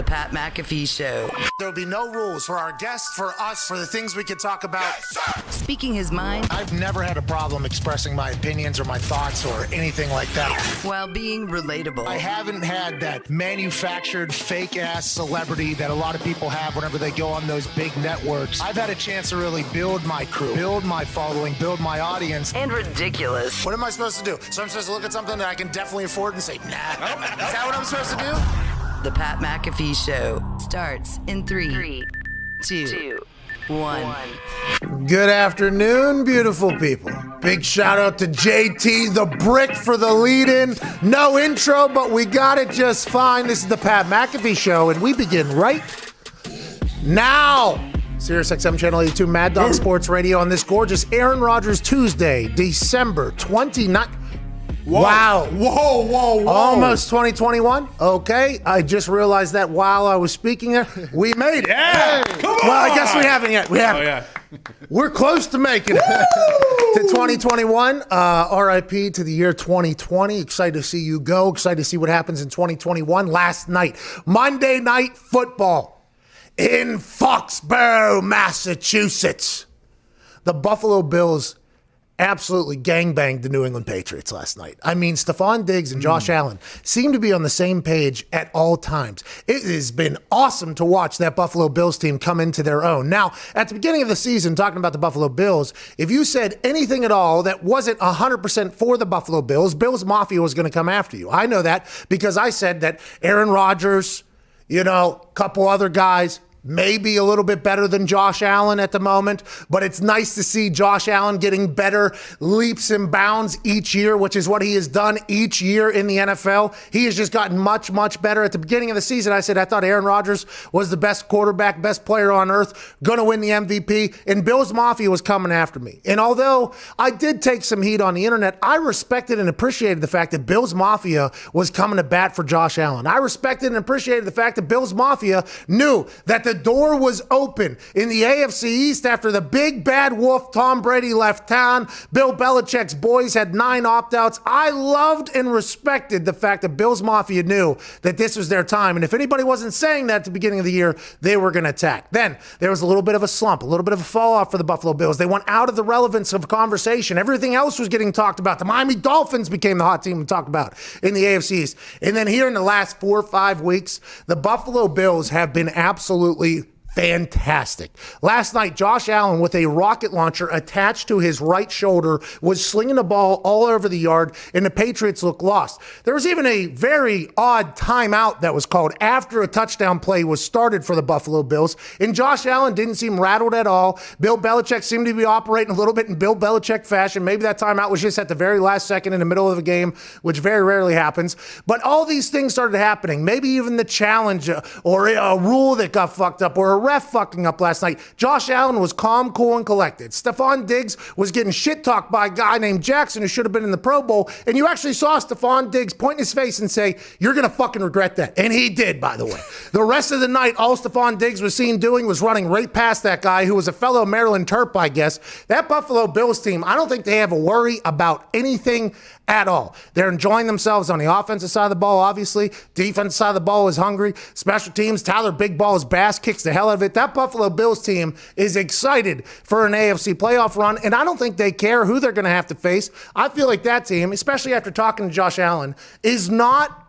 Pat McAfee Show. There will be no rules for our guests, for us, for the things we can talk about. Yes, speaking his mind. I've never had a problem expressing my opinions or my thoughts or anything like that. While being relatable. I haven't had that manufactured fake-ass celebrity that a lot of people have whenever they go on those big networks. I've had a chance to really build my crew, build my following, build my audience. And ridiculous. What am I supposed to do? So I'm supposed to look at something that I can definitely afford and say, nah. Is that what I'm supposed to do? The Pat McAfee Show starts in 3, 2, 1. Good afternoon, beautiful people. Big shout out to JT the Brick for the lead-in. No intro, but we got it just fine. This is the Pat McAfee Show, and we begin right now. SiriusXM Channel 82, Mad Dog Sports Radio on this gorgeous Aaron Rodgers Tuesday, December 29th. Whoa. Wow. Whoa. Almost 2021. Okay. I just realized that while I was speaking there. We made it. Yeah. Come on. Well, I guess we haven't yet. We haven't. Oh, yeah. We're close to making it to 2021. RIP to the year 2020. Excited to see you go. Excited to see what happens in 2021. Last night, Monday Night Football in Foxborough, Massachusetts. The Buffalo Bills absolutely gangbanged the New England Patriots last night. I mean, Stephon Diggs and Josh Allen seem to be on the same page at all times. It has been awesome to watch that Buffalo Bills team come into their own. Now, at the beginning of the season, talking about the Buffalo Bills, if you said anything at all that wasn't 100% for the Buffalo Bills, Bills Mafia was going to come after you. I know that because I said that Aaron Rodgers, a couple other guys, maybe a little bit better than Josh Allen at the moment, but it's nice to see Josh Allen getting better leaps and bounds each year, which is what he has done each year in the NFL. He has just gotten much, much better. At the beginning of the season, I said I thought Aaron Rodgers was the best quarterback, best player on earth, going to win the MVP, and Bills Mafia was coming after me. And although I did take some heat on the internet, I respected and appreciated the fact that Bills Mafia was coming to bat for Josh Allen. I respected and appreciated the fact that Bills Mafia knew that the door was open in the AFC East after the big bad wolf Tom Brady left town. Bill Belichick's boys had 9 opt-outs. I loved and respected the fact that Bills Mafia knew that this was their time. And if anybody wasn't saying that at the beginning of the year, they were going to attack. Then there was a little bit of a slump, a little bit of a fall off for the Buffalo Bills. They went out of the relevance of conversation. Everything else was getting talked about. The Miami Dolphins became the hot team to talk about in the AFC East. And then here in the last 4 or 5 weeks, the Buffalo Bills have been absolutely fantastic. Last night, Josh Allen, with a rocket launcher attached to his right shoulder, was slinging the ball all over the yard, and the Patriots looked lost. There was even a very odd timeout that was called after a touchdown play was started for the Buffalo Bills, and Josh Allen didn't seem rattled at all. Bill Belichick seemed to be operating a little bit in Bill Belichick fashion. Maybe that timeout was just at the very last second in the middle of a game, which very rarely happens. But all these things started happening. Maybe even the challenge or a rule that got fucked up or a ref fucking up last night. Josh Allen was calm, cool, and collected. Stephon Diggs was getting shit talked by a guy named Jackson who should have been in the Pro Bowl, and you actually saw Stephon Diggs point in his face and say, "You're going to fucking regret that." And he did, by the way. The rest of the night, all Stephon Diggs was seen doing was running right past that guy who was a fellow Maryland Terp, I guess. That Buffalo Bills team, I don't think they have a worry about anything at all. They're enjoying themselves on the offensive side of the ball, obviously. Defensive side of the ball is hungry. Special teams, Tyler Big Ball's Bass kicks the hell out of it. That Buffalo Bills team is excited for an AFC playoff run, and I don't think they care who they're going to have to face. I feel like that team, especially after talking to Josh Allen, is not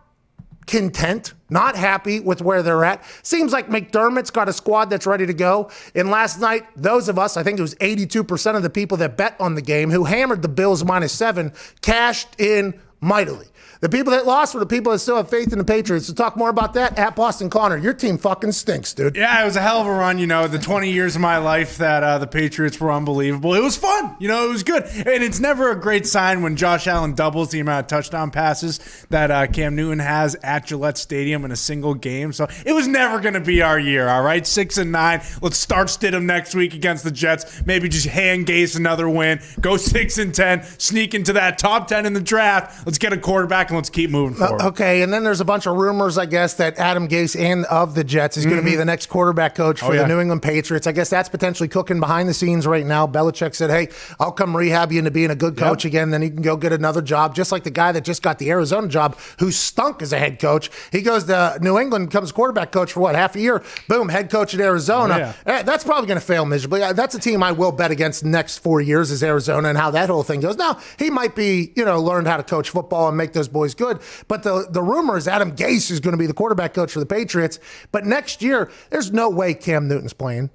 content, not happy with where they're at. Seems like McDermott's got a squad that's ready to go. And last night, those of us, I think it was 82% of the people that bet on the game who hammered the Bills -7, cashed in mightily. The people that lost were the people that still have faith in the Patriots. To talk more about that, at Boston Connor, your team fucking stinks, dude. Yeah, it was a hell of a run. The 20 years of my life that the Patriots were unbelievable. It was fun. It was good. And it's never a great sign when Josh Allen doubles the amount of touchdown passes that Cam Newton has at Gillette Stadium in a single game. So it was never going to be our year, all right? 6-9. Let's start Stidham next week against the Jets. Maybe just hand Gase another win. Go 6-10. Sneak into that top 10 in the draft. Let's Let's get a quarterback and let's keep moving forward. Okay, and then there's a bunch of rumors, I guess, that Adam Gase and of the Jets is going to be the next quarterback coach for the New England Patriots. I guess that's potentially cooking behind the scenes right now. Belichick said, hey, I'll come rehab you into being a good coach again, then you can go get another job, just like the guy that just got the Arizona job who stunk as a head coach. He goes to New England, becomes quarterback coach for half a year. Boom, head coach at Arizona. That's probably going to fail miserably. That's a team I will bet against the next 4 years is Arizona and how that whole thing goes. Now, he might be, learned how to coach football and make those boys good. But the rumor is Adam Gase is going to be the quarterback coach for the Patriots. But next year, there's no way Cam Newton's playing.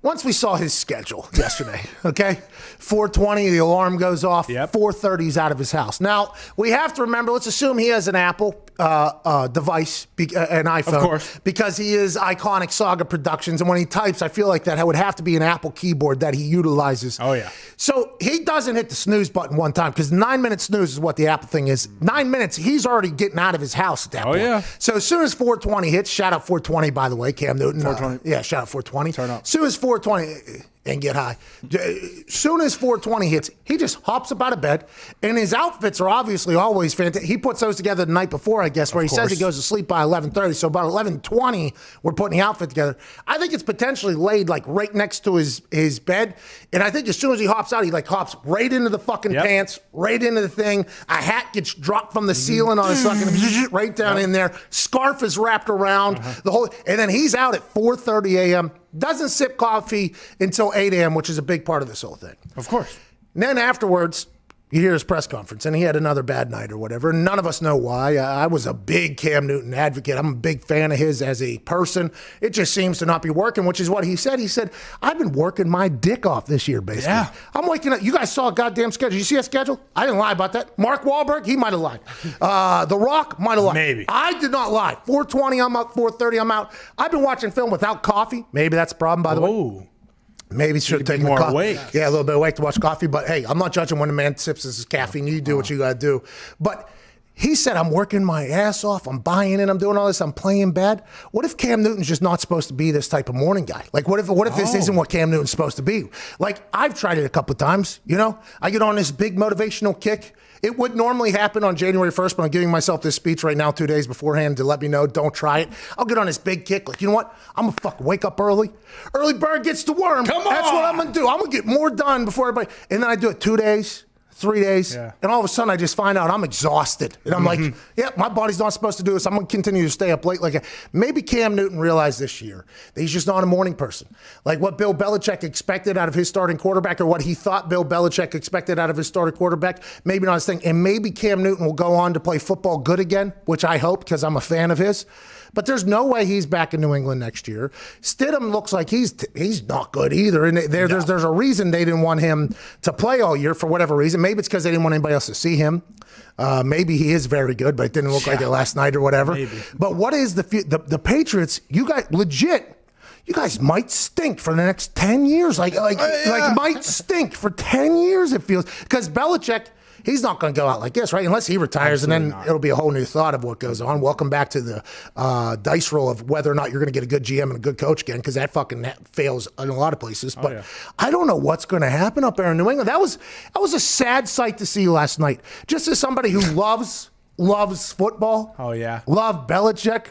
Once we saw his schedule yesterday, okay? 4:20, the alarm goes off. 4:30, he's out of his house. Now, we have to remember, let's assume he has an Apple device, an iPhone. Of course. Because he is Iconic Saga Productions, and when he types, I feel like that would have to be an Apple keyboard that he utilizes. Oh, yeah. So he doesn't hit the snooze button one time, because 9-minute snooze is what the Apple thing is. 9 minutes, he's already getting out of his house at that point. Yeah. So as soon as 4:20 hits, shout out 4:20, by the way, Cam Newton. 420. Shout out 4:20. Turn up. As soon as 4:20 and get high. Soon as 4:20 hits, he just hops up out of bed, and his outfits are obviously always fantastic. He puts those together the night before, I guess, where he says he goes to sleep by 11:30. So about 11:20, we're putting the outfit together. I think it's potentially laid like right next to his bed, and I think as soon as he hops out, he like hops right into the fucking pants, right into the thing. A hat gets dropped from the ceiling on his fucking right down in there. Scarf is wrapped around the whole, and then he's out at 4:30 a.m. Doesn't sip coffee until 8 a.m., which is a big part of this whole thing. Of course. And then afterwards, you hear his press conference, and he had another bad night or whatever. None of us know why. I was a big Cam Newton advocate. I'm a big fan of his as a person. It just seems to not be working, which is what he said. He said, I've been working my dick off this year, basically. Yeah. I'm waking up. You guys saw a goddamn schedule. You see that schedule? I didn't lie about that. Mark Wahlberg, he might have lied. The Rock might have lied. Maybe. I did not lie. 4:20, I'm out. 4:30, I'm out. I've been watching film without coffee. Maybe that's a problem, by the way. Maybe should have taken more coffee. awake. Yeah, a little bit awake to watch coffee. But hey, I'm not judging when a man sips his caffeine. You do what you got to do. But he said, I'm working my ass off. I'm buying in. I'm doing all this. I'm playing bad. What if Cam Newton's just not supposed to be this type of morning guy? Like, what if this isn't what Cam Newton's supposed to be? Like, I've tried it a couple of times. I get on this big motivational kick. It would normally happen on January 1st, but I'm giving myself this speech right now 2 days beforehand to let me know, don't try it. I'll get on this big kick. Like, you know what? I'm going to fucking wake up early. Early bird gets the worm. Come on. That's what I'm going to do. I'm going to get more done before everybody. And then I do it 2 days, 3 days. Yeah. And all of a sudden, I just find out I'm exhausted. And I'm like, yeah, my body's not supposed to do this. I'm going to continue to stay up late. Like, maybe Cam Newton realized this year that he's just not a morning person. Like what Bill Belichick expected out of his starting quarterback, or what he thought Bill Belichick expected out of his starting quarterback, maybe not his thing. And maybe Cam Newton will go on to play football good again, which I hope, because I'm a fan of his. But there's no way he's back in New England next year. Stidham looks like he's not good either. And there's a reason they didn't want him to play all year for whatever reason. Maybe it's because they didn't want anybody else to see him. Maybe he is very good, but it didn't look like it last night or whatever. Maybe. But what is the Patriots? You guys legit. You guys might stink for the next 10 years. Like might stink for 10 years, it feels. Because Belichick, he's not going to go out like this, right? Unless he retires, Absolutely and then it'll be a whole new thought of what goes on. Welcome back to the dice roll of whether or not you're going to get a good GM and a good coach again, because that fucking fails in a lot of places. But I don't know what's going to happen up there in New England. That was a sad sight to see last night. Just as somebody who loves football. Oh, yeah. Love Belichick.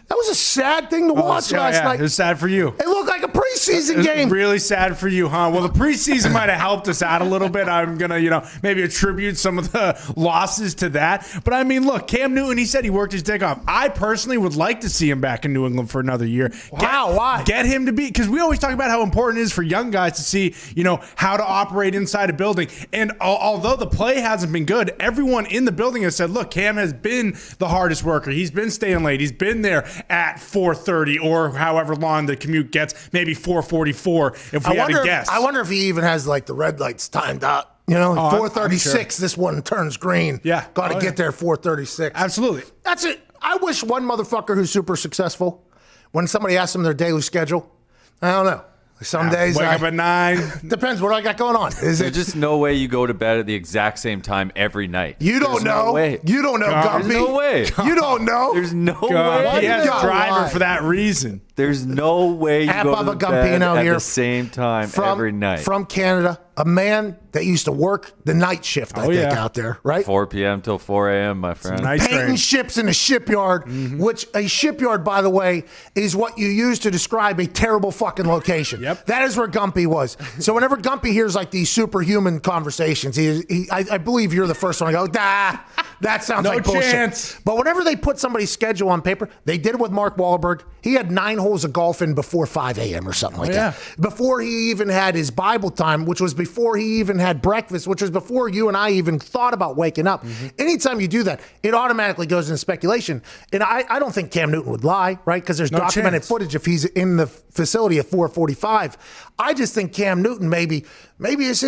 That was a sad thing to watch last night. It was sad for you. It looked like a preseason game. Really sad for you, huh? Well, the preseason might have helped us out a little bit. I'm going to, maybe attribute some of the losses to that. But I mean, look, Cam Newton, he said he worked his dick off. I personally would like to see him back in New England for another year. Wow, why? Get him to be, because we always talk about how important it is for young guys to see, how to operate inside a building. And although the play hasn't been good, everyone in the building has said, look, Cam has been the hardest worker. He's been staying late. He's been there at 4:30 or however long the commute gets, maybe 4:44 if we had to guess. I wonder if he even has like the red lights timed out. 4:36, this one turns green. Yeah. Got to get there 4:36. Absolutely. That's it. I wish one motherfucker who's super successful, when somebody asks them their daily schedule, I don't know. Some days wake up at 9. Depends what I got going on. There's just no way you go to bed at the exact same time every night. You don't know. No way. You don't know, There's no way. You don't know. There's no way. He has a driver for that reason. There's no way you At go Bubba to bed Gumpino at here the same time every night. From Canada, a man that used to work the night shift, I think, out there, right? 4 p.m. till 4 a.m., my friend. Nice Painting train. ships in a shipyard, which a shipyard, by the way, is what you use to describe a terrible fucking location. Yep. That is where Gumpy was. So whenever Gumpy hears like these superhuman conversations, I believe you're the first one to go, that sounds No like bullshit. chance. But whenever they put somebody's schedule on paper, they did it with Mark Wahlberg. He had 9 holes of golf in before 5 a.m. or something like that. Before he even had his Bible time, which was before he even had breakfast, which was before you and I even thought about waking up. Anytime you do that, it automatically goes into speculation. And I don't think Cam Newton would lie, right? Because there's documented footage if he's in the facility at 4:45. I just think Cam Newton maybe is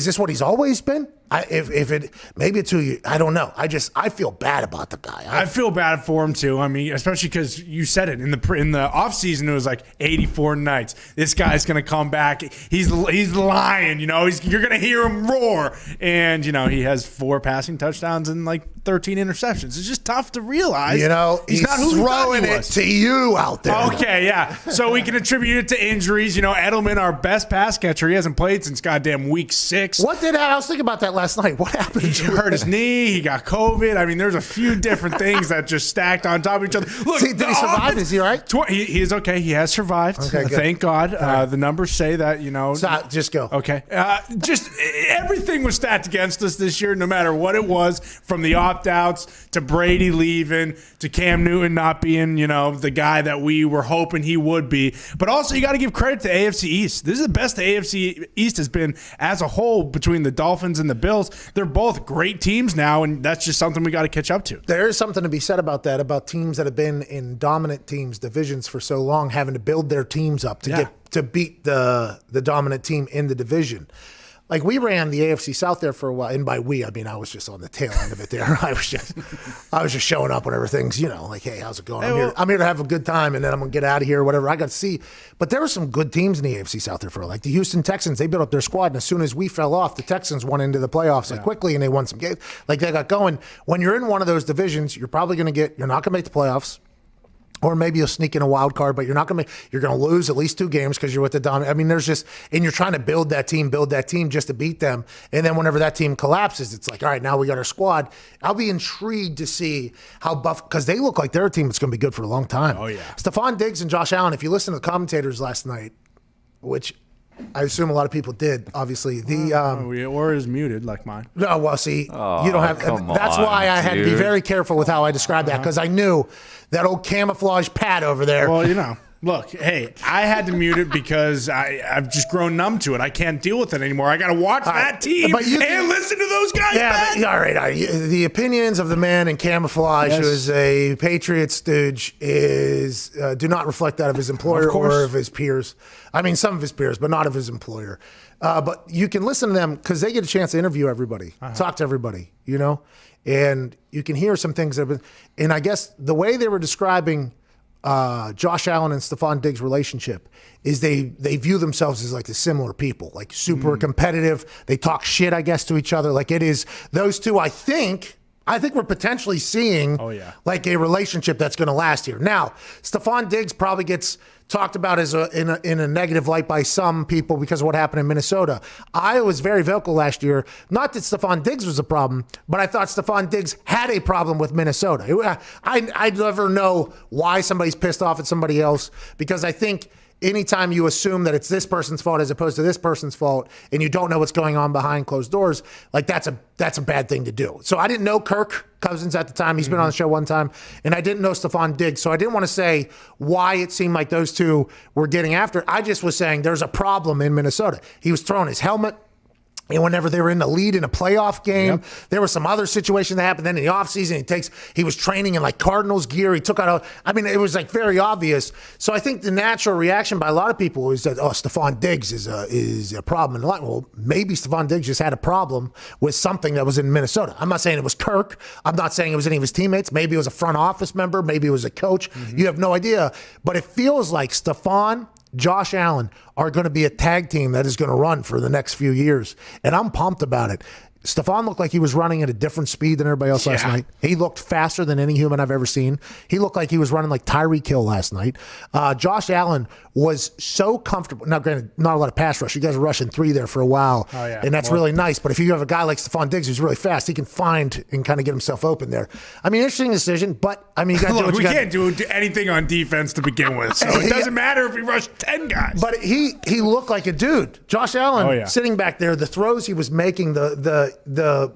this what he's always been? Maybe it's who you, I don't know. I feel bad about the guy. I feel bad for him too. I mean, especially because you said it in the offseason, it was like 84 nights. This guy's gonna come back. He's lying. You know, you're gonna hear him roar. And you know, he has 4 passing touchdowns and like 13 interceptions. It's just tough to realize. You know, he's not who he thought throwing he it was. to you out there. Okay, yeah. So we can attribute it to injuries. You know, Edelman, our best pass catcher, he hasn't played since goddamn week 6. I was thinking about that last night. What happened? He hurt his knee. He got COVID. I mean, there's a few different things that just stacked on top of each other. Look, Did he survive? Is he all right? He is okay. He has survived. Okay, good. Thank God. The numbers say that, you know. Stop, just go. Okay. Just everything was stacked against us this year, no matter what it was, from the opt-outs to Brady leaving to Cam Newton not being, you know, the guy that we were hoping he would be. But also, you got to give credit to AFC East. This is the best the AFC East has been as a whole between the Dolphins and the Bills. They're both great teams now, and that's just something we got to catch up to. There is something to be said about that, about teams that have been in dominant teams, divisions for so long, having to build their teams up to beat the dominant team in the division. Like, we ran the AFC South there for a while, and by we, I mean I was just on the tail end of it there. I was just showing up whenever things, you know, like, hey, how's it going? I'm here to have a good time, and then I'm gonna get out of here, or whatever. I got to see, but there were some good teams in the AFC South there for, like the Houston Texans. They built up their squad, and as soon as we fell off, the Texans won into the playoffs like quickly, and they won some games. Like, they got going. When you're in one of those divisions, you're probably you're not gonna make the playoffs. Or maybe you'll sneak in a wild card, but you're going to lose at least 2 games because you're with the dominant. I mean, and you're trying to build that team just to beat them. And then whenever that team collapses, it's like, all right, now we got our squad. I'll be intrigued to see how because they look like they're a team that's going to be good for a long time. Oh, yeah. Stephon Diggs and Josh Allen, if you listen to the commentators last night, which I assume a lot of people did, obviously. Or is muted like mine. No, well, see, you don't have. That's on, why I had to be dude. very careful with how I described that, because I knew that old camouflage Pat over there. Well, you know, look, hey, I had to mute it because I've just grown numb to it. I can't deal with it anymore. I got to watch that team and listen to those guys. Yeah, all right. The opinions of the man in camouflage who is a Patriots stooge do not reflect that of his employer or of his peers. I mean, some of his peers, but not of his employer. But you can listen to them because they get a chance to interview everybody, talk to everybody, you know, and you can hear some things that have been. And I guess the way they were describing Josh Allen and Stephon Diggs' relationship is they view themselves as like the similar people, like super competitive. They talk shit, I guess, to each other. Like, it is those two, I think we're potentially seeing like a relationship that's going to last here. Now, Stephon Diggs probably gets talked about as in a negative light by some people because of what happened in Minnesota. I was very vocal last year, not that Stephon Diggs was a problem, but I thought Stephon Diggs had a problem with Minnesota. I never know why somebody's pissed off at somebody else, because I think anytime you assume that it's this person's fault as opposed to this person's fault, and you don't know what's going on behind closed doors, like that's a bad thing to do. So I didn't know Kirk Cousins at the time. He's been on the show one time, and I didn't know Stephon Diggs. So I didn't want to say why it seemed like those two were getting after it. I just was saying there's a problem in Minnesota. He was throwing his helmet. And whenever they were in the lead in a playoff game, there was some other situation that happened. Then in the offseason, he was training in like Cardinals gear. He took out it was like very obvious. So I think the natural reaction by a lot of people is that, Stephon Diggs is a problem. And well, maybe Stephon Diggs just had a problem with something that was in Minnesota. I'm not saying it was Kirk. I'm not saying it was any of his teammates. Maybe it was a front office member. Maybe it was a coach. You have no idea. But it feels like Stephon, Josh Allen are going to be a tag team that is going to run for the next few years. And I'm pumped about it. Stephon looked like he was running at a different speed than everybody else last night. He looked faster than any human I've ever seen. He looked like he was running like Tyreek Hill last night. Josh Allen was so comfortable. Now, granted, not a lot of pass rush. You guys were rushing 3 there for a while, and that's really nice. But if you have a guy like Stephon Diggs who's really fast, he can find and kind of get himself open there. I mean, interesting decision, but I mean, you got to do what you got. We can't do anything on defense to begin with, so it doesn't matter if we rush 10 guys. But he looked like a dude. Josh Allen sitting back there, the throws he was making, the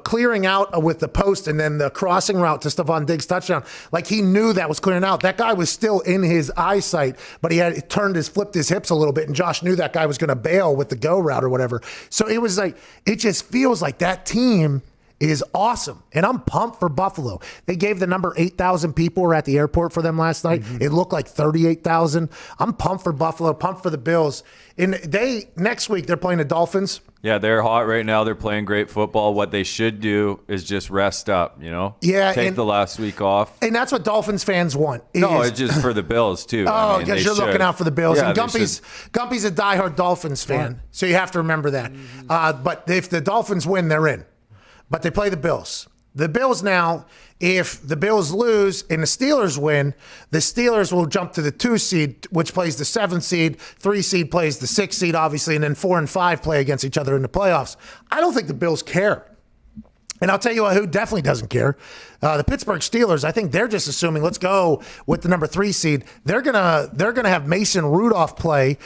clearing out with the post and then the crossing route to Stephon Diggs' touchdown, like he knew that was clearing out. That guy was still in his eyesight, but he had flipped his hips a little bit, and Josh knew that guy was going to bail with the go route or whatever. So it was like, it just feels like that team is awesome. And I'm pumped for Buffalo. They gave the number 8,000 people were at the airport for them last night. It looked like 38,000. I'm pumped for Buffalo, pumped for the Bills. And next week they're playing the Dolphins. Yeah, they're hot right now. They're playing great football. What they should do is just rest up, Yeah. Take the last week off. And that's what Dolphins fans want. It's just for the Bills, too. Oh, because you're looking out for the Bills. Yeah, and Gumpy's a diehard Dolphins fan, so you have to remember that. But if the Dolphins win, they're in. But they play the Bills. The Bills now, if the Bills lose and the Steelers win, the Steelers will jump to the 2 seed, which plays the 7th seed. 3 seed plays the 6th seed, obviously, and then 4 and 5 play against each other in the playoffs. I don't think the Bills care. And I'll tell you who definitely doesn't care. The Pittsburgh Steelers, I think they're just assuming, let's go with the number 3 seed. They're gonna have Mason Rudolph play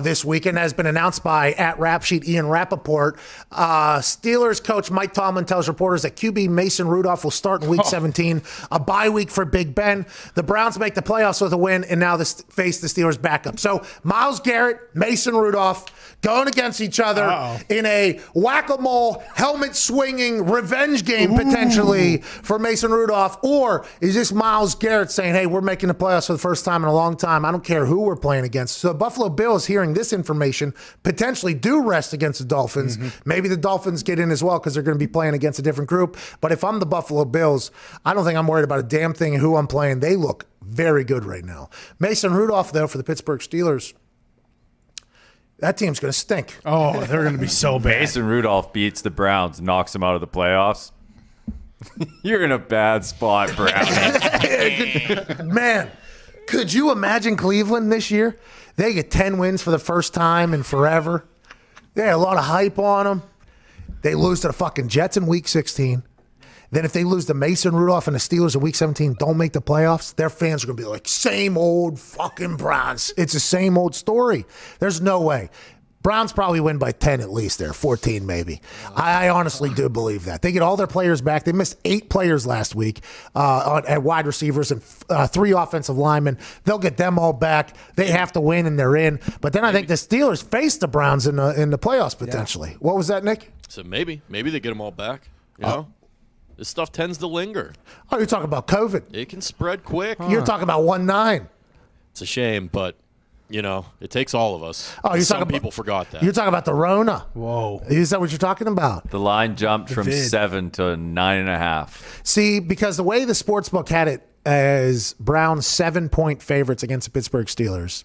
this weekend, has been announced by @RapSheet Ian Rappaport. Steelers coach Mike Tomlin tells reporters that QB Mason Rudolph will start in Week 17, a bye week for Big Ben. The Browns make the playoffs with a win, and now face the Steelers backup. So Myles Garrett, Mason Rudolph going against each other in a whack-a-mole, helmet-swinging revenge game potentially for Mason Rudolph. Or is this Myles Garrett saying, hey, we're making the playoffs for the first time in a long time. I don't care who we're playing against. So the Buffalo Bills, hearing this information, potentially do rest against the Dolphins. Maybe the Dolphins get in as well because they're going to be playing against a different group. But if I'm the Buffalo Bills, I don't think I'm worried about a damn thing who I'm playing. They look very good right now. Mason Rudolph, though, for the Pittsburgh Steelers, that team's going to stink. Oh, they're going to be so bad. Mason Rudolph beats the Browns, knocks them out of the playoffs. You're in a bad spot, Browns. Man, could you imagine Cleveland this year? They get 10 wins for the first time in forever. They had a lot of hype on them. They lose to the fucking Jets in Week 16. Then if they lose to Mason Rudolph and the Steelers in Week 17, don't make the playoffs, their fans are going to be like, same old fucking Browns. It's the same old story. There's no way. Browns probably win by 10 at least there, 14 maybe. I honestly do believe that. They get all their players back. They missed 8 players last week at wide receivers and 3 offensive linemen. They'll get them all back. They have to win, and they're in. But then I think the Steelers face the Browns in the playoffs potentially. Yeah. What was that, Nick? So maybe they get them all back, you know? This stuff tends to linger. Oh, you're talking about COVID. It can spread quick. You're talking about 1-9. It's a shame, but, it takes all of us. Oh, Some people forgot that. You're talking about the Rona. Whoa. Is that what you're talking about? The line jumped from 7 to 9.5. See, because the way the sportsbook had it as Browns 7-point favorites against the Pittsburgh Steelers,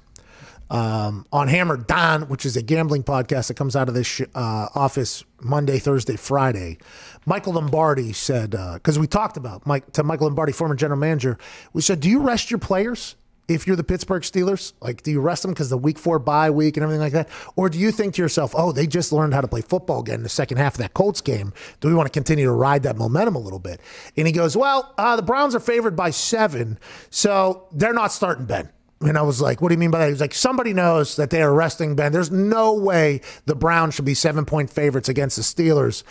on Hammer Don, which is a gambling podcast that comes out of this office Monday, Thursday, Friday, Michael Lombardi said, because we talked about to Michael Lombardi, former general manager, we said, do you rest your players if you're the Pittsburgh Steelers? Like, do you rest them because the Week 4 bye week and everything like that? Or do you think to yourself, oh, they just learned how to play football again in the second half of that Colts game. Do we want to continue to ride that momentum a little bit? And he goes, well, the Browns are favored by 7, so they're not starting Ben. And I was like, what do you mean by that? He was like, somebody knows that they are resting Ben. There's no way the Browns should be 7-point favorites against the Steelers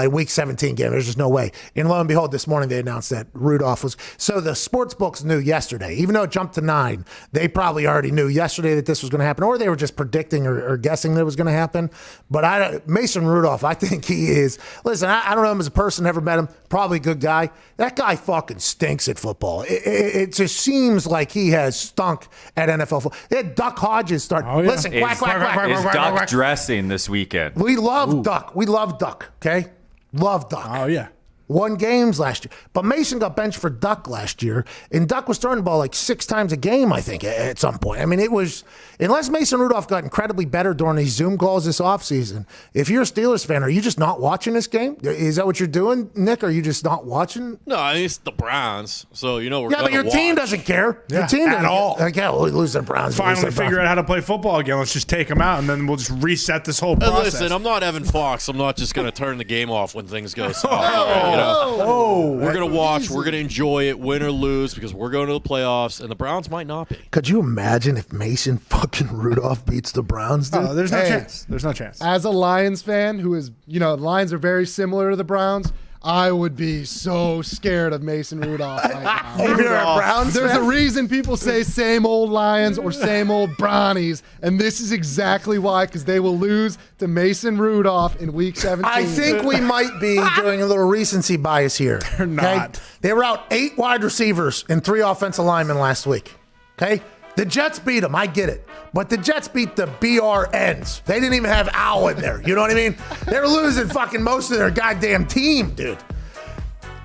in Week 17 game. There's just no way. And lo and behold, this morning they announced that Rudolph was. So the sports books knew yesterday, even though it jumped to 9, they probably already knew yesterday that this was going to happen, or they were just predicting or guessing that it was going to happen. But Mason Rudolph, I think he is. Listen, I don't know him as a person, never met him. Probably a good guy. That guy fucking stinks at football. It just seems like he has stunk at NFL football. They had Duck Hodges start. Oh, yeah. Listen, quack, quack, quack. Is Duck dressing this weekend? We love Duck. We love Duck, okay? Love Duck. Oh, yeah. won games last year. But Mason got benched for Duck last year, and Duck was throwing the ball like 6 times a game, I think, at some point. I mean, it was, unless Mason Rudolph got incredibly better during these Zoom calls this offseason, if you're a Steelers fan, are you just not watching this game? Is that what you're doing, Nick? Are you just not watching? No, I mean, it's the Browns, so we're Yeah, but your team doesn't care. Your team at all. Like, yeah, we'll lose the Browns. Finally figure out how to play football again. Let's just take them out, and then we'll just reset this whole process. Listen, I'm not Evan Fox. I'm not just going to turn the game off when things go south. We're going to watch. We're going to enjoy it, win or lose, because we're going to the playoffs, and the Browns might not be. Could you imagine if Mason fucking Rudolph beats the Browns, dude? Oh, there's no chance. There's no chance. As a Lions fan who is, the Lions are very similar to the Browns, I would be so scared of Mason Rudolph right now. If you're a Browns There's fan? a reason people say same old Lions or same old Brownies, and this is exactly why, because they will lose to Mason Rudolph in Week 17. I think we might be doing a little recency bias here. They're not. Okay? They were out 8 wide receivers and 3 offensive linemen last week. Okay? The Jets beat them. I get it. But the Jets beat the BRNs. They didn't even have Al in there. You know what I mean? They were losing fucking most of their goddamn team, dude.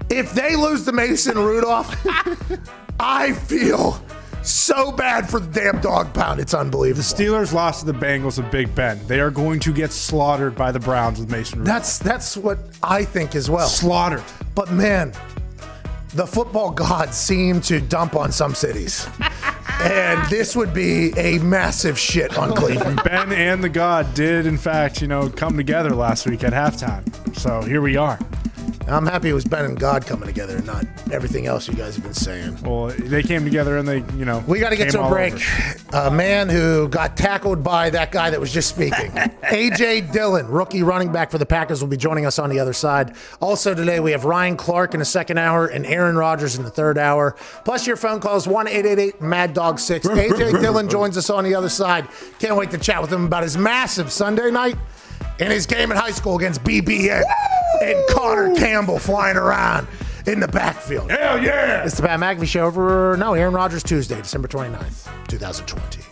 If they lose to Mason Rudolph, I feel so bad for the damn dog pound. It's unbelievable. The Steelers lost to the Bengals with Big Ben. They are going to get slaughtered by the Browns with Mason Rudolph. That's what I think as well. Slaughtered. But man, the football gods seem to dump on some cities. And this would be a massive shit on Cleveland. Ben and the God did, in fact, come together last week at halftime. So here we are. I'm happy it was Ben and God coming together and not everything else you guys have been saying. Well, they came together and they, We got to get came to a all break. over. A man who got tackled by that guy that was just speaking. A.J. Dillon, rookie running back for the Packers, will be joining us on the other side. Also today, we have Ryan Clark in the second hour and Aaron Rodgers in the third hour. Plus your phone calls, 1-888-MAD-DOG-6. A.J. Dillon joins us on the other side. Can't wait to chat with him about his massive Sunday night and his game in high school against BBN. And Connor Campbell flying around in the backfield. Hell yeah! It's the Pat McAfee Show Aaron Rodgers Tuesday, December 29th, 2020.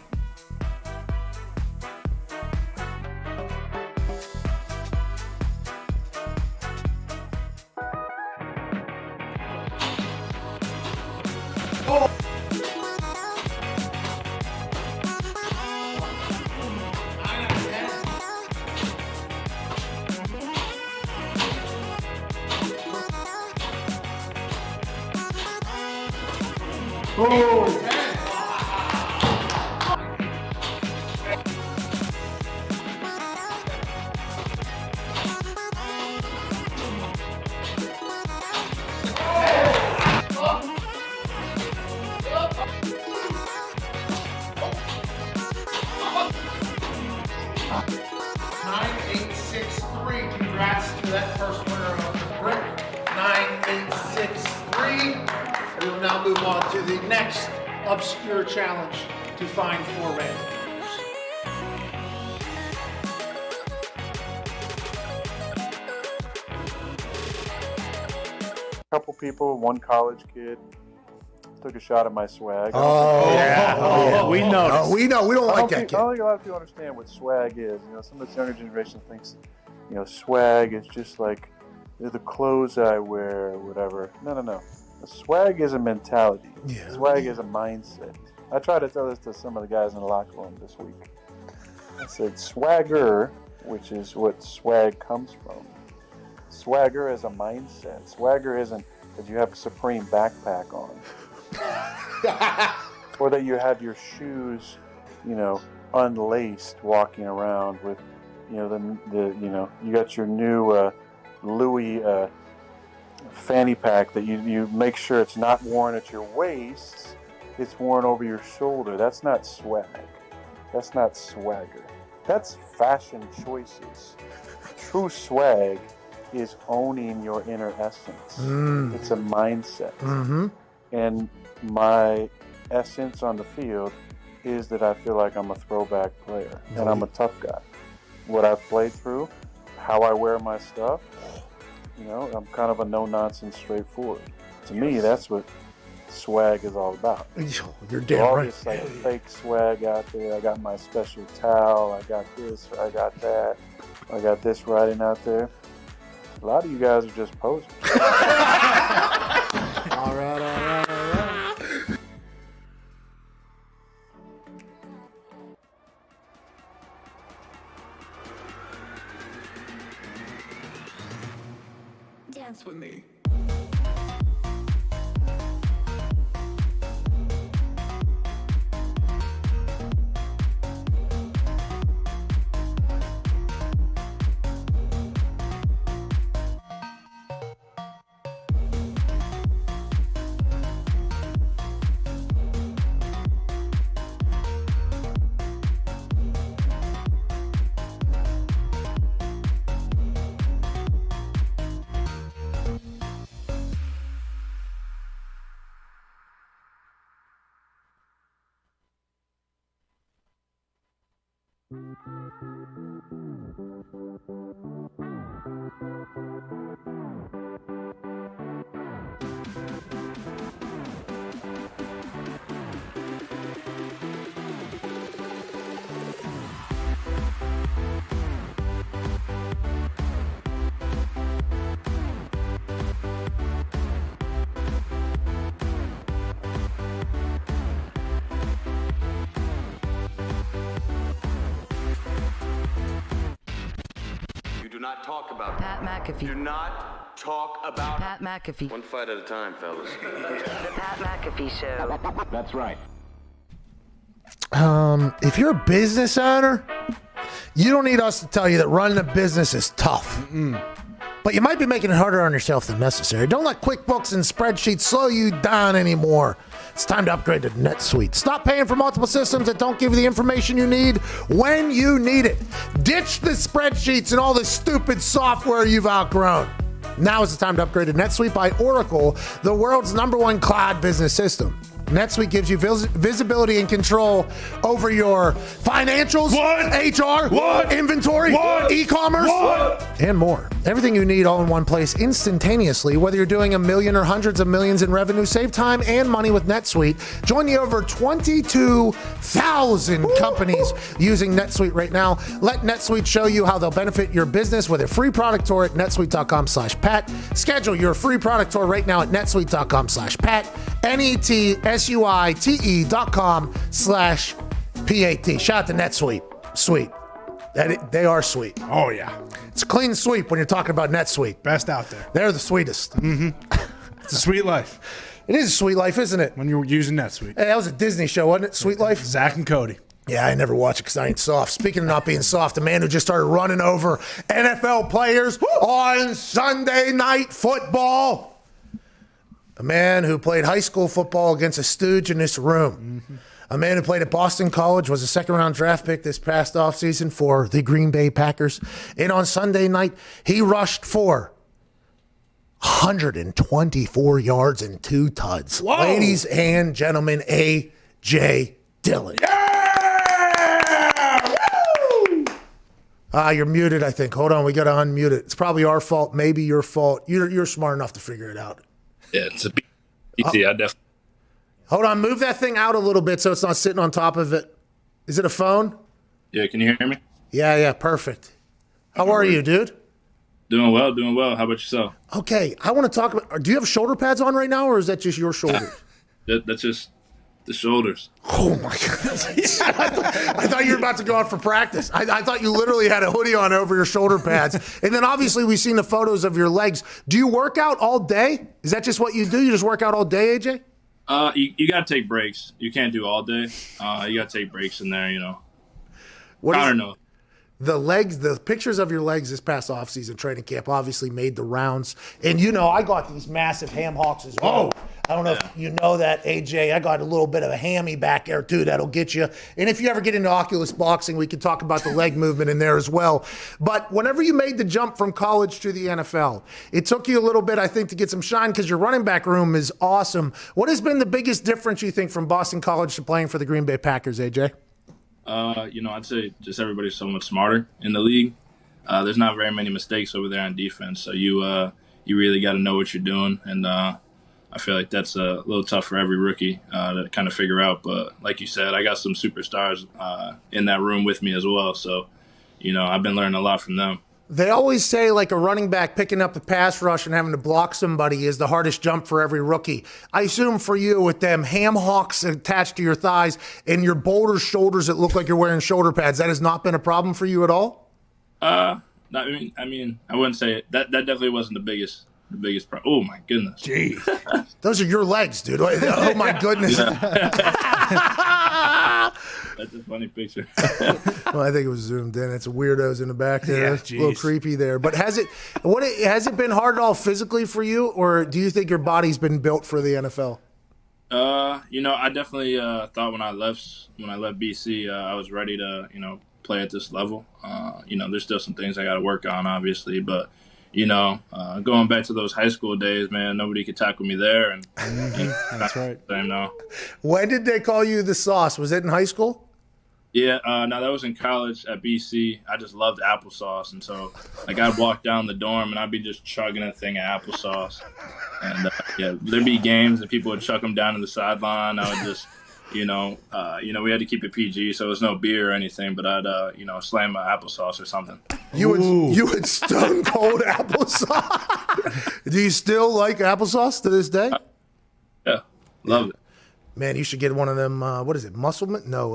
Congrats to that first winner of the brick. 9863. We will now move on to the next obscure challenge to find 4 random numbers. Couple people, one college kid, took a shot at my swag. We know. We know. We don't like that I kid. don't think a lot of people understand what swag is. Some of this younger generation thinks, swag is just like the clothes I wear or whatever. No. The swag is a mentality. Yeah. Swag is a mindset. I tried to tell this to some of the guys in the locker room this week. I said swagger, which is what swag comes from. Swagger is a mindset. Swagger isn't that you have a Supreme backpack on. Or that you have your shoes, unlaced walking around with, you got your new Louis fanny pack that you make sure it's not worn at your waist, it's worn over your shoulder. That's not swag. That's not swagger. That's fashion choices. True swag is owning your inner essence. It's a mindset. Mm-hmm. And my essence on the field is that I feel like I'm a throwback player and I'm a tough guy. What I've played through, how I wear my stuff, I'm kind of a no-nonsense, straightforward. To me, that's what swag is all about. You're damn all right. this like fake swag out there. I got my special towel. I got this. I got that. I got this writing out there. A lot of you guys are just posers. All right. Dance with me. Do not talk about Pat McAfee. Do not talk about Pat McAfee. One fight at a time, fellas. The Pat McAfee Show. That's right. If you're a business owner, you don't need us to tell you that running a business is tough. But you might be making it harder on yourself than necessary. Don't let QuickBooks and spreadsheets slow you down anymore. It's time to upgrade to NetSuite. Stop paying for multiple systems that don't give you the information you need when you need it. Ditch the spreadsheets and all the stupid software you've outgrown. Now is the time to upgrade to NetSuite by Oracle, the world's #1 cloud business system. NetSuite gives you visibility and control over your financials, HR, inventory, e-commerce, and more. Everything you need all in one place instantaneously, whether you're doing $1 million or hundreds of millions in revenue. Save time and money with NetSuite. Join the over 22,000 companies using NetSuite right now. Let NetSuite show you how they'll benefit your business with a free product tour at netsuite.com/Pat. Schedule your free product tour right now at netsuite.com/Pat. netsuite.com/PAT. Shout out to NetSuite. Sweet. They are sweet. Oh, yeah. It's a clean sweep when you're talking about NetSuite. Best out there. They're the sweetest. It's a sweet life It is a sweet life, isn't it? when you're using NetSuite. Hey, that was a Disney show, wasn't it? Sweet Life? Zach and Cody. Yeah, I never watch it because I ain't soft. Speaking of not being soft, a man who just started running over NFL players on Sunday Night Football. A man who played high school football against a stooge in this room. A man who played at Boston College, was a second-round draft pick this past offseason for the Green Bay Packers. And on Sunday night, he rushed for 124 yards and 2 tuds. Whoa. Ladies and gentlemen, A.J. Dillon. You're muted, I think. Hold on, we got to unmute it. It's probably our fault, maybe your fault. You're smart enough to figure it out. Yeah, it's a BT. I definitely. Hold on, move that thing out a little bit so it's not sitting on top of it. Is it a phone? Yeah, can you hear me? Yeah, perfect. How are you, dude? Doing well. How about yourself? Okay, I want to talk about, do you have shoulder pads on right now, or is that just your shoulders? That's just the shoulders. Oh, my God. I thought you were about to go out for practice. I thought you literally had a hoodie on over your shoulder pads. And then obviously we've seen the photos of your legs. Do you work out all day? Is that just what you do? You just work out all day, AJ? You got to take breaks. You can't do all day. You got to take breaks in there, What I is- don't know. The legs, the pictures of your legs this past offseason training camp obviously made the rounds. And I got these massive ham hocks as well. I don't know if you know that, AJ. I got a little bit of a hammy back there too that'll get you. And if you ever get into Oculus boxing, we can talk about the leg movement in there as well. But whenever you made the jump from college to the NFL, it took you a little bit, I think, to get some shine because your running back room is awesome. What has been the biggest difference, you think, from Boston College to playing for the Green Bay Packers, AJ? I'd say just everybody's so much smarter in the league. There's not very many mistakes over there on defense, so you really got to know what you're doing, and I feel like that's a little tough for every rookie to kind of figure out. But like you said, I got some superstars in that room with me as well, so I've been learning a lot from them. They always say like a running back picking up the pass rush and having to block somebody is the hardest jump for every rookie. I assume for you with them ham hocks attached to your thighs and your boulder shoulders that look like you're wearing shoulder pads, that has not been a problem for you at all? I mean, I wouldn't say it. That definitely wasn't the biggest problem. Oh my goodness. Jeez. Those are your legs, dude. Oh my goodness. That's a funny picture. Well, I think it was zoomed in. It's weirdos in the back there. Yeah, It's a little creepy there. But has it been hard at all physically for you, or do you think your body's been built for the NFL? I definitely thought when I left BC, I was ready to, play at this level. There's still some things I got to work on, obviously, but going back to those high school days, man, nobody could tackle me there. And That's right. Same now. When did they call you the sauce? Was it in high school? Yeah, no, that was in college at BC. I just loved applesauce, and so I'd walk down the dorm and I'd be just chugging a thing of applesauce. And there'd be games and people would chuck them down to the sideline. I would just, we had to keep it PG, so it was no beer or anything. But I'd, slam my applesauce or something. You would stone cold applesauce. Do you still like applesauce to this day? Yeah, love it. Man, you should get one of them. What is it? Muscleman? No.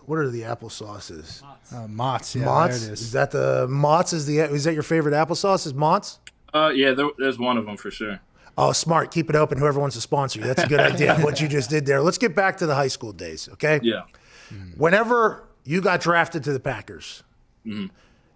What are the applesauces? Mott's. Yeah, Mott's. there it is. Is that the Mott's? Is that your favorite applesauce? Is Mott's? Yeah, there's one of them for sure. Oh, smart. Keep it open. Whoever wants to sponsor you. That's a good idea. What you just did there. Let's get back to the high school days. Okay. Yeah. Whenever you got drafted to the Packers, Mm-hmm.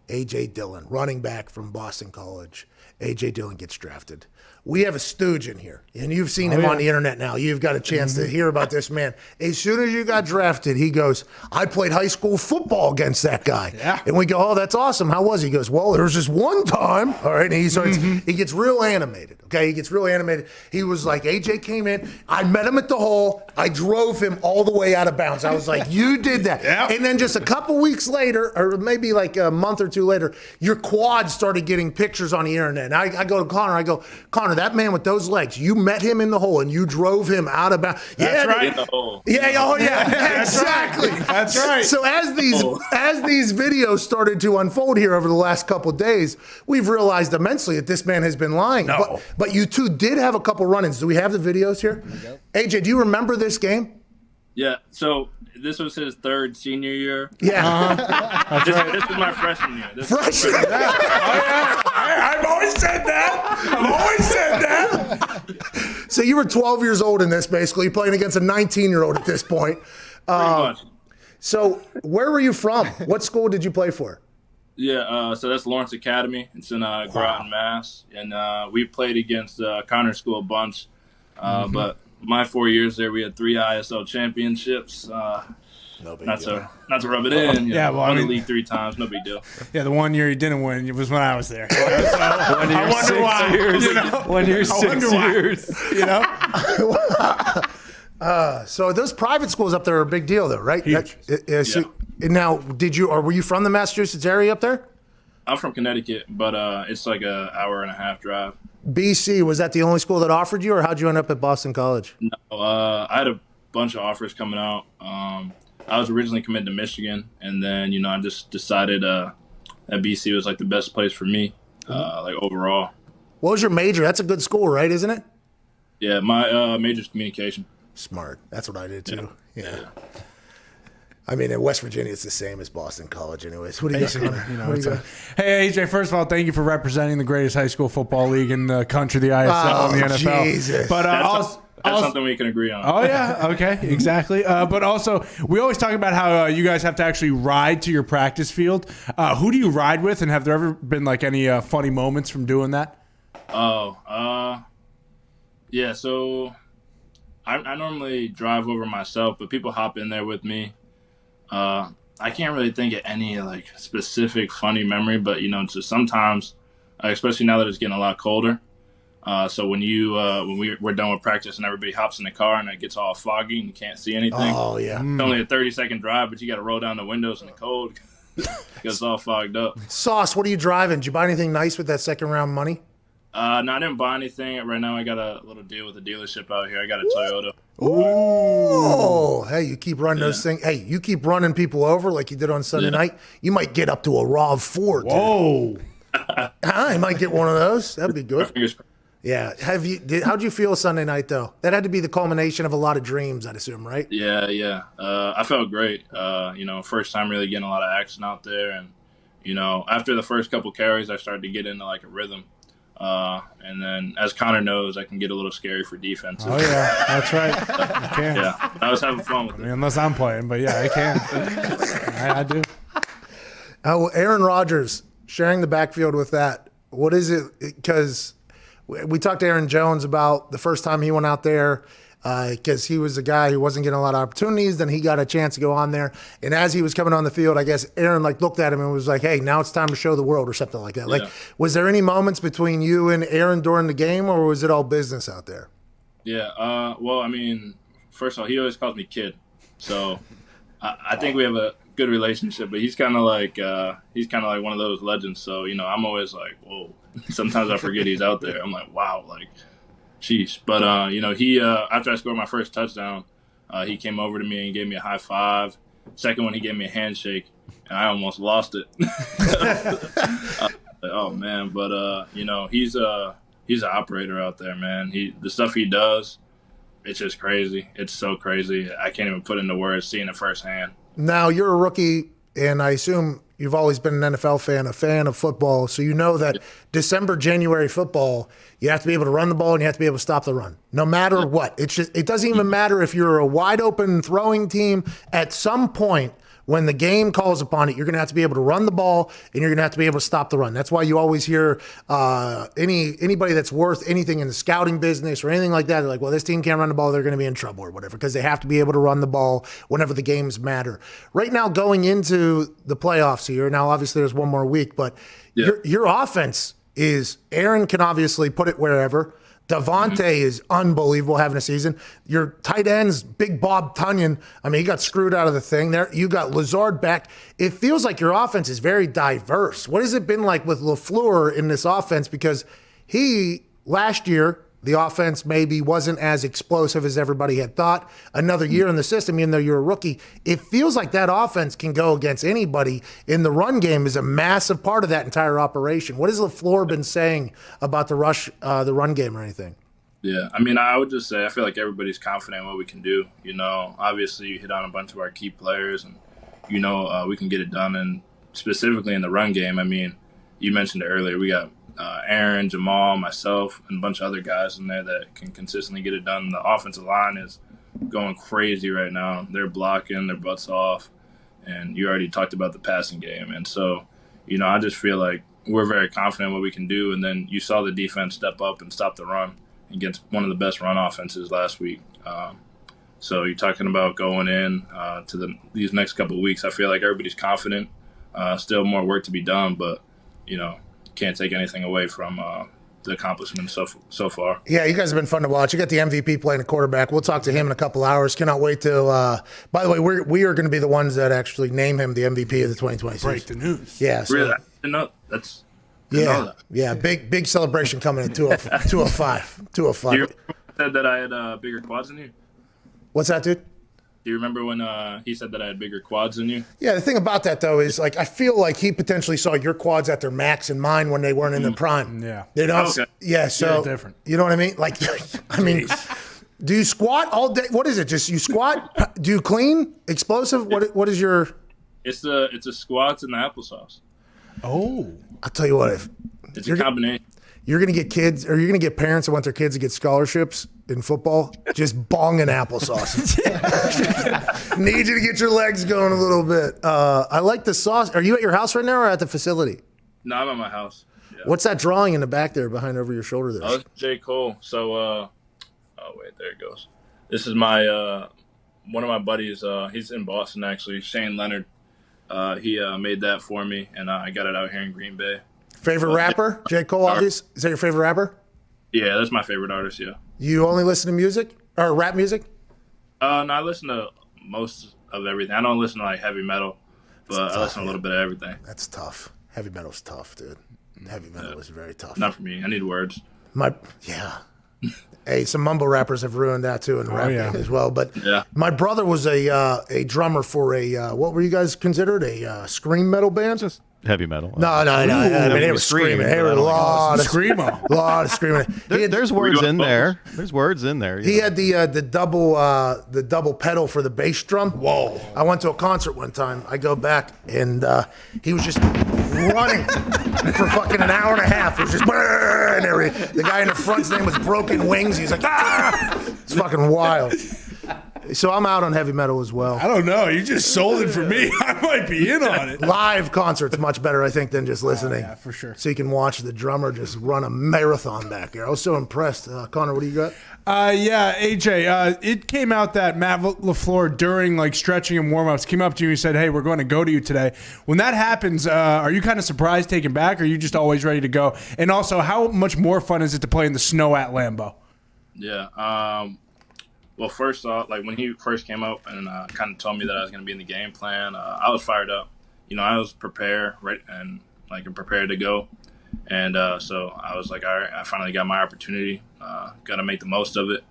A.J. Dillon, running back from Boston College. A.J. Dillon gets drafted. We have a stooge in here, and you've seen him on the internet now. You've got a chance to hear about this man. As soon as you got drafted, he goes, I played high school football against that guy. Yeah. And we go, oh, that's awesome. How was he? He goes, well, there was this one time. All right. And he starts, he gets real animated. Okay. He gets real animated. He was like, AJ came in. I met him at the hole. I drove him all the way out of bounds. I was like, you did that. Yeah. And then just a couple weeks later, or maybe like a month or two later, your quad started getting pictures on the internet. And I go to Connor. I go, Connor, that man with those legs, you met him in the hole and you drove him out of bounds. That's right. In the hole. Yeah, oh yeah, That's exactly. right. That's right. So as these videos started to unfold here over the last couple of days, we've realized immensely that this man has been lying. No. But you two did have a couple run-ins. Do we have the videos here? AJ, do you remember this game? Yeah. So this was his third senior year. Yeah. This was my freshman year. Freshman. I've always said that. So you were 12 years old in this, basically, playing against a 19-year-old at this point. Pretty much. So where were you from? What school did you play for? Yeah, so that's Lawrence Academy. It's in Groton, Mass. And we played against Connor School a bunch. But my 4 years there, we had 3 ISL championships. No big Not deal. to rub it in. Yeah, well, I won the mean- league 3 times. No big deal. Yeah, the 1 year he didn't win it was when I was there. So, When I you're wonder 6 why. years. You know? When you're I wonder 6 why. years. You know? So those private schools up there are a big deal, though, right? Huge. Now, were you from the Massachusetts area up there? I'm from Connecticut, but it's like an hour and a half drive. BC, was that the only school that offered you, or how'd you end up at Boston College? No, I had a bunch of offers coming out. I was originally committed to Michigan, and then, I just decided that BC was like the best place for me, like overall. What was your major? That's a good school, right? Isn't it? Yeah, my major's communication. Smart. That's what I did too. Yeah. I mean, in West Virginia, it's the same as Boston College, anyways. What do you got, Connor? What do you got? Hey, AJ, first of all, thank you for representing the greatest high school football league in the country, the ISL and the NFL. Jesus. But That's something we can agree on. Oh, yeah. Okay. Exactly. But also, we always talk about how you guys have to actually ride to your practice field. Who do you ride with, and have there ever been like any funny moments from doing that? Yeah, so I normally drive over myself, but people hop in there with me. I can't really think of any like specific funny memory, but just sometimes, especially now that it's getting a lot colder. So when we're done with practice and everybody hops in the car and it gets all foggy and you can't see anything. Oh, yeah. It's only a 30-second drive, but you got to roll down the windows in the cold because it's all fogged up. Sauce, what are you driving? Did you buy anything nice with that second round money? No, I didn't buy anything. Right now I got a little deal with a dealership out here. I got a Toyota. Oh, hey, you keep running those things. Hey, you keep running people over like you did on Sunday night. You might get up to a RAV4. Whoa. I might get one of those. That'd be good. Fingers crossed. Yeah. How'd you feel Sunday night though? That had to be the culmination of a lot of dreams, I'd assume, right? Yeah. I felt great. First time really getting a lot of action out there, and after the first couple carries, I started to get into like a rhythm. And then, as Connor knows, I can get a little scary for defenses. Oh yeah, that's right. I can. Yeah, I was having fun with I it. mean, unless I'm playing, but yeah, I can. I do. Oh, Aaron Rodgers sharing the backfield with that. What is it? Because we talked to Aaron Jones about the first time he went out there, because he was a guy who wasn't getting a lot of opportunities. Then he got a chance to go on there. And as he was coming on the field, I guess Aaron looked at him and was like, hey, now it's time to show the world or something like that. Yeah. Was there any moments between you and Aaron during the game, or was it all business out there? Yeah. Well, I mean, first of all, he always calls me kid, so I think we have a good relationship. But he's kind of like one of those legends. So I'm always like, whoa. Sometimes I forget he's out there. I'm like, wow, sheesh. But he after I scored my first touchdown, he came over to me and gave me a high five. Second one, he gave me a handshake, and I almost lost it. Oh man, but he's an operator out there, man. The stuff he does, it's just crazy. It's so crazy. I can't even put into words seeing it firsthand. Now you're a rookie, and I assume you've always been an NFL fan, a fan of football, so you know that December, January football, you have to be able to run the ball and you have to be able to stop the run, no matter what. It doesn't even matter if you're a wide open throwing team. At some point, when the game calls upon it, you're going to have to be able to run the ball and you're going to have to be able to stop the run. That's why you always hear anybody that's worth anything in the scouting business or anything like that, they're like, well, this team can't run the ball, they're going to be in trouble or whatever, because they have to be able to run the ball whenever the games matter. Right now, going into the playoffs here, now obviously there's one more week, but your offense is, Aaron can obviously put it wherever. Devontae is unbelievable having a season. Your tight ends, Big Bob Tunyon, I mean, he got screwed out of the thing there. You got Lazard back. It feels like your offense is very diverse. What has it been like with LaFleur in this offense? Because last year, the offense maybe wasn't as explosive as everybody had thought. Another year in the system, even though you're a rookie, it feels like that offense can go against anybody. In the run game is a massive part of that entire operation. What has LaFleur been saying about the run game or anything? Yeah, I mean, I would just say I feel like everybody's confident in what we can do. Obviously you hit on a bunch of our key players, and we can get it done. And specifically in the run game, I mean, you mentioned it earlier. We got Aaron, Jamal, myself, and a bunch of other guys in there that can consistently get it done. The offensive line is going crazy right now. They're blocking their butts off, and you already talked about the passing game. And so, I just feel like we're very confident in what we can do. And then you saw the defense step up and stop the run against one of the best run offenses last week. So you're talking about going in to these next couple of weeks. I feel like everybody's confident. Still more work to be done, but, can't take anything away from the accomplishments so far. Yeah, you guys have been fun to watch. You got the MVP playing a quarterback. We'll talk to him in a couple hours. Cannot wait to. By the way, we are going to be the ones that actually name him the MVP of the 2020 season. Break the news. Yeah, so, Really, I didn't know that's. Yeah, big celebration coming at 205. 205. You said that I had bigger quads than you? What's that, dude? Do you remember when he said that I had bigger quads than you? Yeah, the thing about that, though, is I feel like he potentially saw your quads at their max and mine when they weren't in their prime. Yeah. Okay. Yeah, so. Yeah, different. You know what I mean? Do you squat all day? What is it? Just you squat? Do you clean? Explosive? What is your. It's the squats and the applesauce. Oh. I'll tell you what. It's a combination. You're going to get kids, or you're going to get parents that want their kids to get scholarships in football, just bonging applesauce. Need you to get your legs going a little bit. I like the sauce. Are you at your house right now or at the facility? No, I'm at my house. Yeah. What's that drawing in the back there behind over your shoulder there? Oh, it's J. Cole. So, oh, wait, there it goes. This is my one of my buddies. He's in Boston, actually, Shane Leonard. He made that for me, and I got it out here in Green Bay. Favorite rapper? J. Cole, obvious. Is that your favorite rapper? Yeah, that's my favorite artist, yeah. You only listen to music? Or rap music? No, I listen to most of everything. I don't listen to, heavy metal, but I listen to a little bit of everything. That's tough. Heavy metal's tough, dude. Heavy metal is very tough. Not for me. I need words. Hey, some mumble rappers have ruined that, too, in the rap game as well. But yeah. My brother was a drummer for what were you guys considered? A scream metal band? heavy metal. No. I mean, they were screaming. They were a lot of screaming. There's words in there. There's words in there. He had the double pedal for the bass drum. Whoa! I went to a concert one time. I go back and he was just running for fucking an hour and a half. It was just and the guy in the front's name was Broken Wings. He's like, ah! It's fucking wild. So I'm out on heavy metal as well. I don't know. You just sold it for me. I might be in on it. Live concerts much better, I think, than just listening. Yeah, for sure. So you can watch the drummer just run a marathon back there. I was so impressed. Connor, what do you got? AJ, it came out that Matt LaFleur, during like stretching and warm-ups, came up to you and said, hey, we're going to go to you today. When that happens, are you kind of surprised, taken back, or are you just always ready to go? And also, how much more fun is it to play in the snow at Lambeau? Yeah. Well, first off, like when he first came up and kind of told me that I was going to be in the game plan, I was fired up. I was prepared, right, and prepared to go. And so I was like, all right, I finally got my opportunity. Got to make the most of it.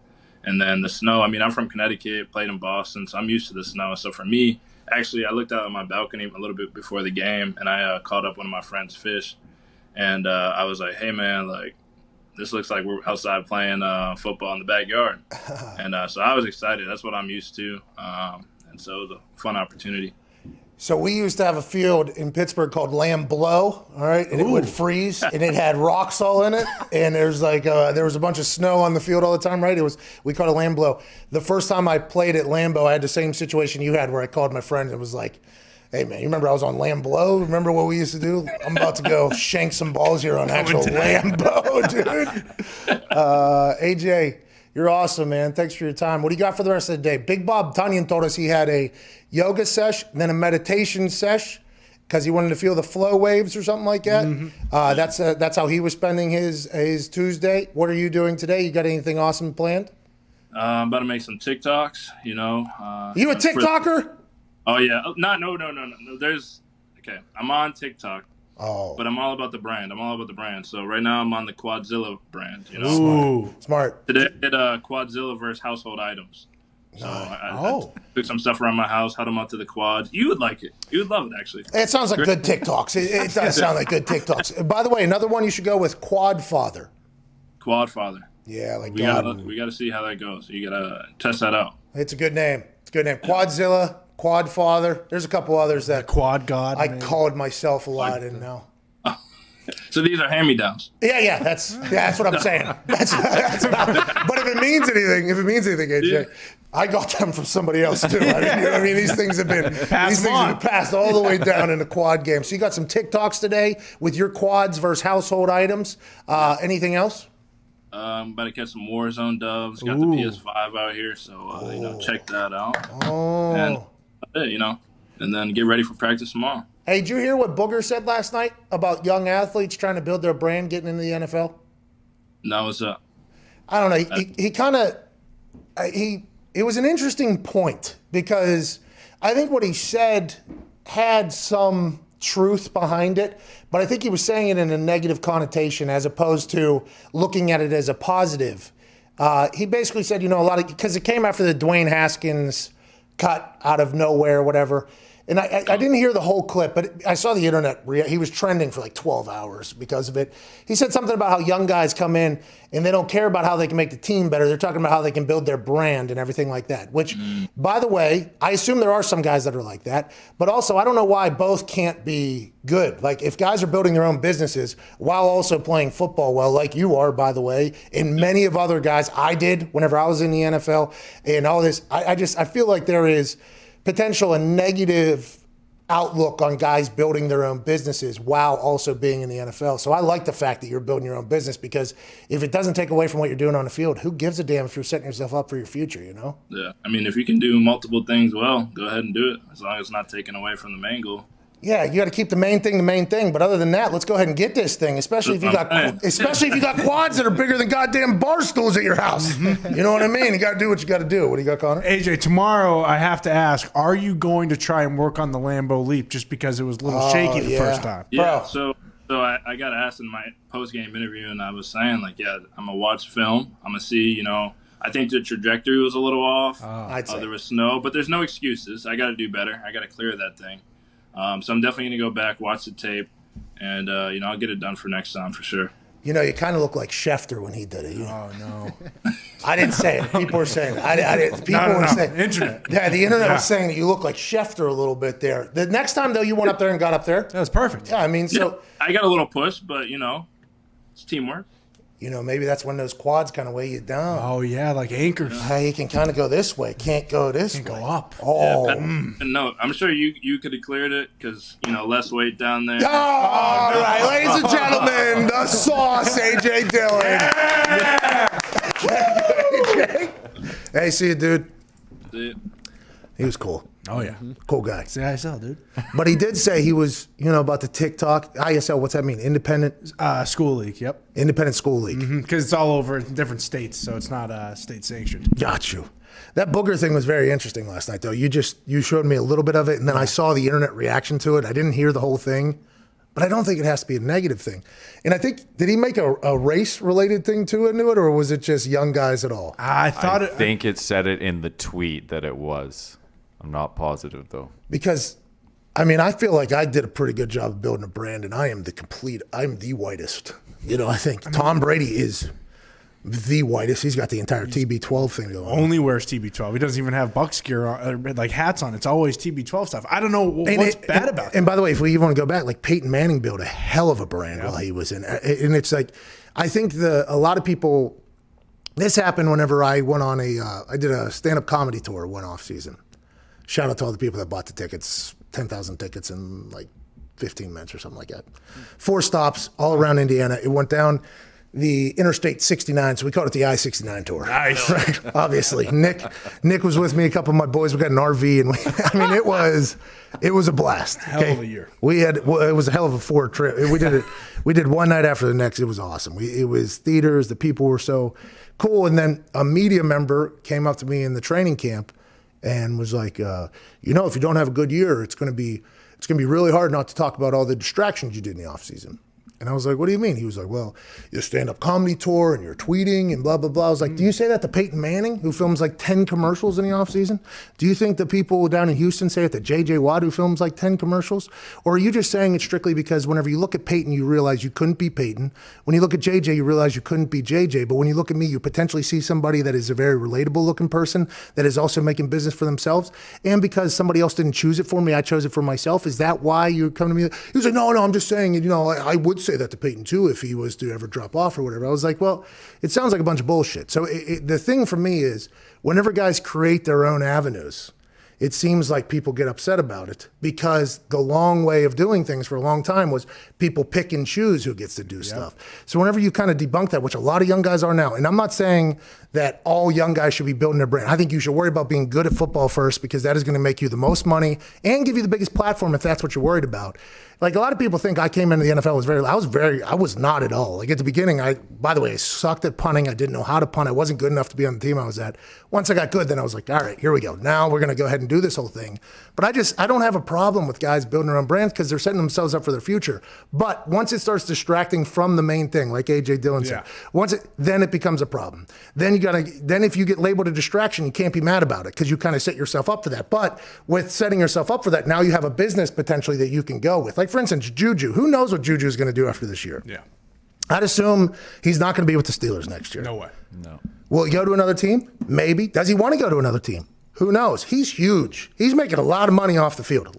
And then the snow. I mean, I'm from Connecticut, played in Boston, so I'm used to the snow. So for me, actually, I looked out on my balcony a little bit before the game, and I called up one of my friends' fish, and I was like, hey man, like, this looks like we're outside playing football in the backyard. And so I was excited. That's what I'm used to. And so it was a fun opportunity. So we used to have a field in Pittsburgh called Lambeau, all right? And it would freeze, and it had rocks all in it. And there was a bunch of snow on the field all the time, right? We called it Lambeau. The first time I played at Lambeau, I had the same situation you had where I called my friend. It was like, hey, man, you remember I was on Lambeau? Remember what we used to do? I'm about to go shank some balls here on actual Lambeau, dude. AJ, you're awesome, man. Thanks for your time. What do you got for the rest of the day? Big Bob Tunyon told us he had a yoga sesh, and then a meditation sesh because he wanted to feel the flow waves or something like that. Mm-hmm. That's how he was spending his Tuesday. What are you doing today? You got anything awesome planned? I'm about to make some TikToks, You a TikToker? Oh yeah, no. I'm on TikTok. Oh, but I'm all about the brand. So right now I'm on the Quadzilla brand. Ooh, smart. Today I did Quadzilla versus household items. So I took some stuff around my house, had them out to the quads. You would like it. You would love it, actually. It sounds like good TikToks. It does sound like good TikToks. By the way, another one you should go with, Quad Father. Yeah, like we got to see how that goes. You got to test that out. It's a good name. Quadzilla. Quad Father. There's a couple others that Quad God. I called myself a lot, and now. So these are hand-me-downs. Yeah. That's what I'm saying. That's but if it means anything, AJ, I got them from somebody else too. I mean, these things have been passed all the way down in the quad game. So you got some TikToks today with your quads versus household items. Anything else? I'm about to catch some Warzone dubs. Got the PS5 out here, so check that out. Oh. And then get ready for practice tomorrow. Hey, did you hear what Booger said last night about young athletes trying to build their brand getting into the NFL? No, what's up? I don't know. He kind of it was an interesting point because I think what he said had some truth behind it, but I think he was saying it in a negative connotation as opposed to looking at it as a positive. He basically said, a lot of, because it came after the Dwayne Haskins cut out of nowhere, whatever. And I didn't hear the whole clip, but I saw the internet. He was trending for like 12 hours because of it. He said something about how young guys come in and they don't care about how they can make the team better. They're talking about how they can build their brand and everything like that, which, by the way, I assume there are some guys that are like that. But also, I don't know why both can't be good. Like, if guys are building their own businesses while also playing football well, like you are, by the way, and many of other guys, I did whenever I was in the NFL and all this, I feel like there is potential a negative outlook on guys building their own businesses while also being in the NFL. So I like the fact that you're building your own business because if it doesn't take away from what you're doing on the field, who gives a damn if you're setting yourself up for your future, Yeah. I mean, if you can do multiple things well, go ahead and do it as long as it's not taken away from the main goal. Yeah, you got to keep the main thing. But other than that, let's go ahead and get this thing. Especially if you got quads that are bigger than goddamn bar stools at your house. You know what I mean? You got to do what you got to do. What do you got, Connor? AJ, tomorrow I have to ask: are you going to try and work on the Lambeau leap just because it was a little shaky the first time? Yeah. So I got asked in my post game interview, and I was saying I'm gonna watch film. I'm gonna see. I think the trajectory was a little off. I'd say there was snow, but there's no excuses. I got to do better. I got to clear that thing. So I'm definitely going to go back, watch the tape, and, I'll get it done for next time for sure. You kind of look like Schefter when he did it. Oh, no. I didn't say it. People were saying it. I didn't. People were saying Internet. Yeah, the internet was saying that you look like Schefter a little bit there. The next time, though, you went up there and got up there. That was perfect. Yeah, I mean, so. I got a little push, but, it's teamwork. Maybe that's when those quads kind of weigh you down. Oh, yeah, like anchors. You can kind of go this way. Can't go this way. Go up. Oh. No, I'm sure you could have cleared it because, less weight down there. All right, ladies and gentlemen, the sauce, AJ Dillon. AJ. Hey, see you, dude. See you. He was cool. Oh, yeah. Cool guy. It's the ISL, dude. But he did say he was, about the TikTok. ISL, what's that mean? Independent? School league, yep. Independent school league. Because it's all over different states, so it's not state sanctioned. Got you. That booger thing was very interesting last night, though. You showed me a little bit of it, and then I saw the internet reaction to it. I didn't hear the whole thing, but I don't think it has to be a negative thing. And I think, did he make a race-related thing into it, or was it just young guys at all? I think it said it in the tweet that it was. I'm not positive, though. Because, I feel like I did a pretty good job of building a brand, and I'm the whitest. I think Tom Brady is the whitest. He's got the entire TB12 thing going on. Only wears TB12. He doesn't even have Bucks gear on, or like hats on. It's always TB12 stuff. I don't know what's bad about that. And by the way, if we even want to go back, like Peyton Manning built a hell of a brand while he was in. And it's like, I think a lot of people, this happened whenever I went on I did a stand-up comedy tour one off season. Shout out to all the people that bought the tickets, 10,000 tickets in like 15 minutes or something like that. 4 stops all around Indiana. It went down the Interstate 69, so we called it the I-69 tour. Nice. Right? Obviously. Nick was with me, a couple of my boys. We got an RV, and it was a blast. Hell of a year. It was a hell of a 4 trip. We did one night after the next. It was awesome. It was theaters. The people were so cool. And then a media member came up to me in the training camp and was like, if you don't have a good year, it's going to be really hard not to talk about all the distractions you did in the off season. And I was like, what do you mean? He was like, well, your stand-up comedy tour and you're tweeting and blah, blah, blah. I was like, do you say that to Peyton Manning, who films like 10 commercials in the offseason? Do you think the people down in Houston say it to J.J. Watt, who films like 10 commercials? Or are you just saying it strictly because whenever you look at Peyton, you realize you couldn't be Peyton? When you look at J.J., you realize you couldn't be J.J. But when you look at me, you potentially see somebody that is a very relatable-looking person that is also making business for themselves. And because somebody else didn't choose it for me, I chose it for myself. Is that why you come to me? He was like, no, I'm just saying, I would say that to Peyton, too, if he was to ever drop off or whatever. I was like, well, it sounds like a bunch of bullshit. So the thing for me is whenever guys create their own avenues, it seems like people get upset about it because the long way of doing things for a long time was people pick and choose who gets to do stuff. So whenever you kind of debunk that, which a lot of young guys are now, and I'm not saying that all young guys should be building their brand. I think you should worry about being good at football first because that is going to make you the most money and give you the biggest platform if that's what you're worried about. Like a lot of people think I came into the NFL I was not at all. Like at the beginning, by the way, I sucked at punting. I didn't know how to punt. I wasn't good enough to be on the team I was at. Once I got good, then I was like, all right, here we go. Now we're going to go ahead and do this whole thing. But I don't have a problem with guys building their own brands because they're setting themselves up for their future. But once it starts distracting from the main thing, like AJ Dillon said, then it becomes a problem. Then if you get labeled a distraction, you can't be mad about it because you kind of set yourself up for that. But with setting yourself up for that, now you have a business potentially that you can go with. Like for instance, Juju. Who knows what Juju is going to do after this year? Yeah. I'd assume he's not going to be with the Steelers next year. No way. No. Will he go to another team? Maybe. Does he want to go to another team? Who knows? He's huge. He's making a lot of money off the field.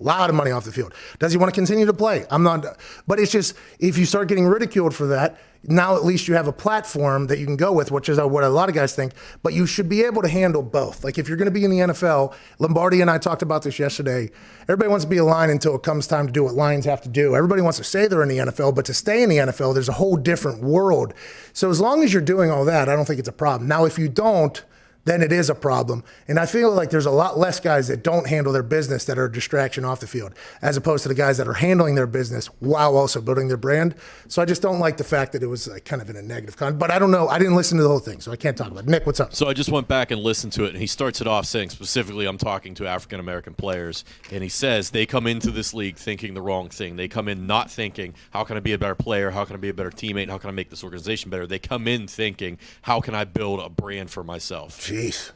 Does he want to continue to play? I'm not. But it's just, if you start getting ridiculed for that, now at least you have a platform that you can go with, which is what a lot of guys think. But you should be able to handle both. Like if you're going to be in the NFL, Lombardi and I talked about this yesterday. Everybody wants to be a Lion until it comes time to do what Lions have to do. Everybody wants to say they're in the NFL, but to stay in the NFL, there's a whole different world. So as long as you're doing all that, I don't think it's a problem. Now, if you don't, then it is a problem. And I feel like there's a lot less guys that don't handle their business that are a distraction off the field, as opposed to the guys that are handling their business while also building their brand. So I just don't like the fact that it was like kind of in a negative but I don't know. I didn't listen to the whole thing, so I can't talk about it. Nick, what's up? So I just went back and listened to it, and he starts it off saying specifically, I'm talking to African-American players, and he says they come into this league thinking the wrong thing. They come in not thinking, how can I be a better player? How can I be a better teammate? How can I make this organization better? They come in thinking, how can I build a brand for myself? Jeez.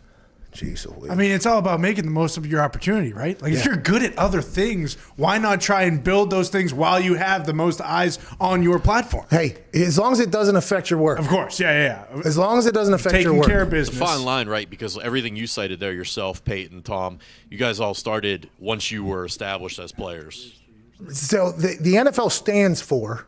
Jeez Louise. I mean, it's all about making the most of your opportunity, right? Like, if you're good at other things, why not try and build those things while you have the most eyes on your platform? Hey, as long as it doesn't affect your work. Of course, yeah. As long as it doesn't affect your work. Taking care of business. It's a fine line, right? Because everything you cited there yourself, Peyton, Tom, you guys all started once you were established as players. So the NFL stands for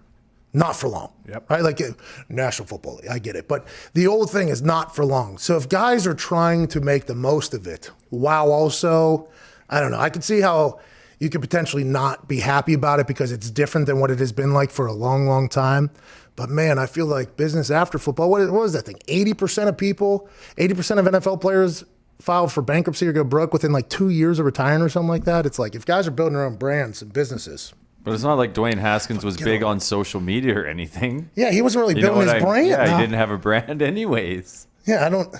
not for long. Yep. Right? Like National Football League, I get it. But the old thing is not for long. So if guys are trying to make the most of it, while also, I don't know, I could see how you could potentially not be happy about it because it's different than what it has been like for a long, long time. But man, I feel like business after football, what was that thing? 80% of people, 80% of NFL players file for bankruptcy or go broke within like 2 years of retiring or something like that. It's like if guys are building their own brands and businesses. But it's not like Dwayne Haskins was big on social media or anything. Yeah, he wasn't really building his brand. Yeah, he didn't have a brand anyways. Yeah, I don't.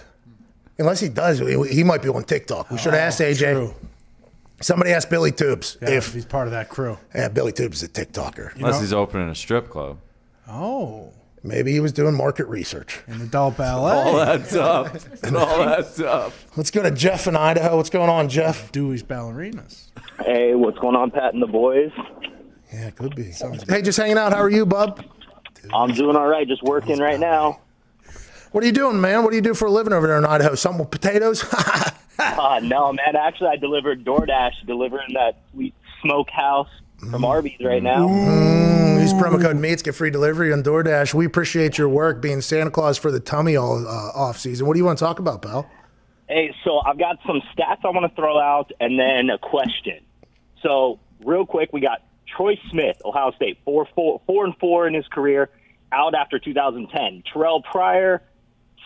Unless he does, he might be on TikTok. We should have asked AJ. True. Somebody asked Billy Tubes if he's part of that crew. Yeah, Billy Tubes is a TikToker. Unless he's opening a strip club. Oh. Maybe he was doing market research. An adult ballet. All adds up. It all adds up. Let's go to Jeff in Idaho. What's going on, Jeff? Dewey's Ballerinas. Hey, what's going on, Pat and the boys? Yeah, it could be. Hey, just hanging out. How are you, bub? I'm doing all right. Just working right now. What are you doing, man? What do you do for a living over there in Idaho? Something with potatoes? No, man. Actually, I delivered DoorDash, delivering that sweet smokehouse from Arby's right now. Use promo code MEATS, get free delivery on DoorDash. We appreciate your work being Santa Claus for the tummy all off season. What do you want to talk about, pal? Hey, so I've got some stats I want to throw out and then a question. So real quick, we got Troy Smith, Ohio State, 4-4 in his career, out after 2010. Terrell Pryor,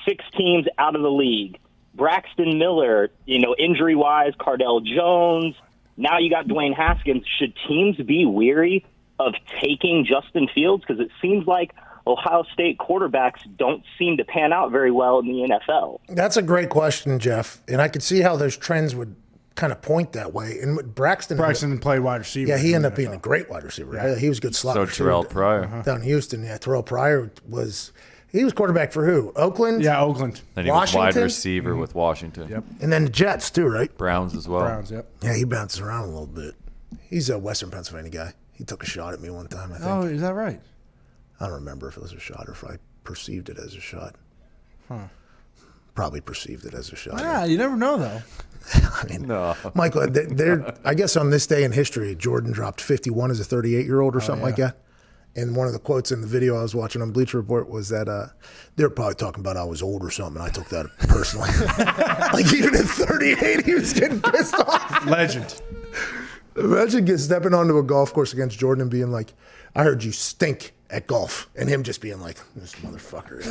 6 teams out of the league. Braxton Miller, injury-wise, Cardell Jones. Now you got Dwayne Haskins. Should teams be weary of taking Justin Fields? Because it seems like Ohio State quarterbacks don't seem to pan out very well in the NFL. That's a great question, Jeff. And I could see how those trends would kind of point that way. And Braxton played wide receiver. Yeah, he ended up being a great wide receiver. Yeah. He was a good slot So receiver. Terrell Pryor. Down in Houston, yeah. Terrell Pryor was quarterback for who? Oakland? Yeah, Oakland. Then he was wide receiver with Washington. Yep. And then the Jets too, right? Browns as well. Browns, yep. Yeah, he bounces around a little bit. He's a Western Pennsylvania guy. He took a shot at me one time, I think. Oh, is that right? I don't remember if it was a shot or if I perceived it as a shot. Huh. Probably perceived it as a shot. Yeah, you never know, though. I mean, No. Michael, I guess on this day in history, Jordan dropped 51 as a 38-year-old or something like that. And one of the quotes in the video I was watching on Bleacher Report was that they were probably talking about I was old or something. I took that personally. Like even at 38, he was getting pissed off. Legend. Imagine stepping onto a golf course against Jordan and being like, I heard you stink at golf. And him just being like, this motherfucker.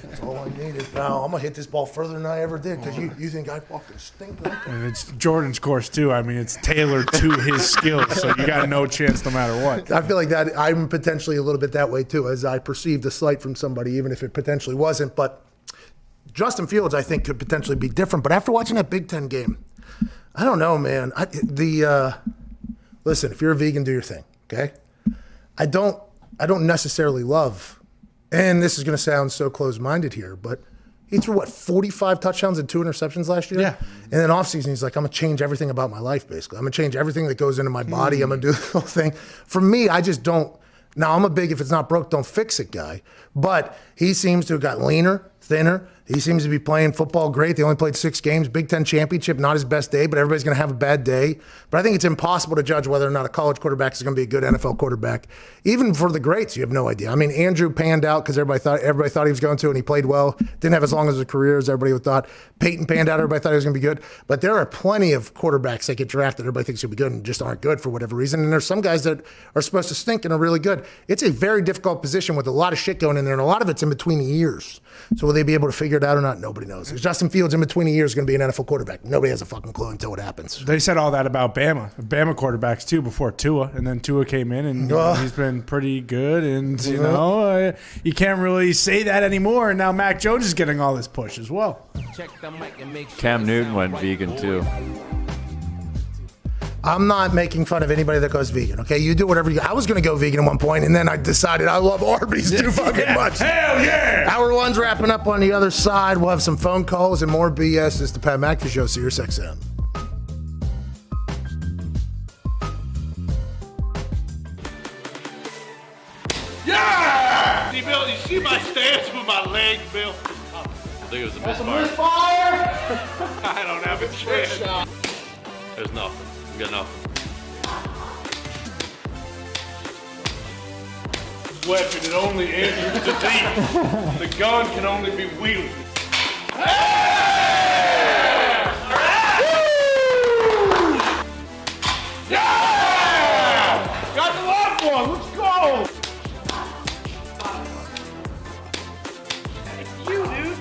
That's all I needed, pal. I'm going to hit this ball further than I ever did because you think I fucking stink like that. And it's Jordan's course, too. I mean, it's tailored to his skills, so you got no chance no matter what. I feel like that I'm potentially a little bit that way, too, as I perceived a slight from somebody, even if it potentially wasn't. But Justin Fields, I think, could potentially be different. But after watching that Big Ten game, I don't know, man. Listen, if you're a vegan, do your thing, okay? I don't necessarily love, and this is going to sound so close-minded here, but he threw, 45 touchdowns and 2 interceptions last year? Yeah. And then offseason, he's like, I'm going to change everything about my life, basically. I'm going to change everything that goes into my body. I'm going to do the whole thing. For me, I just don't. Now, I'm a big, if it's not broke, don't fix it guy. But he seems to have got leaner, thinner. He seems to be playing football great. They only played 6 games. Big Ten championship, not his best day, but everybody's going to have a bad day. But I think it's impossible to judge whether or not a college quarterback is going to be a good NFL quarterback. Even for the greats, you have no idea. I mean, Andrew panned out because everybody thought he was going to, and he played well. Didn't have as long as a career as everybody thought. Peyton panned out. Everybody thought he was going to be good. But there are plenty of quarterbacks that get drafted. Everybody thinks he'll be good and just aren't good for whatever reason. And there's some guys that are supposed to stink and are really good. It's a very difficult position with a lot of shit going in there, and a lot of it's in between the years. So will they be able to figure it out or not? Nobody knows. Is Justin Fields in between the years going to be an NFL quarterback? Nobody has a fucking clue until it happens. They said all that about Bama quarterbacks too before Tua, and then Tua came in and he's been pretty good. And you can't really say that anymore. And now Mac Jones is getting all this push as well. Cam Newton went vegan too. I'm not making fun of anybody that goes vegan, okay? You do whatever you... I was going to go vegan at one point, and then I decided I love Arby's too fucking much. Hell yeah! Hour one's wrapping up on the other side. We'll have some phone calls and more BS. It's the Pat McAfee Show, Sirius XM. Yeah! See, Bill, you see my stance with my legs, Bill? I think it was a misfire. I don't have a chance. There's nothing. We got nothing. Weapon, it only enters the deep. The gun can only be wielded. Yeah! Got the last one. Let's go. It's you, dude.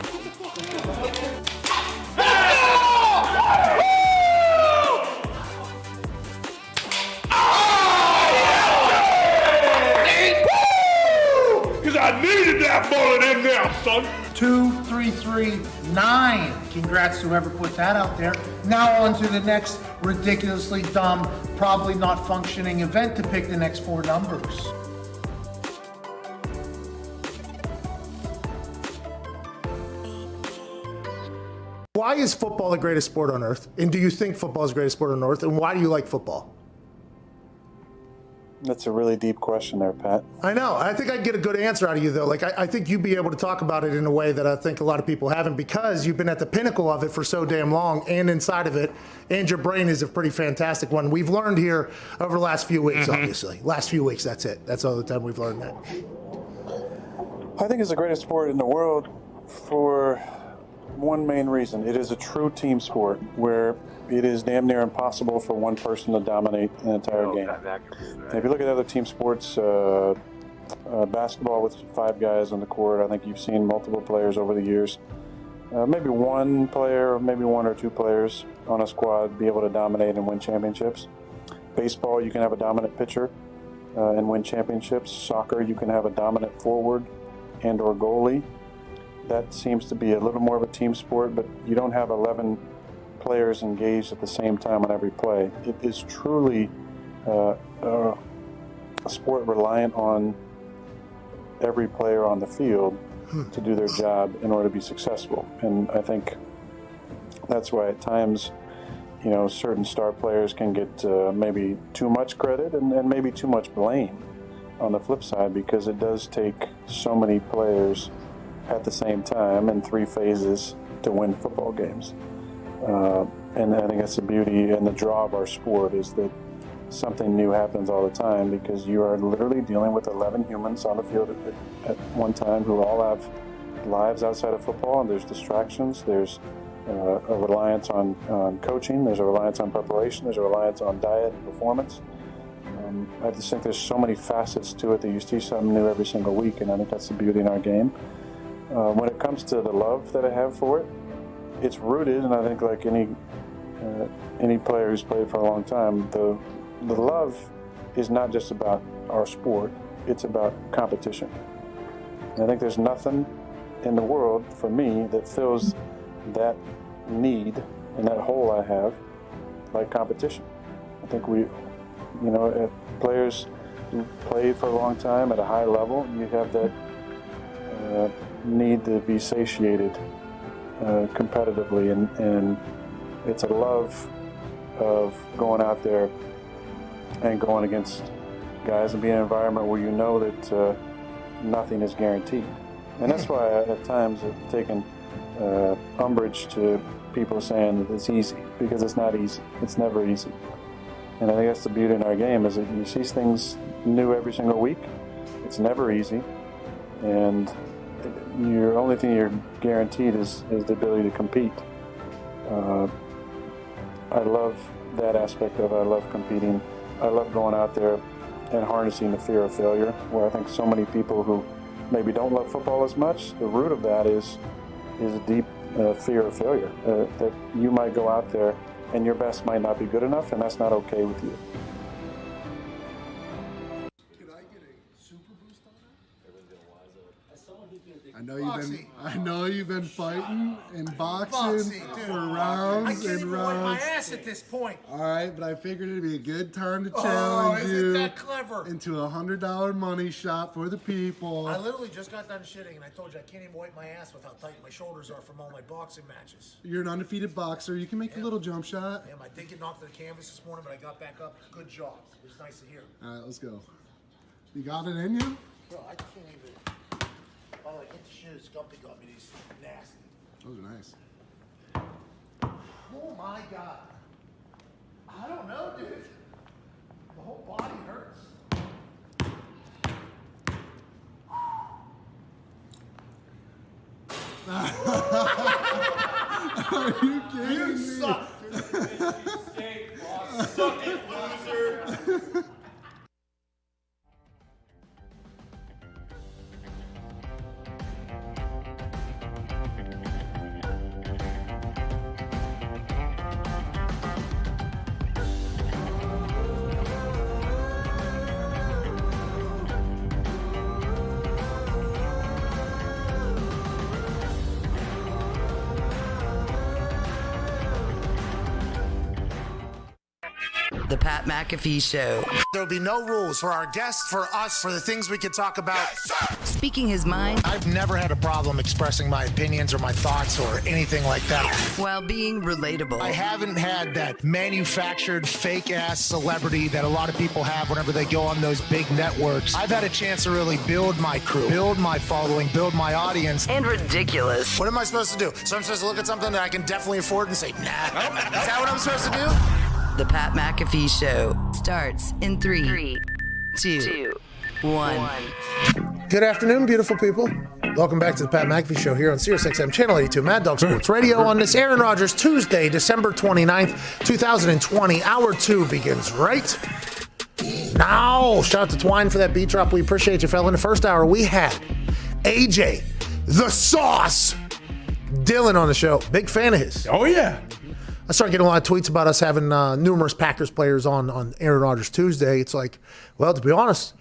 Because I needed that bullet in there, son. 2339. Congrats to whoever put that out there. Now on to the next ridiculously dumb, probably not functioning event to pick the next four numbers. Why is football the greatest sport on earth? And do you think football is the greatest sport on earth? And why do you like football? That's a really deep question there, Pat. I know. I think I'd get a good answer out of you, though. Like, I think you'd be able to talk about it in a way that I think a lot of people haven't, because you've been at the pinnacle of it for so damn long and inside of it, and your brain is a pretty fantastic one. We've learned here over the last few weeks, obviously. Last few weeks, that's it. That's all the time we've learned that. I think it's the greatest sport in the world for one main reason. It is a true team sport where it is damn near impossible for one person to dominate an entire game. If you look at other team sports, basketball with 5 guys on the court, I think you've seen multiple players over the years. Maybe one player, or maybe 1 or 2 players on a squad be able to dominate and win championships. Baseball, you can have a dominant pitcher and win championships. Soccer, you can have a dominant forward and or goalie. That seems to be a little more of a team sport, but you don't have 11 players engaged at the same time on every play. It is truly a sport reliant on every player on the field to do their job in order to be successful. And I think that's why at times, you know, certain star players can get maybe too much credit and maybe too much blame on the flip side, because it does take so many players at the same time in 3 phases to win football games. And I think that's the beauty and the draw of our sport, is that something new happens all the time, because you are literally dealing with 11 humans on the field at one time who all have lives outside of football, and there's distractions, there's a reliance on coaching, there's a reliance on preparation, there's a reliance on diet and performance. I just think there's so many facets to it that you see something new every single week, and I think that's the beauty in our game. When it comes to the love that I have for it, it's rooted, and I think like any player who's played for a long time, the love is not just about our sport, it's about competition. And I think there's nothing in the world for me that fills that need and that hole I have like competition. I think players who play for a long time at a high level, you have that need to be satiated competitively, and it's a love of going out there and going against guys and being in an environment where you know that nothing is guaranteed. And that's why at times I've taken umbrage to people saying that it's easy, because it's not easy. It's never easy. And I think that's the beauty in our game, is that you see things new every single week. It's never easy. And your only thing you're guaranteed is the ability to compete. I love that aspect of it. I love competing. I love going out there and harnessing the fear of failure, where I think so many people who maybe don't love football as much, the root of that is a deep fear of failure, that you might go out there and your best might not be good enough, and that's not okay with you. I I know you've been fighting and boxing Foxy, dude. for rounds I can't and even wipe my rounds. ass at this point. All right, but I figured it'd be a good time to challenge isn't you that clever? into a $100 money shot for the people. I literally just got done shitting, and I told you I can't even wipe my ass with how tight my shoulders are from all my boxing matches. You're an undefeated boxer. You can make a little jump shot. Damn, I did get knocked to the canvas this morning, but I got back up. Good job. It was nice to hear. All right, let's go. You got it in you? Bro, I can't even. By the way, hit the shoes. Gumpy got me these nasty. Those are nice. Oh my God. I don't know, dude. The whole body hurts. Are you kidding You me? suck, dude. Suck it, loser. The Pat McAfee Show. There'll be no rules for our guests, for us, for the things we can talk about. Speaking his mind I've never had a problem expressing my opinions or my thoughts or anything like that. while being relatable. I haven't had that manufactured fake-ass celebrity that a lot of people have whenever they go on those big networks. I've had a chance to really build my crew, build my following, build my audience. And ridiculous. What am I supposed to do? So I'm supposed to look at something that I can definitely afford and say, nah. Is that what I'm supposed to do? The Pat McAfee Show starts in 3, 2, 1. Good afternoon, beautiful people. Welcome back to the Pat McAfee Show here on SiriusXM Channel 82, Mad Dog Sports Radio on this Aaron Rodgers Tuesday, December 29th, 2020. Hour 2 begins right now. Shout out to Twine for that beat drop. We appreciate you, fella. In the first hour, we had AJ, the Sauce, Dylan on the show. Big fan of his. Oh, yeah. I started getting a lot of tweets about us having numerous Packers players on Aaron Rodgers Tuesday. It's like, well, to be honest,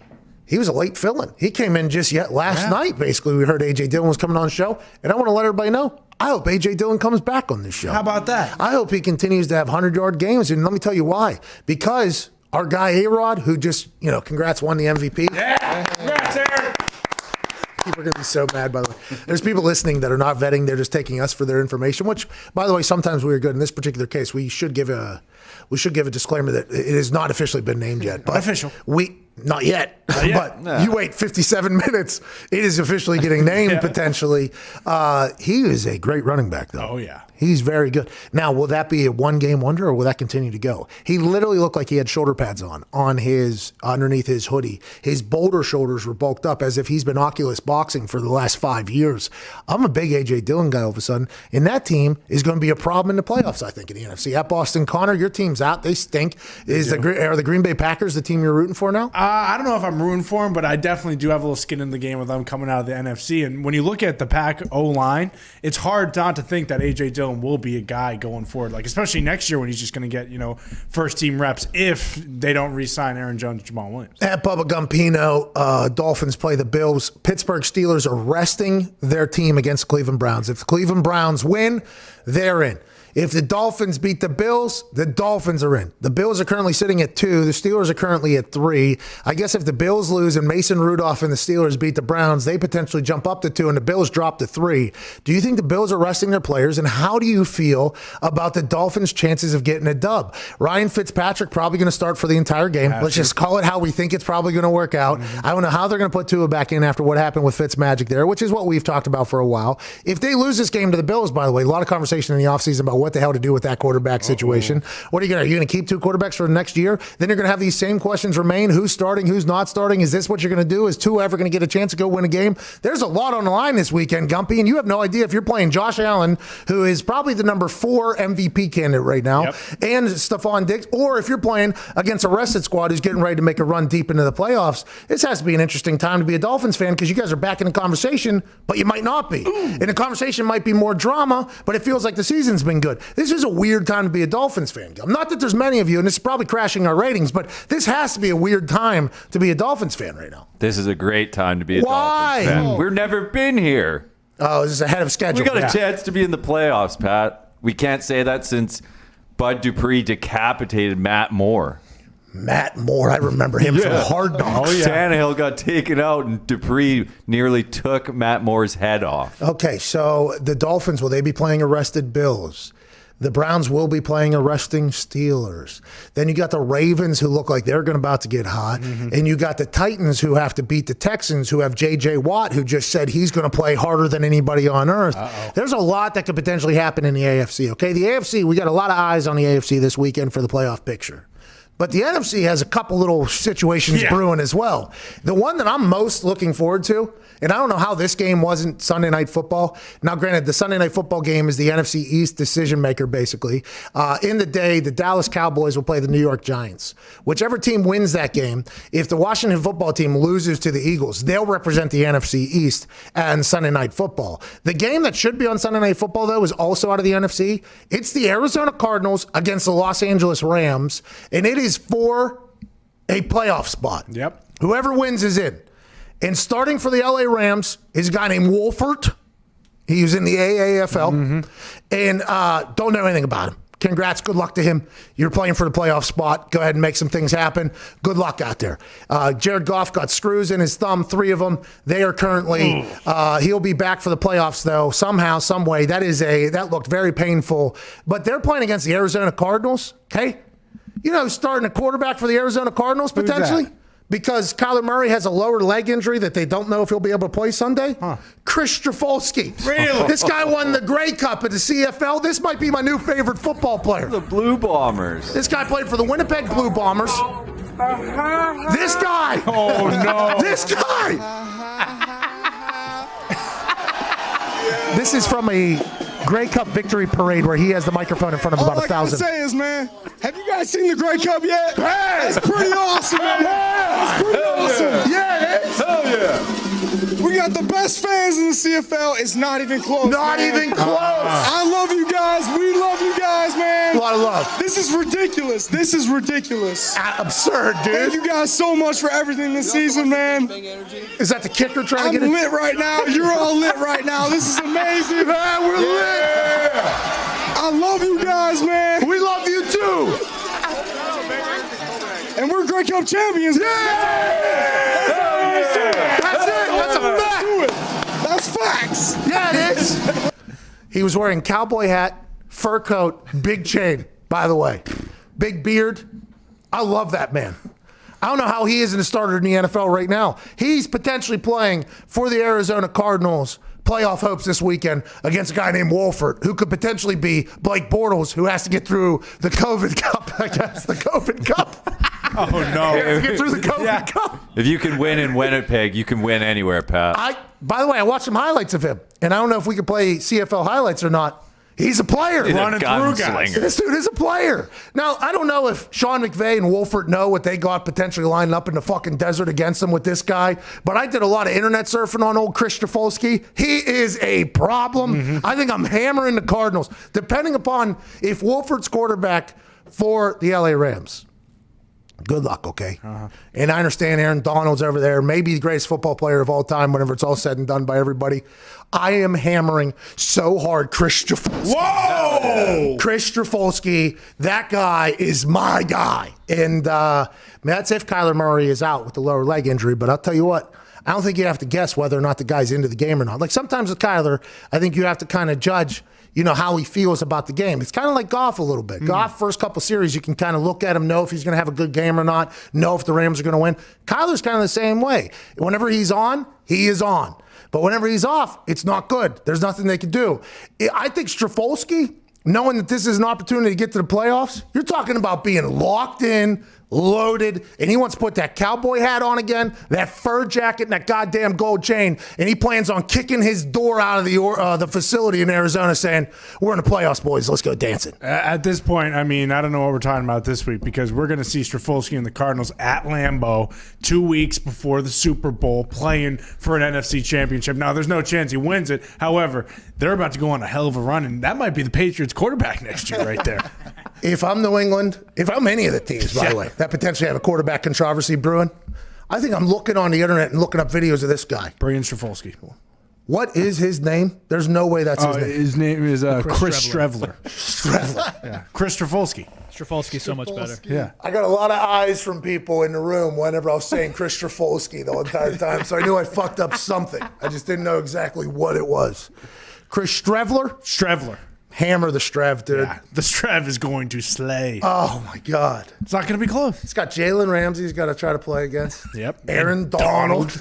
he was a late fill-in. He came in just last night, basically. We heard A.J. Dillon was coming on the show, and I want to let everybody know, I hope A.J. Dillon comes back on this show. How about that? I hope he continues to have 100-yard games, and let me tell you why. Because our guy A-Rod, who just, congrats, won the MVP. Yeah, congrats, Aaron. People are going to be so mad, by the way. There's people listening that are not vetting. They're just taking us for their information, which, by the way, sometimes we are good. In this particular case, we should give a disclaimer that it has not officially been named yet. But official. Not yet. But you wait 57 minutes. It is officially getting named potentially. He is a great running back, though. Oh, yeah. He's very good. Now, will that be a one-game wonder, or will that continue to go? He literally looked like he had shoulder pads on his underneath his hoodie. His boulder shoulders were bulked up as if he's been Oculus boxing for the last 5 years. I'm a big A.J. Dillon guy all of a sudden, and that team is going to be a problem in the playoffs, I think, in the NFC. At Boston, Connor, your team's out. They stink. Are the Green Bay Packers the team you're rooting for now? I don't know if I'm rooting for them, but I definitely do have a little skin in the game with them coming out of the NFC. And when you look at the Pack O-line, it's hard not to think that A.J. Dillon will be a guy going forward, like especially next year when he's just going to get, first-team reps if they don't re-sign Aaron Jones and Jamal Williams. At Bubba Gumpino, Dolphins play the Bills. Pittsburgh Steelers are resting their team against Cleveland Browns. If the Cleveland Browns win, they're in. If the Dolphins beat the Bills, the Dolphins are in. The Bills are currently sitting at 2. The Steelers are currently at 3. I guess if the Bills lose and Mason Rudolph and the Steelers beat the Browns, they potentially jump up to 2 and the Bills drop to 3. Do you think the Bills are resting their players? And how do you feel about the Dolphins' chances of getting a dub? Ryan Fitzpatrick probably going to start for the entire game. Let's just call it how we think it's probably going to work out. I don't know how they're going to put Tua back in after what happened with Fitzmagic there, which is what we've talked about for a while. If they lose this game to the Bills, by the way, a lot of conversation in the offseason about what the hell to do with that quarterback situation. What are you going to keep 2 quarterbacks for the next year? Then you're going to have these same questions remain. Who's starting? Who's not starting? Is this what you're going to do? Is Tua ever going to get a chance to go win a game? There's a lot on the line this weekend, Gumpy, and you have no idea if you're playing Josh Allen, who is probably the number 4 MVP candidate right now, and Stephon Diggs, or if you're playing against a rested squad who's getting ready to make a run deep into the playoffs. This has to be an interesting time to be a Dolphins fan because you guys are back in the conversation, but you might not be. And the conversation might be more drama, but it feels like the season's been good. This is a weird time to be a Dolphins fan. Not that there's many of you, and this is probably crashing our ratings, but this has to be a weird time to be a Dolphins fan right now. This is a great time to be a Dolphins fan. We've never been here. Oh, this is ahead of schedule. We got a chance to be in the playoffs, Pat. We can't say that since Bud Dupree decapitated Matt Moore. Matt Moore, I remember him from Hard Knocks. Oh, yeah. Tannehill got taken out, and Dupree nearly took Matt Moore's head off. Okay, so the Dolphins, will they be playing arrested Bills? The Browns will be playing arresting Steelers. Then you got the Ravens, who look like they're about to get hot. And you got the Titans, who have to beat the Texans, who have J.J. Watt, who just said he's going to play harder than anybody on earth. There's a lot that could potentially happen in the AFC, okay? The AFC, we got a lot of eyes on the AFC this weekend for the playoff picture. But the NFC has a couple little situations brewing as well. The one that I'm most looking forward to, and I don't know how this game wasn't Sunday Night Football. Now, granted, the Sunday Night Football game is the NFC East decision maker, basically. In the day, the Dallas Cowboys will play the New York Giants. Whichever team wins that game, if the Washington football team loses to the Eagles, they'll represent the NFC East and Sunday Night Football. The game that should be on Sunday Night Football, though, is also out of the NFC. It's the Arizona Cardinals against the Los Angeles Rams, and it is for a playoff spot. Yep. Whoever wins is in. And starting for the LA Rams is a guy named Wolfert. He was in the AAFL. And don't know anything about him. Congrats. Good luck to him. You're playing for the playoff spot. Go ahead and make some things happen. Good luck out there. Jared Goff got screws in his thumb, 3 of them. They are currently, he'll be back for the playoffs, though, somehow, some way. That looked very painful. But they're playing against the Arizona Cardinals, okay? You know, starting a quarterback for the Arizona Cardinals, potentially? Because Kyler Murray has a lower leg injury that they don't know if he'll be able to play Sunday. Chris Strafolsky. Really? This guy won the Grey Cup at the CFL. This might be my new favorite football player. The Blue Bombers. This guy played for the Winnipeg Blue Bombers. This guy. Oh, no. This guy. This is from a Grey Cup victory parade where he has the microphone in front of about 1,000. All I gotta say is, man, have you guys seen the Grey Cup yet? Hey! It's pretty awesome, man. It's pretty awesome. Yeah, it is. Hell yeah. We got the best fans in the CFL. It's not even close. Not even close. I love you guys. We love you guys, man. A lot of love. This is ridiculous. This is ridiculous. Absurd, dude. Thank you guys so much for everything this season, man. Is that the kicker trying to get it? I'm lit right now. You're all lit right now. This is amazing. Man, we're lit. I love you guys, man. We love you too. And we're Grey Cup champions. Yeah! That's it. That's a fact. That's facts. Yeah, it is. He was wearing cowboy hat, fur coat, big chain, by the way. Big beard. I love that man. I don't know how he isn't a starter in the NFL right now. He's potentially playing for the Arizona Cardinals playoff hopes this weekend against a guy named Wolfert, who could potentially be Blake Bortles, who has to get through the COVID Cup, I guess, the COVID Cup. Oh, no. He has to get through the COVID Cup. If you can win in Winnipeg, you can win anywhere, Pat. By the way, I watched some highlights of him, and I don't know if we could play CFL highlights or not. He's a player. He's running a through guys. This dude is a player. Now, I don't know if Sean McVay and Wolfert know what they got potentially lined up in the fucking desert against them with this guy, but I did a lot of internet surfing on old Chris Strafolsky. He is a problem. I think I'm hammering the Cardinals, depending upon if Wolfert's quarterback for the LA Rams. Good luck, okay? And I understand Aaron Donald's over there, maybe the greatest football player of all time whenever it's all said and done by everybody. I am hammering so hard Chris Strafolsky. Whoa! Chris Strafolsky, that guy is my guy. And that's if Kyler Murray is out with the lower leg injury. But I'll tell you what, I don't think you have to guess whether or not the guy's into the game or not. Like sometimes with Kyler, I think you have to kind of judge how he feels about the game. It's kind of like Goff a little bit. Goff, first couple series, you can kind of look at him, know if he's going to have a good game or not, know if the Rams are going to win. Kyler's kind of the same way. Whenever he's on, he is on. But whenever he's off, it's not good. There's nothing they can do. I think Strafolsky, knowing that this is an opportunity to get to the playoffs, you're talking about being locked in, loaded, and he wants to put that cowboy hat on again, that fur jacket, and that goddamn gold chain, and he plans on kicking his door out of the facility in Arizona saying, we're in the playoffs, boys, let's go dancing. At this point, I mean, I don't know what we're talking about this week because we're going to see Strafolsky and the Cardinals at Lambeau 2 weeks before the Super Bowl playing for an NFC championship. Now, there's no chance he wins it. However, they're about to go on a hell of a run, and that might be the Patriots quarterback next year right there. If I'm New England, if I'm any of the teams, by the way, that potentially have a quarterback controversy brewing, I think I'm looking on the internet and looking up videos of this guy. Brian Strafolsky. What is his name? There's no way that's his name. His name is Chris Strevler. Strevler. Yeah. Chris Strafolsky. Strafolsky's so much better. Yeah. I got a lot of eyes from people in the room whenever I was saying Chris Strafolsky the entire time, so I knew I fucked up something. I just didn't know exactly what it was. Chris Strevler? Strevler. Hammer the Strev, dude. Yeah, the Strev is going to slay. Oh, my God. It's not going to be close. It's got Jalen Ramsey he's got to try to play against. Yep. Aaron Donald.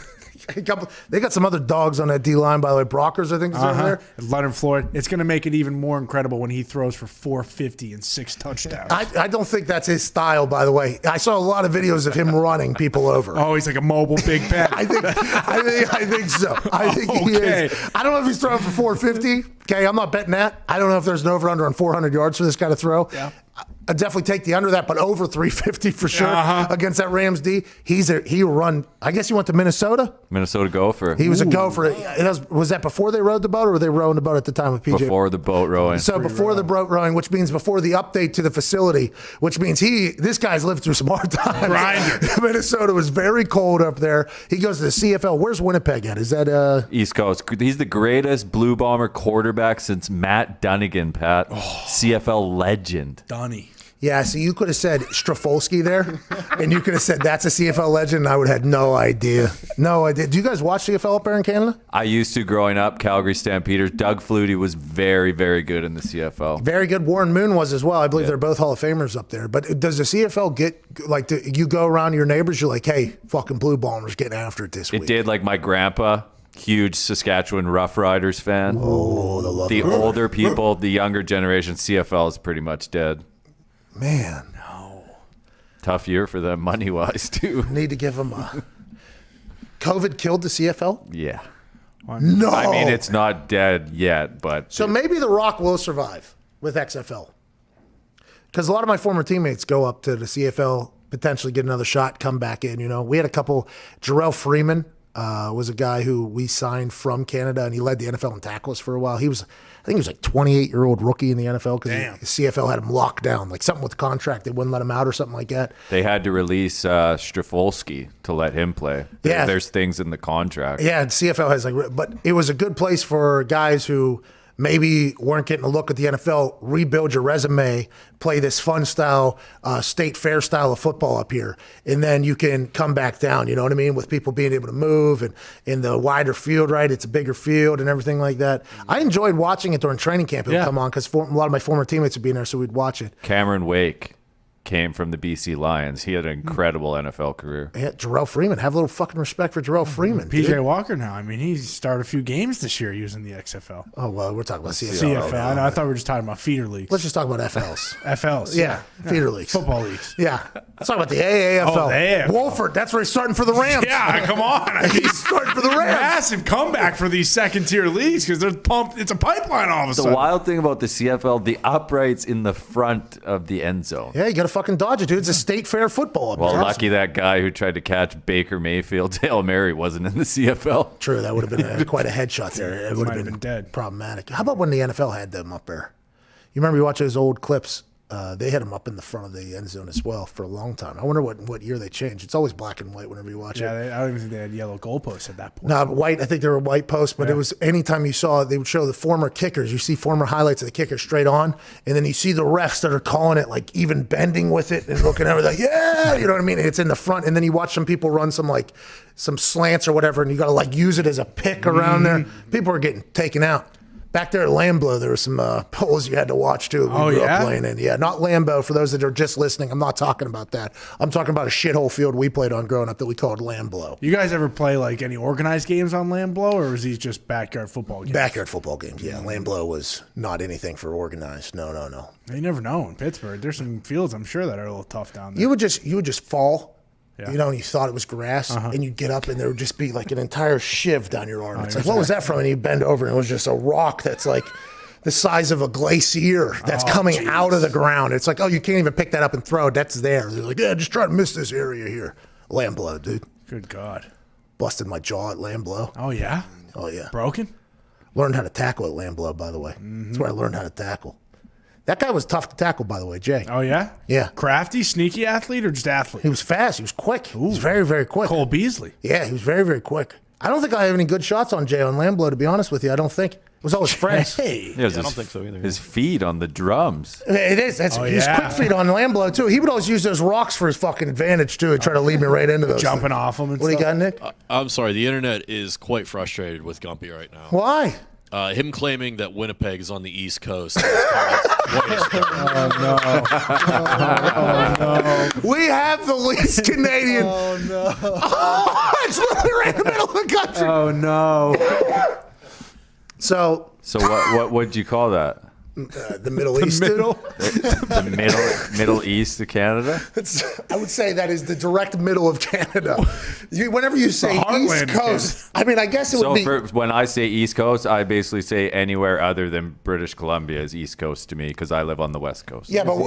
They got some other dogs on that D-line, by the way. Brockers, I think, is over there. Leonard Floyd. It's going to make it even more incredible when he throws for 450 and 6 touchdowns. I don't think that's his style, by the way. I saw a lot of videos of him running people over. Oh, he's like a mobile Big Ben. I think so. I think he is. I don't know if he's throwing for 450. Okay, I'm not betting that. I don't know if there's an over-under on 400 yards for this guy to throw. Yeah. I'd definitely take the under that, but over 350 for sure against that Rams D. He run. I guess he went to Minnesota. Minnesota Gopher. He was a gopher. Was that before they rowed the boat, or were they rowing the boat at the time of PJ? Before the boat rowing. So before the boat rowing, which means before the update to the facility, which means this guy's lived through some hard times. Minnesota was very cold up there. He goes to the CFL. Where's Winnipeg at? Is that East Coast? He's the greatest Blue Bomber quarterback since Matt Dunnigan, Pat. CFL legend. Dunny. Yeah, so you could have said Strafolsky there, and you could have said that's a CFL legend, and I would have had no idea. No idea. Do you guys watch CFL up there in Canada? I used to growing up, Calgary Stampeders. Doug Flutie was very, very good in the CFL. Very good. Warren Moon was as well. I believe they're both Hall of Famers up there. But does the CFL get, like, do you go around to your neighbors, you're like, hey, fucking Blue Bombers getting after it this week? It did, like my grandpa. Huge Saskatchewan Rough Riders fan. Oh, the older people, the younger generation, CFL is pretty much dead. Man. No. Tough year for them money-wise, too. Need to give them a... COVID killed the CFL? Yeah. No. I mean, it's not dead yet, but... So maybe The Rock will survive with XFL. Because a lot of my former teammates go up to the CFL, potentially get another shot, come back in, you know. We had a couple... Jarrell Freeman was a guy who we signed from Canada, and he led the NFL in tackles for a while. I think he was like 28-year-old rookie in the NFL because the CFL had him locked down, like something with the contract. They wouldn't let him out or something like that. They had to release Strafolsky to let him play. Yeah. There's things in the contract. Yeah, CFL has but it was a good place for guys who maybe weren't getting a look at the NFL, rebuild your resume, play this fun style, state fair style of football up here. And then you can come back down, you know what I mean? With people being able to move and in the wider field, right? It's a bigger field and everything like that. I enjoyed watching it during training camp. It would come on because a lot of my former teammates would be in there, so we'd watch it. Cameron Wake came from the BC Lions. He had an incredible NFL career. Yeah, Jarrell Freeman. Have a little fucking respect for Jarrell Freeman. PJ Walker now. I mean, he started a few games this year using the XFL. Oh, well, we're talking about CFL. CFL. I thought we were just talking about feeder leagues. Let's just talk about FLs. FLs. Yeah, feeder leagues. Football leagues. Yeah. Let's talk about the AAFL. Oh, the AAFL. Wolford, that's where he's starting for the Rams. Yeah, come on. I mean, he's starting for the Rams. Massive comeback for these second-tier leagues because they're pumped. It's a pipeline all of a sudden. The wild thing about the CFL, the uprights in the front of the end zone. Yeah, you got to fucking dodge it, dude. It's a state fair football. Well, lucky that guy who tried to catch Baker Mayfield's Hail Mary wasn't in the CFL. True, that would have been quite a headshot there. It would have been dead. Problematic. How about when the NFL had them up there? You remember you watch those old clips? They had them up in the front of the end zone as well for a long time. I wonder what year they changed. It's always black and white whenever you watch it. Yeah, I don't even think they had yellow goalposts at that point. No, white. I think they were white posts, but it was anytime you saw it, they would show the former kickers. You see former highlights of the kicker straight on, and then you see the refs that are calling it, like even bending with it and looking over like, yeah, you know what I mean? It's in the front, and then you watch some people run some slants or whatever, and you got to like use it as a pick around there. People are getting taken out. Back there at Lambeau, there were some polls you had to watch, too. We grew up playing in. Yeah, not Lambeau. For those that are just listening, I'm not talking about that. I'm talking about a shithole field we played on growing up that we called Lambeau. You guys ever play like any organized games on Lambeau, or was these just backyard football games? Backyard football games, yeah. Lambeau was not anything for organized. No. You never know in Pittsburgh. There's some fields, I'm sure, that are a little tough down there. You would just fall. Yeah. You know, and you thought it was grass, and you'd get up, and there would just be like an entire shiv down your arm. It's like, what was that from? And you bend over, and it was just a rock that's like the size of a glacier that's coming out of the ground. It's like, oh, you can't even pick that up and throw it. That's there. They're like, yeah, just try to miss this area here. Lambeau, dude. Good God. Busted my jaw at Lambeau. Oh, yeah? Oh, yeah. Broken? Learned how to tackle at Lambeau, by the way. That's where I learned how to tackle. That guy was tough to tackle, by the way, Jay. Oh, yeah? Yeah. Crafty, sneaky athlete, or just athlete? He was fast. He was quick. He was very, very quick. Cole Beasley. Yeah, he was very, very quick. I don't think I have any good shots on Jay on Lamblow, to be honest with you. I don't think. It was all his friends. Hey. I don't think so either. His feet on the drums. It is. He's quick feet on Lamblow, too. He would always use those rocks for his fucking advantage, too, and try to lead me right into those. Jumping off them and what stuff. What do you got, Nick? I'm sorry. The internet is quite frustrated with Gumpy right now. Why? Him claiming that Winnipeg is on the East Coast. Oh, no. We have the least Canadian. Oh, no. Oh, it's literally right in the middle of the country. Oh, no. So what would you call that? The Middle East. The Middle East of Canada? I would say that is the direct middle of Canada. Whenever you say East Coast, I mean, I guess it would be. When I say East Coast, I basically say anywhere other than British Columbia is East Coast to me because I live on the West Coast. Yeah, but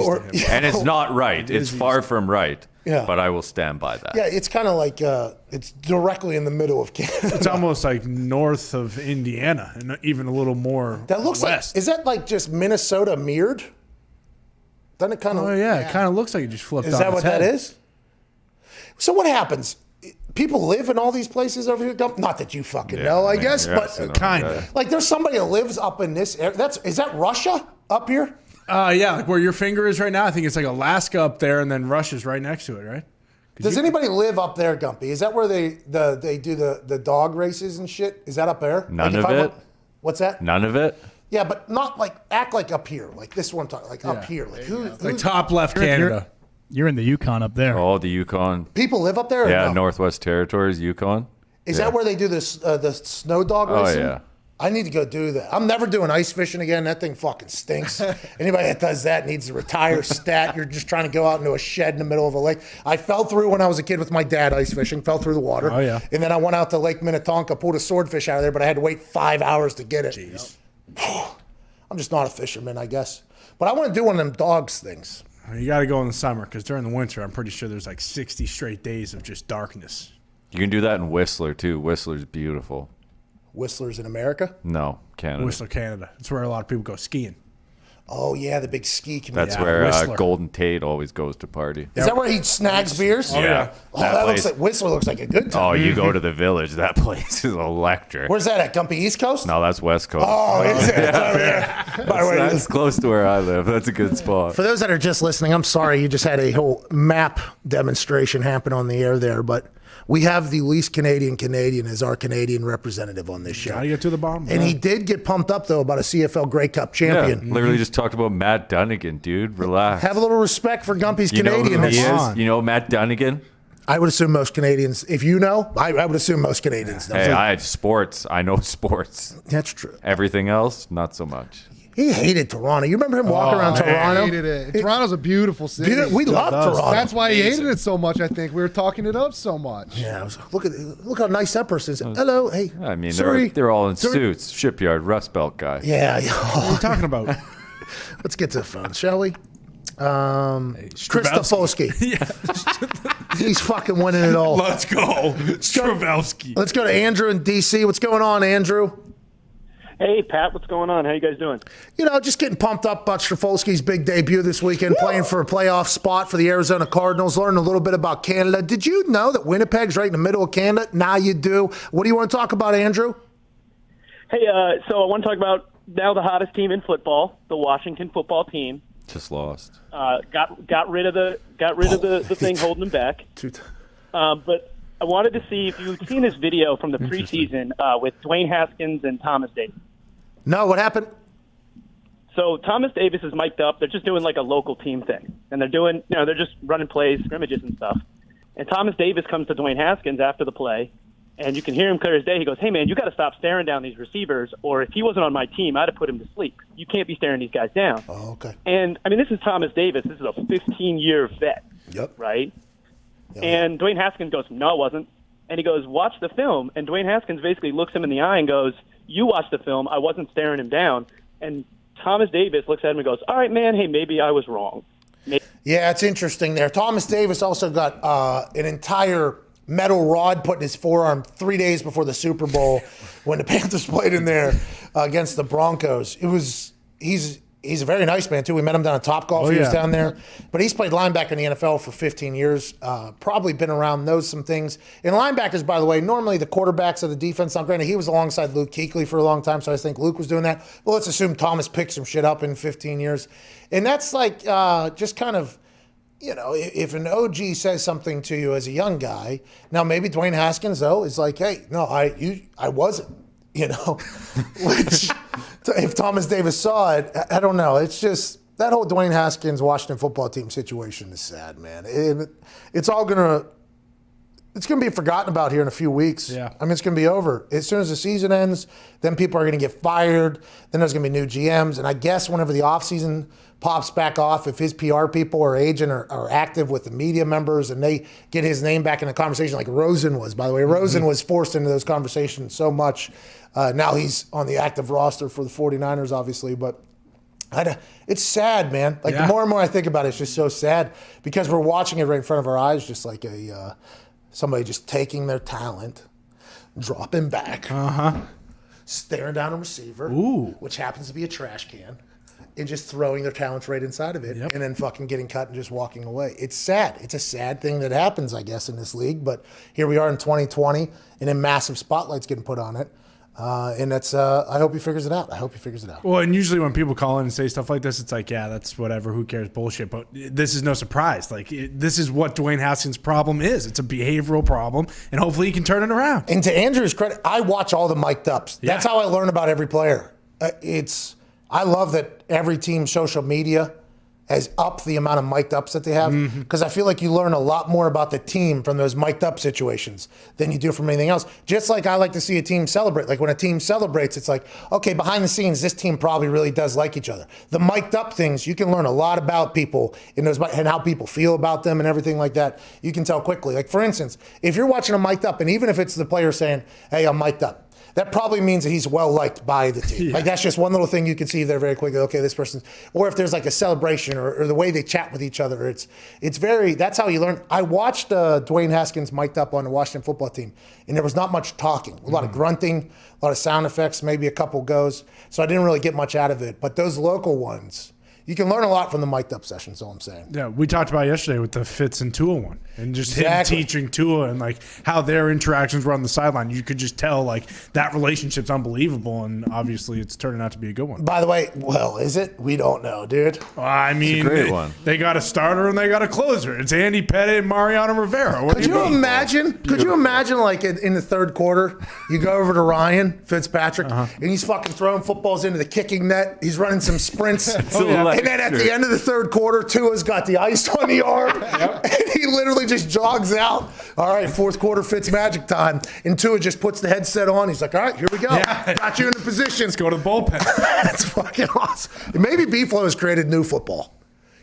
and it's not right. It's far from right. Yeah. But I will stand by that. Yeah, it's kind of like it's directly in the middle of Canada. It's almost like north of Indiana and even a little more that looks west. Like, is that like just Minnesota mirrored? Doesn't it kind of? Oh, yeah. It kind of looks like it just flipped Is on that its what head. that is? So what happens? People live in all these places over here. Not that you fucking know, I guess, but kind of. Like there's somebody that lives up in this area. Is that Russia up here? Yeah, like where your finger is right now. I think it's like Alaska up there, and then Russia's right next to it, right? Does anybody live up there, Gumpy? Is that where they do the dog races and shit? Is that up there? None of it. What's that? None of it. Yeah, but not like act like up here, like this one time, like up here, like like top left Canada. You're in the Yukon up there. Oh, the Yukon. People live up there. Or Yeah, no? Northwest Territories, Yukon. Is that where they do this the snow dog racing? Oh yeah. I need to go do that. I'm never doing ice fishing again. That thing fucking stinks. Anybody that does that needs to retire stat. You're just trying to go out into a shed in the middle of a lake. I fell through when I was a kid with my dad ice fishing, fell through the water. Oh, yeah. And then I went out to Lake Minnetonka, pulled a swordfish out of there, but I had to wait 5 hours to get it. Jeez. I'm just not a fisherman, I guess. But I want to do one of them dogs things. You got to go in the summer because during the winter, I'm pretty sure there's like 60 straight days of just darkness. You can do that in Whistler too. Whistler's beautiful. Whistlers in America? No, Canada. Whistler, Canada. That's where a lot of people go skiing. Oh, yeah, the big ski community. That's where Golden Tate always goes to party. Is that where he snags beers? Oh, yeah. Oh, that looks like Whistler looks like a good time. Oh, you go to the Village. That place is electric. Where's that at? Gumpy East Coast? No, that's West Coast. Oh, is it? It's over there. By the way, That's close to where I live. That's a good spot. For those that are just listening, I'm sorry you just had a whole map demonstration happen on the air there, but we have the least Canadian as our Canadian representative on this show. Gotta get to the bottom. And he did get pumped up, though, about a CFL Grey Cup champion. Yeah, literally just talked about Matt Dunnigan, dude. Relax. Have a little respect for Gumpy's You know who Canadian. he is? You know Matt Dunnigan? I would assume most Canadians, if you know, I would assume most Canadians know. Hey, I have sports. I know sports. That's true. Everything else, not so much. He hated Toronto. You remember him walking around Toronto? I hated it. Toronto's a beautiful city. We love Toronto. That's why he hated it so much, I think. We were talking it up so much. Yeah, I was like, look how nice that person is. Hello, hey. I mean, sorry. they're all in suits. Shipyard, Rust Belt guy. Yeah. What are you talking about? Let's get to the phone, shall we? Kristofowski. Yeah. He's fucking winning it all. Let's go. Stravelski. Let's go to Andrew in D.C. What's going on, Andrew? Hey, Pat, what's going on? How you guys doing? You know, just getting pumped up about Strafolski's big debut this weekend, playing for a playoff spot for the Arizona Cardinals, learning a little bit about Canada. Did you know that Winnipeg's right in the middle of Canada? Now you do. What do you want to talk about, Andrew? Hey, so I want to talk about now the hottest team in football, the Washington football team. Just lost. Got rid of the thing holding them back. But I wanted to see if you've seen this video from the preseason with Dwayne Haskins and Thomas Davis. No, what happened? So Thomas Davis is mic'd up. They're just doing like a local team thing, and they're just running plays, scrimmages, and stuff. And Thomas Davis comes to Dwayne Haskins after the play, and you can hear him clear as day. He goes, "Hey man, you got to stop staring down these receivers, or if he wasn't on my team, I'd have put him to sleep. You can't be staring these guys down." Oh, okay. And I mean, this is Thomas Davis. This is a 15-year vet. Yep. Right. And Dwayne Haskins goes, "No, it wasn't." And he goes, "Watch the film." And Dwayne Haskins basically looks him in the eye and goes, "You watch the film. I wasn't staring him down." And Thomas Davis looks at him and goes, "All right, man. Hey, maybe I was wrong." Yeah, it's interesting there. Thomas Davis also got an entire metal rod put in his forearm 3 days before the Super Bowl when the Panthers played in there against the Broncos. He's He's a very nice man, too. We met him down at Topgolf. He was down there. But he's played linebacker in the NFL for 15 years. Probably been around, knows some things. And linebackers, by the way, normally the quarterbacks of the defense. Now, granted, he was alongside Luke Kuechly for a long time, so I think Luke was doing that. Well, let's assume Thomas picked some shit up in 15 years. And that's like just kind of, if an OG says something to you as a young guy, now maybe Dwayne Haskins, though, is like, hey, no, I wasn't. Which if Thomas Davis saw it, I don't know. It's just that whole Dwayne Haskins Washington football team situation is sad, man. It's gonna be forgotten about here in a few weeks. Yeah. I mean, it's gonna be over as soon as the season ends. Then people are gonna get fired. Then there's gonna be new GMs, and I guess whenever the offseason pops back off, if his PR people or agent are active with the media members and they get his name back in the conversation, like Rosen was, by the way. Rosen was forced into those conversations so much. Now he's on the active roster for the 49ers, obviously, but it's sad, man. Like the more and more I think about it, it's just so sad because we're watching it right in front of our eyes, just like somebody just taking their talent, dropping back, staring down a receiver, which happens to be a trash can, and just throwing their talents right inside of it, and then fucking getting cut and just walking away. It's sad. It's a sad thing that happens, I guess, in this league. But here we are in 2020, and then massive spotlight's getting put on it. And that's, I hope he figures it out. Well, and usually when people call in and say stuff like this, it's like, yeah, that's whatever. Who cares? Bullshit. But this is no surprise. Like, this is what Dwayne Haskins' problem is. It's a behavioral problem, and hopefully he can turn it around. And to Andrew's credit, I watch all the mic'd ups. That's how I learn about every player. I love that every team's social media has upped the amount of mic'd ups that they have, because I feel like you learn a lot more about the team from those mic'd up situations than you do from anything else. Just like I like to see a team celebrate. Like when a team celebrates, it's like, okay, behind the scenes, this team probably really does like each other. The mic'd up things, you can learn a lot about people in those and how people feel about them and everything like that. You can tell quickly. Like for instance, if you're watching a mic'd up, and even if it's the player saying, hey, I'm mic'd up, that probably means that he's well-liked by the team. Like, that's just one little thing you can see there very quickly. Okay, this person, or if there's like a celebration or the way they chat with each other, it's very, that's how you learn. I watched Dwayne Haskins mic'd up on the Washington football team, and there was not much talking. A lot of grunting, a lot of sound effects, maybe a couple goes. So I didn't really get much out of it. But those local ones, you can learn a lot from the mic'd up sessions, all I'm saying. Yeah, we talked about yesterday with the Fitz and Tua one, and just him teaching Tua and like how their interactions were on the sideline. You could just tell like that relationship's unbelievable, and obviously it's turning out to be a good one. By the way, well, is it? We don't know, dude. Well, I mean, it's a great one. They got a starter and they got a closer. It's Andy Pettit and Mariano Rivera. Could you imagine? Could you imagine like in the third quarter, you go over to Ryan Fitzpatrick, and he's fucking throwing footballs into the kicking net. He's running some sprints, and then at the end of the third quarter, Tua's got the ice on the arm, and he literally just jogs out. All right, fourth quarter Fitzmagic time, and Tua just puts the headset on. He's like, all right, here we go. Yeah. Got you in the position. Let's go to the bullpen. That's fucking awesome. Maybe B-Flow has created new football.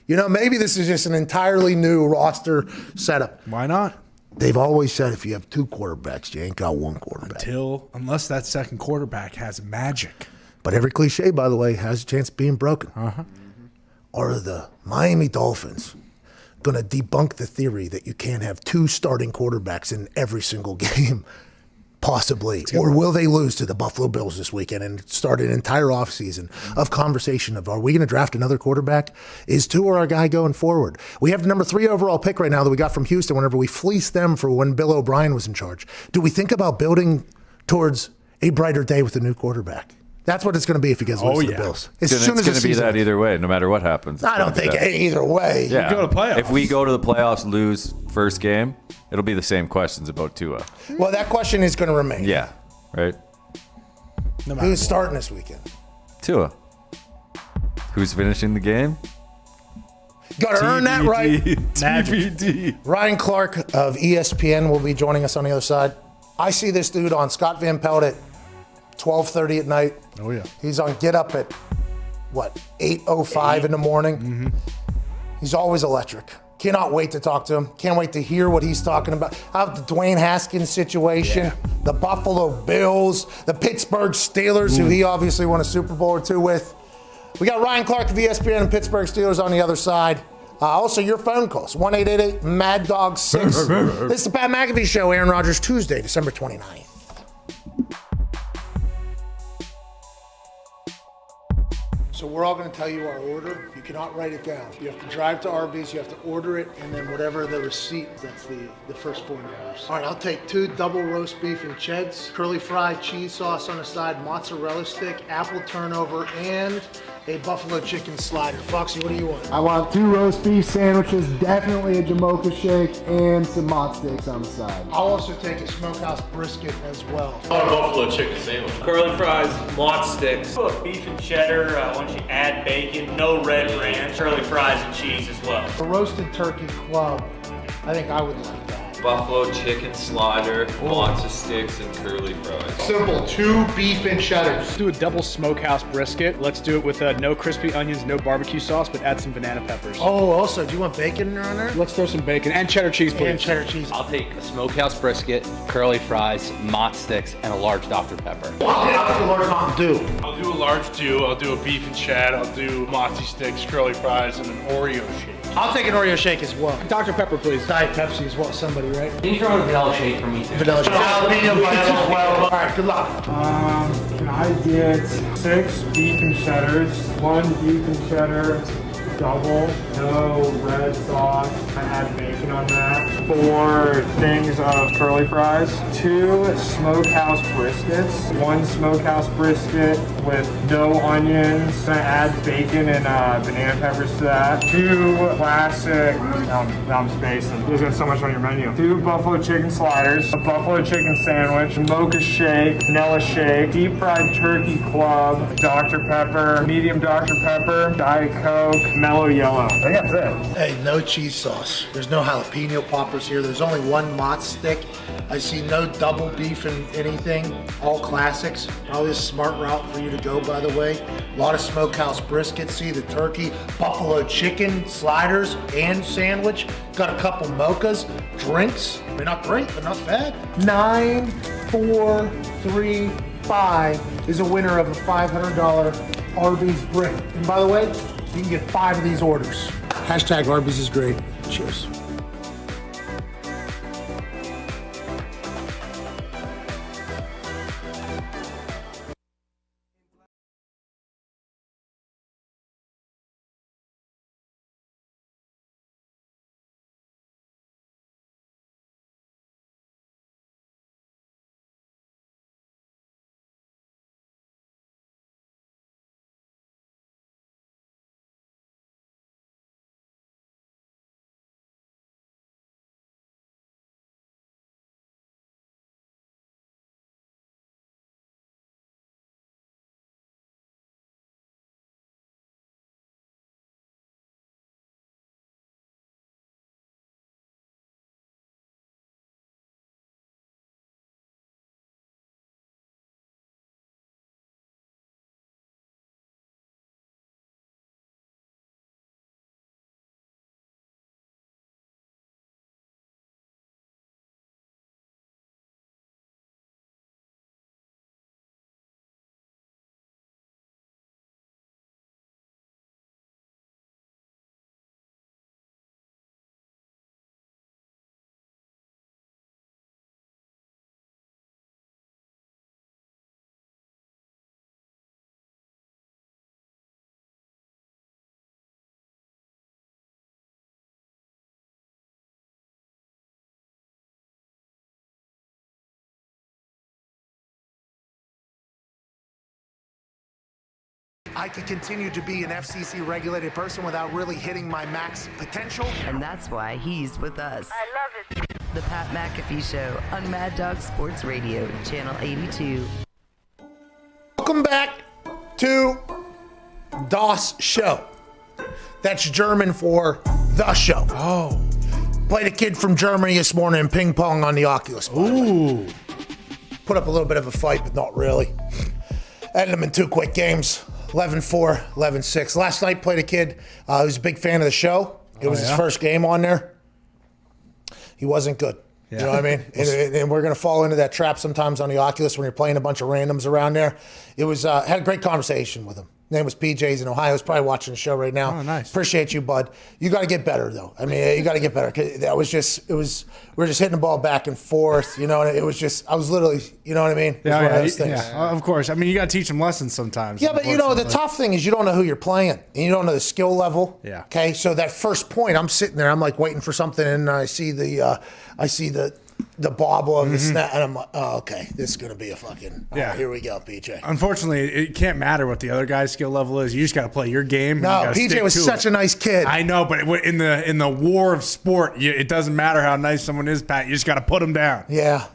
Maybe this is just an entirely new roster setup. Why not? They've always said if you have two quarterbacks, you ain't got one quarterback. Unless that second quarterback has magic. But every cliche, by the way, has a chance of being broken. Are the Miami Dolphins going to debunk the theory that you can't have two starting quarterbacks in every single game? Possibly. Or will they lose to the Buffalo Bills this weekend and start an entire offseason of conversation of, are we going to draft another quarterback? Is Tua our guy going forward? We have the number 3 overall pick right now that we got from Houston whenever we fleeced them for when Bill O'Brien was in charge. Do we think about building towards a brighter day with a new quarterback? That's what it's going to be if he gets lose to the Bills. It's going to be that either way, no matter what happens. I don't think either way. Yeah. Go to playoffs. If we go to the playoffs, lose first game, it'll be the same questions about Tua. Well, that question is going to remain. Yeah, right? Who's starting this weekend? Tua. Who's finishing the game? Got to earn that right. TBD. Ryan Clark of ESPN will be joining us on the other side. I see this dude on Scott Van Pelt at 12:30 at night. Oh, yeah. He's on Get Up at, 8:05 in the morning. He's always electric. Cannot wait to talk to him. Can't wait to hear what he's talking about. How the Dwayne Haskins situation, the Buffalo Bills, the Pittsburgh Steelers, who he obviously won a Super Bowl or two with. We got Ryan Clark of ESPN and Pittsburgh Steelers on the other side. Also, your phone calls, 1-888-MAD-DOG-6. This is the Pat McAfee Show, Aaron Rodgers, Tuesday, December 29th. So we're all going to tell you our order. You cannot write it down. You have to drive to Arby's, you have to order it, and then whatever the receipt, that's the first 4 numbers. All right, I'll take 2 double roast beef and cheds, curly fried cheese sauce on the side, mozzarella stick, apple turnover, and a buffalo chicken slider. Foxy, what do you want? I want 2 roast beef sandwiches, definitely a Jamocha shake, and some mott sticks on the side. I'll also take a smokehouse brisket as well. Oh, buffalo chicken sandwich. Curly fries, mott sticks, beef and cheddar. Once you add bacon, no red ranch, curly fries and cheese as well. A roasted turkey club. I think I would like that. Buffalo chicken slider, matzo sticks, and curly fries. Simple, 2 beef and cheddars. Let's do a double smokehouse brisket. Let's do it with no crispy onions, no barbecue sauce, but add some banana peppers. Oh, also, do you want bacon on there? Let's throw some bacon and cheddar cheese, please. And cheddar cheese. I'll take a smokehouse brisket, curly fries, mott sticks, and a large Dr. Pepper. I'll take a large Mountain Dew. I'll do a large Dew. I'll do a beef and chat. I'll do matzo sticks, curly fries, and an Oreo shake. I'll take an Oreo shake as well. Dr. Pepper, please. Diet Pepsi as well, somebody, right? Can you throw a vanilla shake for me too? Vanilla shake. Jalapeno bites as well. All right, good luck. Can I get 6 beef and cheddars, 1 beef and cheddar, double, no red sauce, I add bacon on that, 4 things of curly fries, 2 smokehouse briskets, 1 smokehouse brisket with no onions, I add bacon and banana peppers to that, 2 classic, now I'm spacing, there's got so much on your menu, 2 buffalo chicken sliders, a buffalo chicken sandwich, mocha shake, vanilla shake, deep fried turkey club, Dr. Pepper, medium Dr. Pepper, Diet Coke, mellow yellow. I think that's it. Hey, no cheese sauce. There's no jalapeno poppers here. There's only 1 mott stick. I see no double beef and anything. All classics. Probably a smart route for you to go, by the way. A lot of smokehouse brisket. See the turkey, buffalo chicken, sliders, and sandwich. Got a couple mochas, drinks. I mean, not great, but not bad. 9, 4, 3, 5 is a winner of a $500 Arby's brick. And by the way, you can get 5 of these orders. Hashtag Arby's is great. Cheers. I could continue to be an FCC regulated person without really hitting my max potential. And that's why he's with us. I love it. The Pat McAfee Show on Mad Dog Sports Radio, Channel 82. Welcome back to Das Show. That's German for the show. Oh. Played a kid from Germany this morning in ping pong on the Oculus. Ooh. Put up a little bit of a fight, but not really. Ended him in 2 quick games. 11-4, 11-6. Last night played a kid who was a big fan of the show. It was his first game on there. He wasn't good. Yeah. You know what I mean? And we're going to fall into that trap sometimes on the Oculus when you're playing a bunch of randoms around there. It was had a great conversation with him. name was PJ. He's in Ohio. He's probably watching the show right now. Oh, nice. Appreciate you, bud. You got to get better, though. I mean, you got to get better. 'Cause that was just, we were just hitting the ball back and forth, and it was just, I was literally, you know what I mean? It was one of those things. Yeah, of course. I mean, you got to teach them lessons sometimes. Yeah, but the tough thing is you don't know who you're playing, and you don't know the skill level. Yeah. Okay, so that first point, I'm sitting there, I'm like waiting for something, and I see the bobble of the snap, and I'm like, oh, okay, this is gonna be a fucking. Yeah. Right, here we go, PJ. Unfortunately, it can't matter what the other guy's skill level is. You just got to play your game. No, PJ was such a nice kid. I know, but in the war of sport, it doesn't matter how nice someone is, Pat. You just got to put them down. Yeah.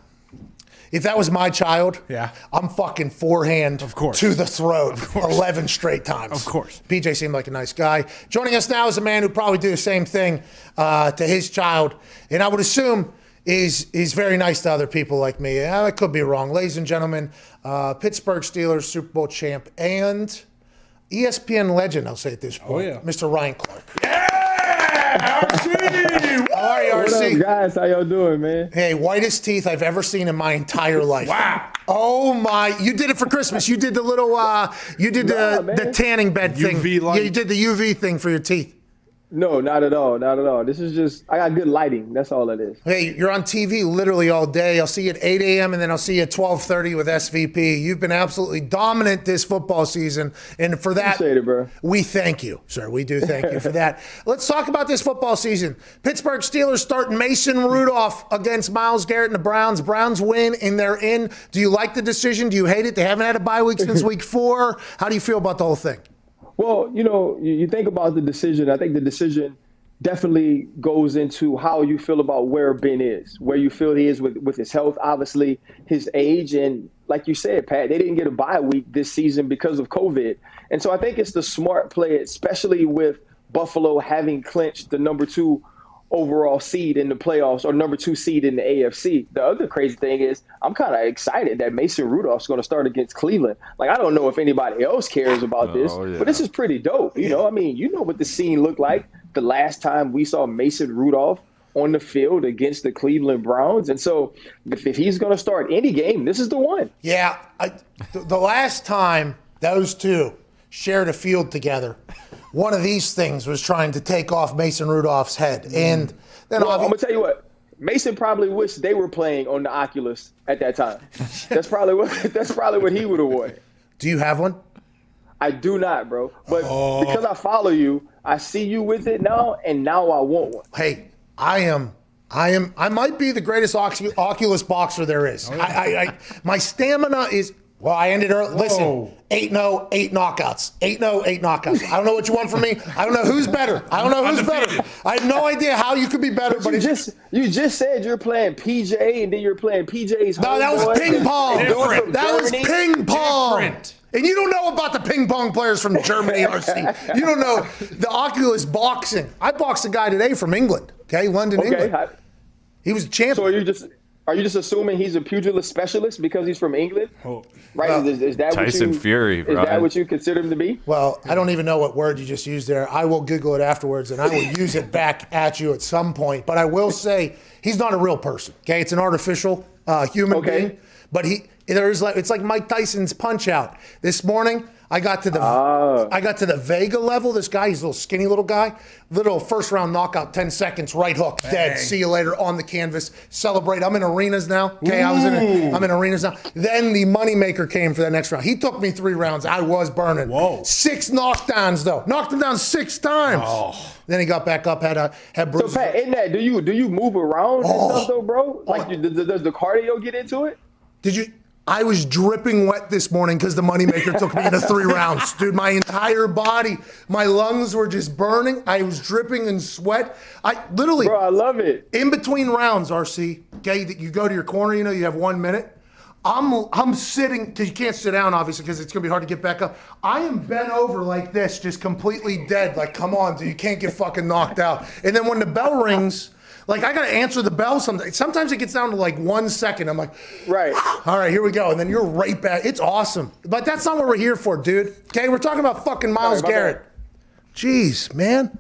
If that was my child, I'm fucking forehand to the throat 11 straight times. Of course. PJ seemed like a nice guy. Joining us now is a man who probably do the same thing to his child, and I would assume is very nice to other people like me. I could be wrong. Ladies and gentlemen, Pittsburgh Steelers Super Bowl champ and ESPN legend, I'll say at this point, Mr. Ryan Clark. RC! How are you, RC? What up, guys? How y'all doing, man? Hey, whitest teeth I've ever seen in my entire life. Wow. Oh my! You did it for Christmas. You did the little, the tanning bed thing. UV light. Yeah, you did the UV thing for your teeth. No, not at all. Not at all. This is just, I got good lighting. That's all it is. Hey, you're on TV literally all day. I'll see you at 8 a.m. and then I'll see you at 12:30 with SVP. You've been absolutely dominant this football season. And for that, appreciate it, bro. We thank you, sir. We do thank you for that. Let's talk about this football season. Pittsburgh Steelers starting Mason Rudolph against Myles Garrett and the Browns. Browns win and they're in. Do you like the decision? Do you hate it? They haven't had a bye week since week 4. How do you feel about the whole thing? Well, you think about the decision. I think the decision definitely goes into how you feel about where Ben is, where you feel he is with his health, obviously his age. And like you said, Pat, they didn't get a bye week this season because of COVID. And so I think it's the smart play, especially with Buffalo having clinched the number 2 overall seed in the playoffs or number 2 seed in the AFC. The other crazy thing is I'm kind of excited that Mason Rudolph's going to start against Cleveland. Like, I don't know if anybody else cares about this, but this is pretty dope. You know, I mean, you know what the scene looked like the last time we saw Mason Rudolph on the field against the Cleveland Browns. And so if he's going to start any game, this is the one. Yeah. The last time those two shared a field together, one of these things was trying to take off Mason Rudolph's head. And then I'm going to tell you what. Mason probably wished they were playing on the Oculus at that time. That's probably what he would have wanted. Do you have one? I do not, bro. But because I follow you, I see you with it now, and now I want one. Hey, I might be the greatest Oculus boxer there is. My stamina is. Well, I ended early. Listen, 8-0, 8 knockouts. 8-0, 8 knockouts. I don't know what you want from me. I don't know who's better. I have no idea how you could be better. But you just said you're playing PJ and then you're playing PJ's. No, that was ping pong. That was ping pong. And you don't know about the ping pong players from Germany, RC. You don't know the Oculus boxing. I boxed a guy today from England. Okay, London, England. He was a champion. So are you just assuming he's a pugilist specialist because he's from England? Right? Is that Tyson Fury, bro. Is that what you consider him to be? Well, I don't even know what word you just used there. I will Google it afterwards, and I will use it back at you at some point. But I will say he's not a real person. Okay, it's an artificial human being. But it's like Mike Tyson's Punch Out. This morning, I got to the Vega level. This guy, he's a little skinny little guy. Little first round knockout, 10 seconds, right hook, dead. See you later on the canvas. Celebrate. I'm in arenas now. Okay, I'm in arenas now. Then the moneymaker came for that next round. He took me 3 rounds. I was burning. 6 knockdowns though. Knocked him down 6 times. Then he got back up, had bruises. So Pat, in that, do you move around and stuff though, bro? Like, does the cardio get into it? I was dripping wet this morning because the moneymaker took me into 3 rounds. Dude, my entire body, my lungs were just burning. I was dripping in sweat. I literally. Bro, I love it. In between rounds, RC, okay, you go to your corner, you have 1 minute. I'm sitting, because you can't sit down, obviously, because it's going to be hard to get back up. I am bent over like this, just completely dead. Like, come on, dude, you can't get fucking knocked out. And then when the bell rings, like, I got to answer the bell sometimes. Sometimes it gets down to like 1 second. I'm like, right. All right, here we go. And then you're right back. It's awesome. But that's not what we're here for, dude. Okay, we're talking about fucking Myles Garrett. Jeez, man.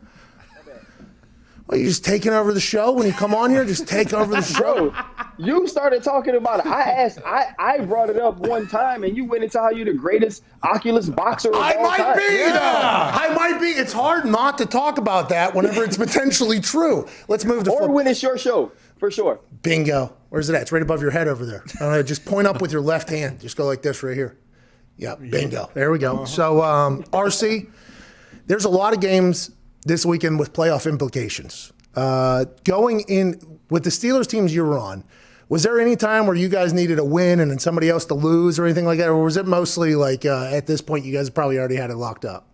Well, you just taking over the show when you come on here? Just take over the show? You started talking about it. I brought it up one time, and you went into how you're the greatest Oculus boxer of all time. I might be. It's hard not to talk about that whenever it's potentially true. Let's move to Or when it's your show, for sure. Bingo. Where's it at? It's right above your head over there. Just point up with your left hand. Just go like this right here. Yeah, bingo. There we go. So, RC, there's a lot of games this weekend with playoff implications. Going in with the Steelers teams you were on, was there any time where you guys needed a win and then somebody else to lose or anything like that? Or was it mostly like at this point you guys probably already had it locked up?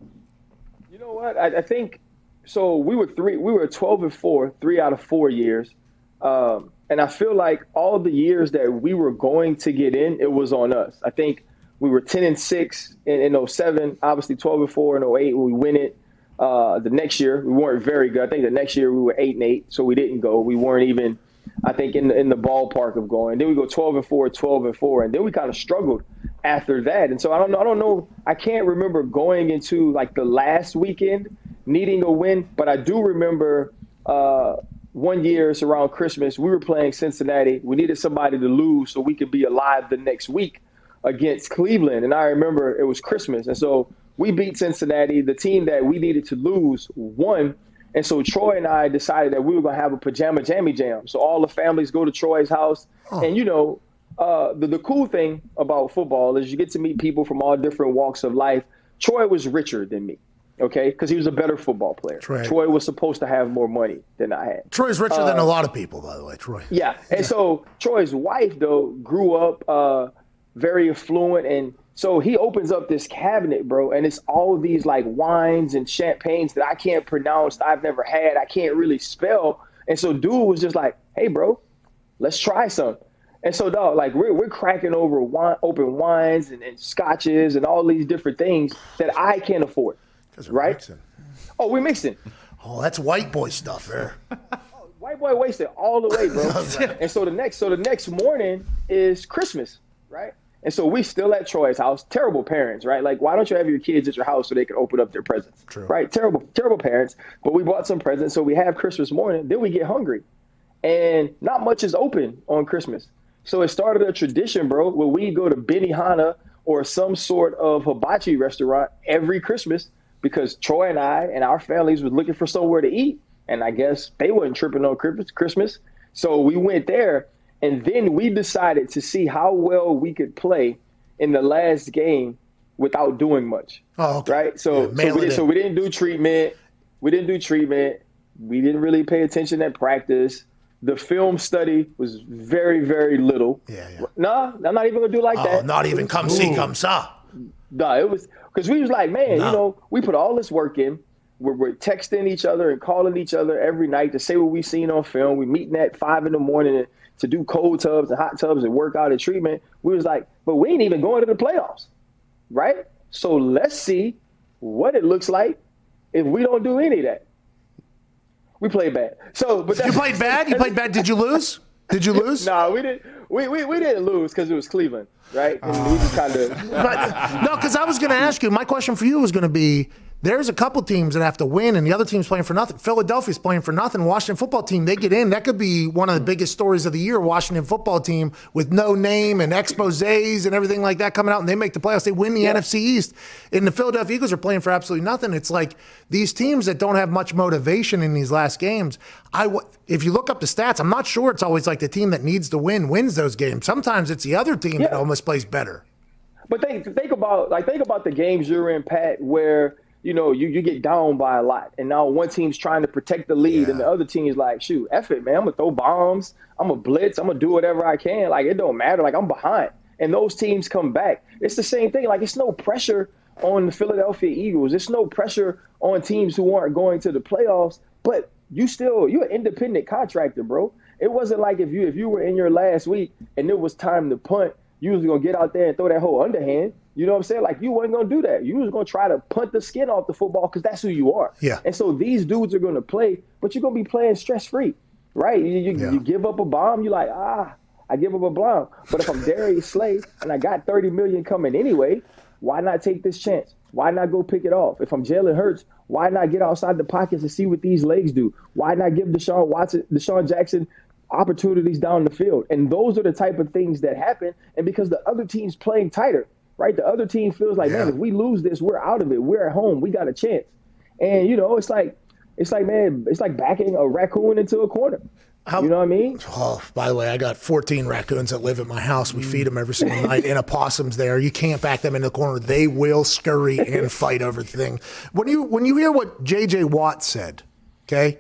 You know what? I think so. We were 12-4, 3 out of 4 years. And I feel like all the years that we were going to get in, it was on us. I think we were 10-6 in 07, obviously 12-4 in 08 when we win it. The next year, we weren't very good. I think the next year we were 8-8, so we didn't go. We weren't even, I think, in the ballpark of going. Then we go 12-4, 12-4, and then we kind of struggled after that. And so I don't know. I can't remember going into like the last weekend needing a win, but I do remember one year, it's around Christmas, we were playing Cincinnati. We needed somebody to lose so we could be alive the next week against Cleveland. And I remember it was Christmas. And so we beat Cincinnati. The team that we needed to lose won. And so Troy and I decided that we were going to have a pajama jammy jam. So all the families go to Troy's house. And, you know, the cool thing about football is you get to meet people from all different walks of life. Troy was richer than me. Okay, because he was a better football player. Troy was supposed to have more money than I had. Troy's richer than a lot of people, by the way, Troy. Yeah, and so Troy's wife, though, grew up very affluent, and so he opens up this cabinet, bro, and it's all of these, like, wines and champagnes that I can't pronounce, I've never had, I can't really spell, and so dude was just like, hey, bro, let's try some. And so, dog, like, we're cracking over open wines and scotches and all these different things that I can't afford. Right? Mixing. Oh, we're mixing. Oh, that's white boy stuff there. White boy wasted all the way, bro. And so the next morning is Christmas, right? And so we still at Troy's house. Terrible parents, right? Like, why don't you have your kids at your house so they can open up their presents? True. Right? Terrible parents. But we bought some presents, so we have Christmas morning. Then we get hungry, and not much is open on Christmas. So it started a tradition, bro, where we go to Benihana or some sort of hibachi restaurant every Christmas. Because Troy and I and our families was looking for somewhere to eat. And I guess they wasn't tripping on Christmas. So we went there. And then we decided to see how well we could play in the last game without doing much. Oh, okay. Right? So we didn't do treatment. We didn't really pay attention at practice. The film study was very, very little. Yeah. No, I'm not even going to do like that. Not even come see, come saw. No, it was because we was like, man, you know, we put all this work in. We're texting each other and calling each other every night to say what we seen on film. We meeting at 5 a.m. to do cold tubs and hot tubs and work out and treatment. We was like, but we ain't even going to the playoffs, right? So let's see what it looks like if we don't do any of that. We played bad. So, but you played bad. You played bad. Did you lose? Did you lose? No, we didn't. We didn't lose because it was Cleveland, right? And we just kind of. No, because I was going to ask you. My question for you was going to be: there's a couple teams that have to win, and the other team's playing for nothing. Philadelphia's playing for nothing. Washington football team, they get in. That could be one of the biggest stories of the year. Washington football team with no name and exposés and everything like that coming out, and they make the playoffs. They win the NFC East. And the Philadelphia Eagles are playing for absolutely nothing. It's like these teams that don't have much motivation in these last games. If you look up the stats, I'm not sure it's always like the team that needs to win wins those games. Sometimes it's the other team that almost plays better. But think about the games you're in, Pat, where you know, you get down by a lot. And now one team's trying to protect the lead and the other team is like, shoot, F it, man. I'm going to throw bombs. I'm going to blitz. I'm going to do whatever I can. Like, it don't matter. Like, I'm behind. And those teams come back. It's the same thing. Like, it's no pressure on the Philadelphia Eagles. It's no pressure on teams who aren't going to the playoffs. But you're an independent contractor, bro. It wasn't like if you were in your last week and it was time to punt, you was going to get out there and throw that whole underhand. You know what I'm saying? Like, you weren't going to do that. You was going to try to punt the skin off the football because that's who you are. Yeah. And so these dudes are going to play, but you're going to be playing stress-free, right? You give up a bomb, you're like, I give up a bomb. But if I'm Darius Slay and I got $30 million coming anyway, why not take this chance? Why not go pick it off? If I'm Jalen Hurts, why not get outside the pockets and see what these legs do? Why not give Deshaun Jackson opportunities down the field. And those are the type of things that happen. And because the other team's playing tighter, right? The other team feels like, man, if we lose this, we're out of it. We're at home. We got a chance. And, it's like, man, it's like backing a raccoon into a corner. You know what I mean? Oh, by the way, I got 14 raccoons that live at my house. We feed them every single night, and opossums there. You can't back them in the corner. They will scurry and fight over the thing. When you hear what J.J. Watt said, okay,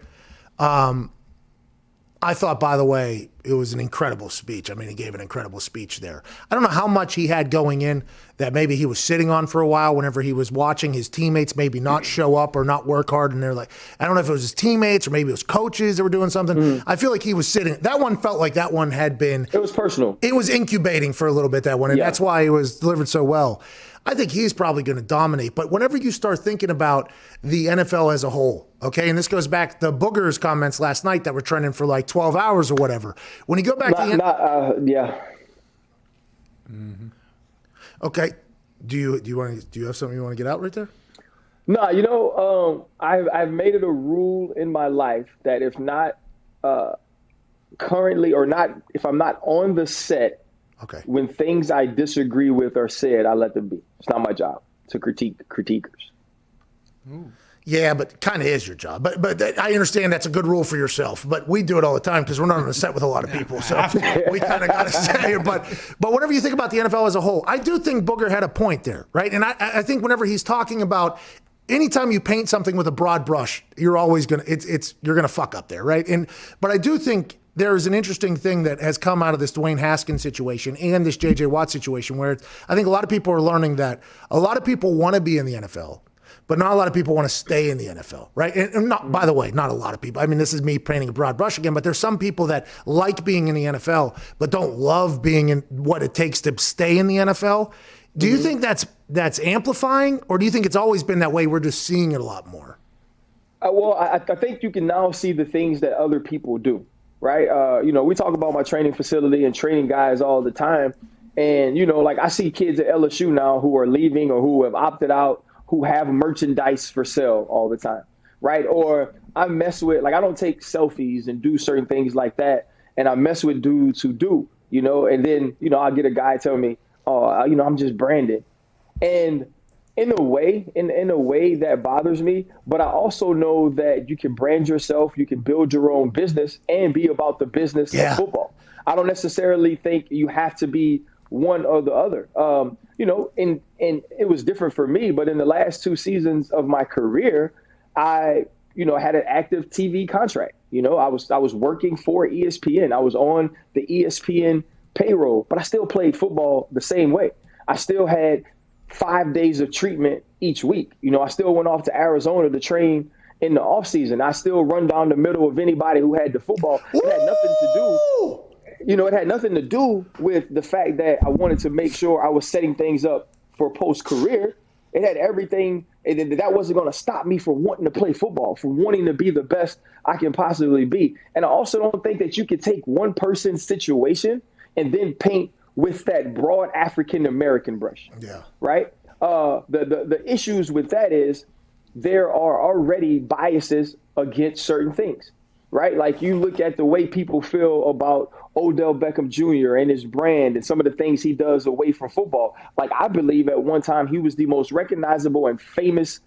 I thought, by the way, it was an incredible speech. I mean, he gave an incredible speech there. I don't know how much he had going in that maybe he was sitting on for a while whenever he was watching his teammates maybe not show up or not work hard. And they're like, I don't know if it was his teammates or maybe it was coaches that were doing something. I feel like he was sitting. That one felt like that one had been. It was personal. It was incubating for a little bit, that one. And that's why it was delivered so well. I think he's probably going to dominate. But whenever you start thinking about the NFL as a whole, okay, and this goes back to Booger's comments last night that were trending for like 12 hours or whatever. When you go back to yeah. Okay. Do you have something you want to get out right there? No, I've made it a rule in my life that if not currently or not, if I'm not on the set, okay, when things I disagree with are said, I let them be. It's not my job to critique critiquers. Ooh. Yeah, but kind of is your job. But I understand that's a good rule for yourself. But we do it all the time because we're not on the set with a lot of people. So we kind of got to say it. But whenever you think about the NFL as a whole, I do think Booger had a point there, right? And I think whenever he's talking about anytime you paint something with a broad brush, you're always going to you're going to fuck up there, right? But I do think there is an interesting thing that has come out of this Dwayne Haskins situation and this J.J. Watt situation where I think a lot of people are learning that a lot of people want to be in the NFL, but not a lot of people want to stay in the NFL, right? And not, by the way, not a lot of people. I mean, this is me painting a broad brush again, but there's some people that like being in the NFL, but don't love being in what it takes to stay in the NFL. Do you think that's amplifying, or do you think it's always been that way? We're just seeing it a lot more. Well, I think you can now see the things that other people do, right? We talk about my training facility and training guys all the time. And, like I see kids at LSU now who are leaving or who have opted out, who have merchandise for sale all the time, right? Or I mess with, I don't take selfies and do certain things like that. And I mess with dudes who do, and then, I'll get a guy tell me, oh, I'm just branded. And in a way that bothers me, but I also know that you can brand yourself, you can build your own business and be about the business of football. I don't necessarily think you have to be one or the other. And it was different for me, but in the last 2 seasons of my career, I had an active TV contract. I was working for ESPN. I was on the ESPN payroll, but I still played football the same way. I still had 5 days of treatment each week. I still went off to Arizona to train in the off season. I still run down the middle of anybody who had the football. It had nothing to do. It had nothing to do with the fact that I wanted to make sure I was setting things up for post-career. It had everything, and that wasn't going to stop me from wanting to play football, from wanting to be the best I can possibly be. And I also don't think that you could take one person's situation and then paint with that broad African-American brush. Yeah. Right? The issues with that is there are already biases against certain things. Right? Like you look at the way people feel about Odell Beckham Jr. and his brand and some of the things he does away from football. Like I believe at one time he was the most recognizable and famous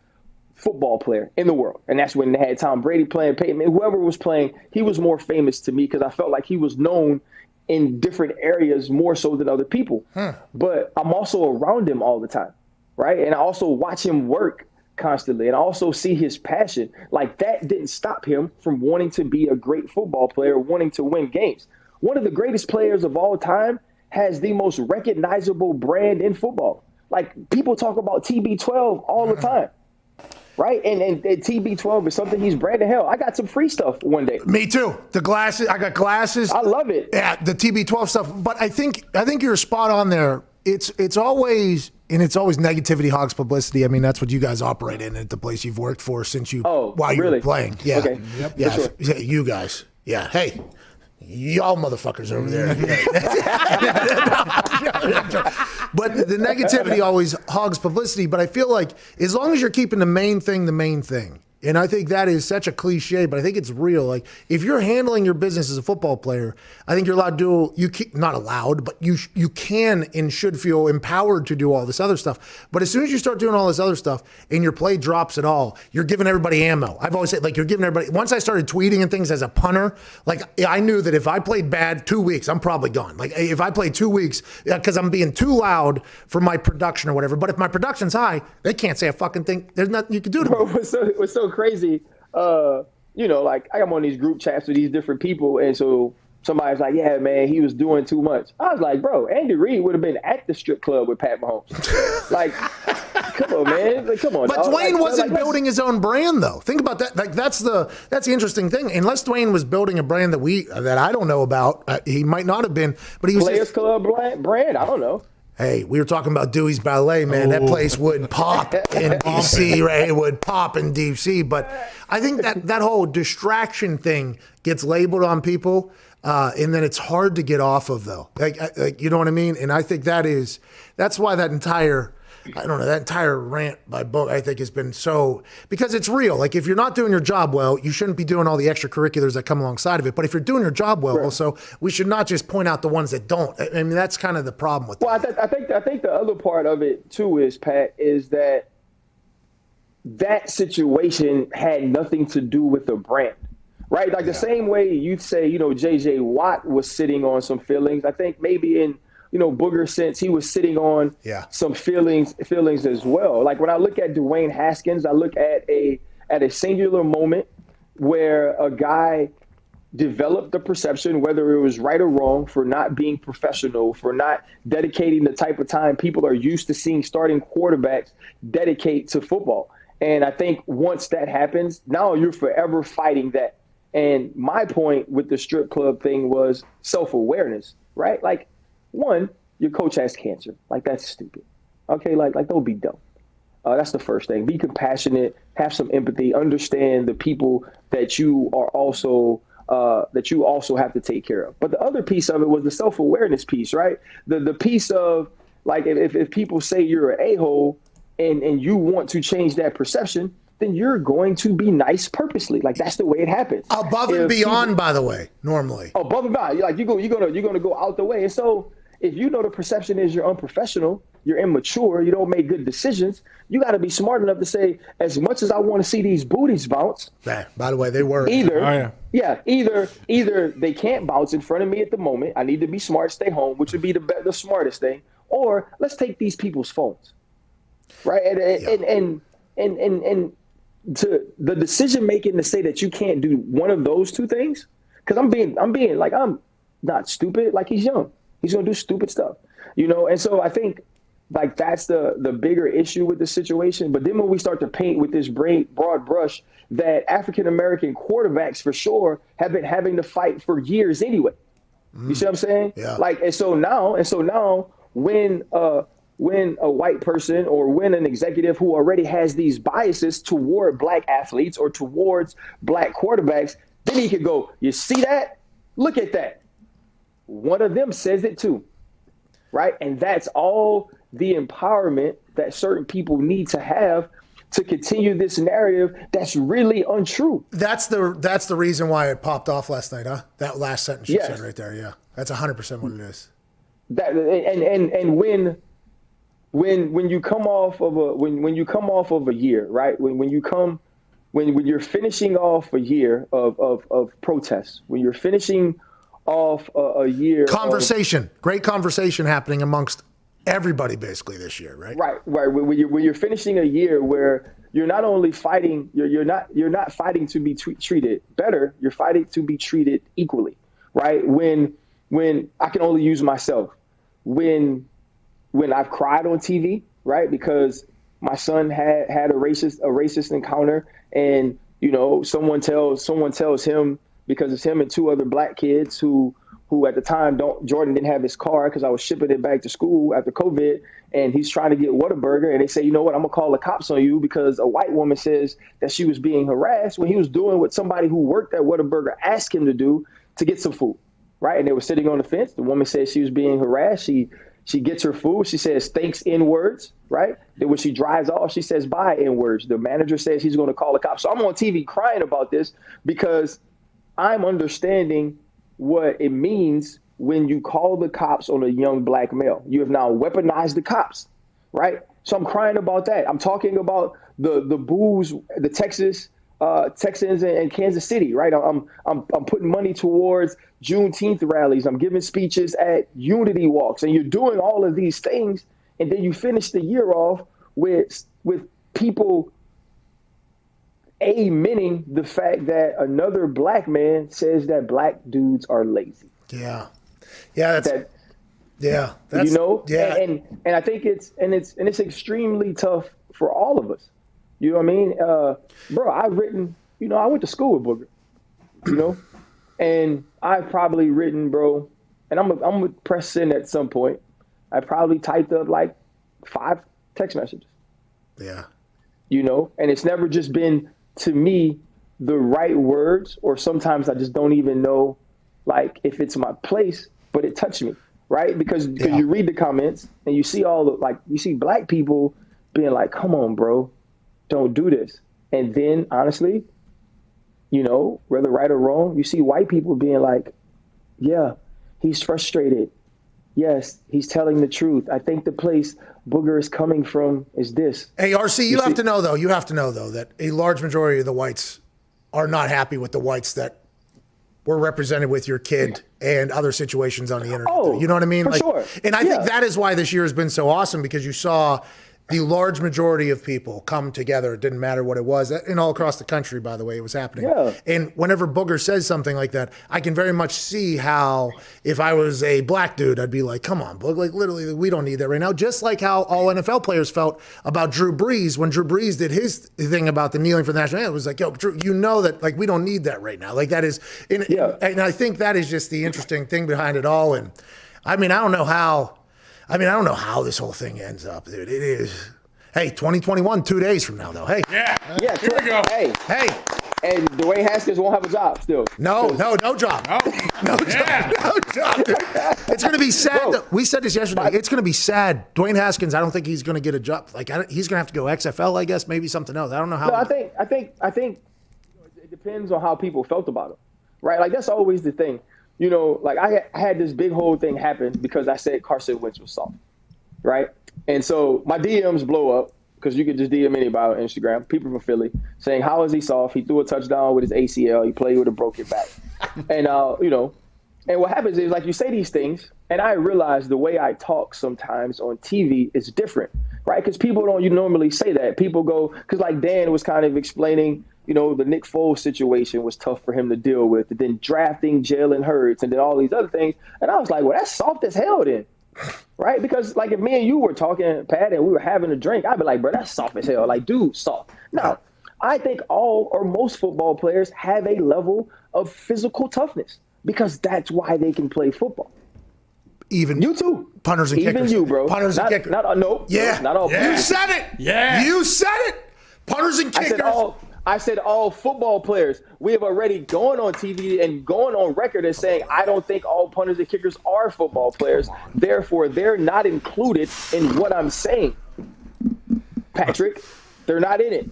football player in the world. And that's when they had Tom Brady playing, Peyton, whoever was playing, he was more famous to me because I felt like he was known in different areas more so than other people. But I'm also around him all the time. Right? And I also watch him work constantly, and I also see his passion. Like that didn't stop him from wanting to be a great football player, wanting to win games. One of the greatest players of all time has the most recognizable brand in football. Like people talk about TB12 all the time, right? And TB12 is something he's branded. Hell, I got some free stuff one day. Me too. The glasses, I got glasses. I love it. Yeah, the TB12 stuff. But I think you're spot on there. It's always negativity hogs publicity. I mean, that's what you guys operate in at the place you've worked for since you while you were playing. Yeah. Okay. Yep. Yeah. Sure. You guys. Yeah. Hey, y'all motherfuckers over there. But the negativity always hogs publicity. But I feel like as long as you're keeping the main thing, And I think that is such a cliche, but I think it's real. Like, if you're handling your business as a football player, I think you're allowed to not allowed, but you can and should feel empowered to do all this other stuff. But as soon as you start doing all this other stuff and your play drops at all, you're giving everybody ammo. I've always said, like, you're giving everybody, once I started tweeting and things as a punter, like, I knew that if I played bad 2 weeks, I'm probably gone. Like, if I played 2 weeks, because I'm being too loud for my production or whatever. But if my production's high, they can't say a fucking thing. There's nothing you can do to me. What's so crazy, like I'm on these group chats with these different people, and so somebody's like, yeah, man, he was doing too much. I was like, bro, Andy Reid would have been at the strip club with Pat Mahomes. Like, come on, man. Like, come on. But Dwayne wasn't building his own brand, though. Think about that. Like, that's the interesting thing. Unless Dwayne was building a brand that I don't know about, he might not have been. But he was Players Club brand. I don't know. Hey, we were talking about Dewey's Ballet, man. That place would pop in D.C., right? It would pop in D.C. But I think that whole distraction thing gets labeled on people, and then it's hard to get off of, though. Like, you know what I mean? And I think that's why that entire rant by Book, I think, has been so, because it's real. Like, if you're not doing your job well, you shouldn't be doing all the extracurriculars that come alongside of it. But if you're doing your job well, also, we should not just point out the ones that don't. I mean, that's kind of the problem with that. Well, I think the other part of it, too, is, Pat, is that situation had nothing to do with the brand, right? Like, the same way you'd say, J.J. Watt was sitting on some feelings. I think maybe in Booger sense, he was sitting on some feelings as well. Like, when I look at Dwayne Haskins, I look at a singular moment where a guy developed the perception, whether it was right or wrong, for not being professional, for not dedicating the type of time people are used to seeing starting quarterbacks dedicate to football. And I think once that happens, now you're forever fighting that. And my point with the strip club thing was self-awareness, right? Like, one, your coach has cancer. Like, that's stupid. Okay, like don't be dumb. That's the first thing. Be compassionate, have some empathy, understand the people that you are also have to take care of. But the other piece of it was the self-awareness piece, right? The piece of, like, if people say you're an a-hole and you want to change that perception, then you're going to be nice purposely. Like, that's the way it happens. Above and beyond, by the way, normally. Above and beyond. Like, you're gonna go out the way. And so if you know the perception is you're unprofessional, you're immature, you don't make good decisions, you got to be smart enough to say, as much as I want to see these booties bounce. By the way, they were. Either they can't bounce in front of me at the moment. I need to be smart, stay home, which would be the smartest thing. Or let's take these people's phones, right? And to the decision making to say that you can't do one of those two things, because I'm being like, I'm not stupid. Like, he's young, he's gonna do stupid stuff, And so I think, like, that's the bigger issue with the situation. But then when we start to paint with this broad brush that African American quarterbacks for sure have been having to fight for years anyway. You see what I'm saying? Yeah. Like, and so now when a white person or when an executive who already has these biases toward black athletes or towards black quarterbacks, then he could go, you see that? Look at that. One of them says it too, right? And that's all the empowerment that certain people need to have to continue this narrative that's really untrue. That's the reason why it popped off last night, huh? That last sentence you said right there, yeah. That's 100% what it is. That and when you come off of a year, right? When you're finishing off a year of protests, when you're finishing off a year great conversation happening amongst everybody basically this year, right? Right. When you're finishing a year where you're not only fighting, you're not fighting to be treated better, you're fighting to be treated equally, right? When I can only use myself, when I've cried on TV, right? Because my son had a racist encounter, and someone tells him, because it's him and two other black kids who at the time Jordan didn't have his car because I was shipping it back to school after COVID, and he's trying to get Whataburger, and they say, you know what, I'm gonna call the cops on you because a white woman says that she was being harassed when he was doing what somebody who worked at Whataburger asked him to do to get some food, right? And they were sitting on the fence. The woman said she was being harassed. She She gets her food. She says thanks in words, right? Then when she drives off, she says bye in words. The manager says he's going to call the cops. So I'm on TV crying about this because I'm understanding what it means when you call the cops on a young black male. You have now weaponized the cops, right? So I'm crying about that. I'm talking about the boos, the Texans and Kansas City, right? I'm putting money towards Juneteenth rallies. I'm giving speeches at unity walks, and you're doing all of these things, and then you finish the year off with people amening the fact that another black man says that black dudes are lazy. Yeah, that's you know, and I think it's extremely tough for all of us. You know what I mean? Bro, I went to school with Booger, you know, and I've probably written, bro, and I'm gonna press send at some point. I probably typed up like 5 text messages. Yeah. You know, and it's never just been to me the right words, or sometimes I just don't even know like if it's my place, but it touched me, right? Because you read the comments and you see you see black people being like, come on, bro, don't do this. And then honestly, you know, whether right or wrong, you see white people being like, yeah, he's frustrated. Yes, he's telling the truth. I think the place Booger is coming from is this. Hey, RC, you have to know, though, that a large majority of the whites are not happy with the whites that were represented with your kid and other situations on the internet. Oh, you know what I mean? for sure. And I think that is why this year has been so awesome, because you saw the large majority of people come together. It didn't matter what it was. And all across the country, by the way, it was happening. Yeah. And whenever Booger says something like that, I can very much see how if I was a black dude, I'd be like, come on, Boog, like literally, we don't need that right now. Just like how all NFL players felt about Drew Brees when Drew Brees did his thing about the kneeling for the national anthem. It was like, yo, Drew, you know that like we don't need that right now. Like that is, and I think that is just the interesting thing behind it all. And I mean, I don't know how this whole thing ends up, dude. It is, hey, 2021, 2 days from now, though. Hey. Yeah, here we go. Hey. And Dwayne Haskins won't have a job still. No job. No job. No job, dude. It's going to be sad. We said this yesterday. It's going to be sad. Dwayne Haskins, I don't think he's going to get a job. Like, he's going to have to go XFL, I guess, maybe something else. I don't know how. No, I think it depends on how people felt about him, right? Like, that's always the thing. You know, like I had this big whole thing happen because I said Carson Wentz was soft, right? And so my DMs blow up because you can just DM anybody on Instagram, people from Philly, saying, how is he soft? He threw a touchdown with his ACL. He played with a broken back. And, you know, and what happens is, like, you say these things, and I realize the way I talk sometimes on TV is different, right? Because people don't normally say that. People go, because like Dan was kind of explaining, you know, the Nick Foles situation was tough for him to deal with, and then drafting Jalen Hurts, and then all these other things. And I was like, well, that's soft as hell then. Right? Because like if me and you were talking, Pat, and we were having a drink, I'd be like, bro, that's soft as hell. Like, dude, soft. Now, I think all or most football players have a level of physical toughness because that's why they can play football. Even you too. Punters and kickers. Even you, bro. Punters and kickers. No. Yeah. Not all. You said it. Yeah. You said it. Punters and kickers. I said all football players. We have already gone on TV and gone on record as saying I don't think all punters and kickers are football players. Therefore, they're not included in what I'm saying. Patrick, they're not in it.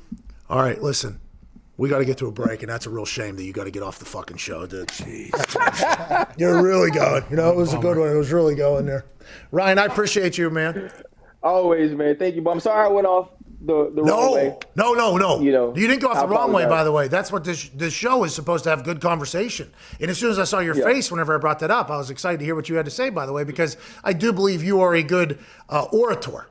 All right, listen. We got to get to a break, and that's a real shame that you got to get off the fucking show, dude. Jeez. You're really going. You know, it was a good one. It was really going there. Ryan, I appreciate you, man. Always, man. Thank you. But I'm sorry I went off the wrong way. No. You know, you didn't go off the wrong way, apologize. by the way. That's what this show is supposed to have, good conversation. And as soon as I saw your face whenever I brought that up, I was excited to hear what you had to say, by the way, because I do believe you are a good orator.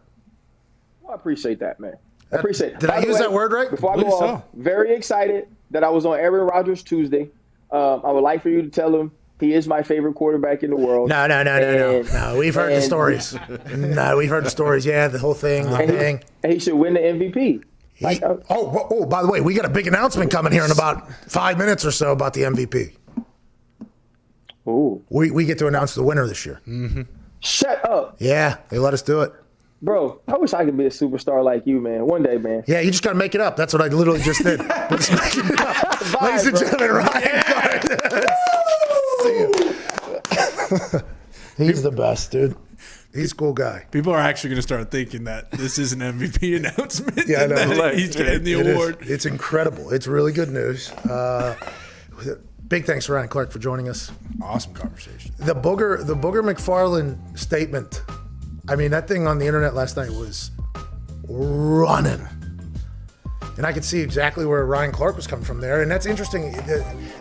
Well, I appreciate that, man. I appreciate it. Did I use that word right? Before I go off, very excited that I was on Aaron Rodgers Tuesday. I would like for you to tell him he is my favorite quarterback in the world. No. We've heard the stories. We've heard the stories. Yeah, the whole thing, the thing. And he should win the MVP. By the way, we got a big announcement coming here in about 5 minutes or so about the MVP. Ooh. We get to announce the winner this year. Mm-hmm. Shut up. Yeah, they let us do it. Bro, I wish I could be a superstar like you, man. One day, man. Yeah, you just got to make it up. That's what I literally just did. Just making it up. Bye, Ladies and gentlemen, Ryan. He's the best, dude. He's a cool guy. People are actually going to start thinking that this is an MVP announcement. Yeah, I know. and that Like, he's getting the award. It's incredible. It's really good news. Big thanks to Ryan Clark for joining us. Awesome conversation. The Booger McFarland statement. I mean, that thing on the internet last night was running. And I could see exactly where Ryan Clark was coming from there. And that's interesting.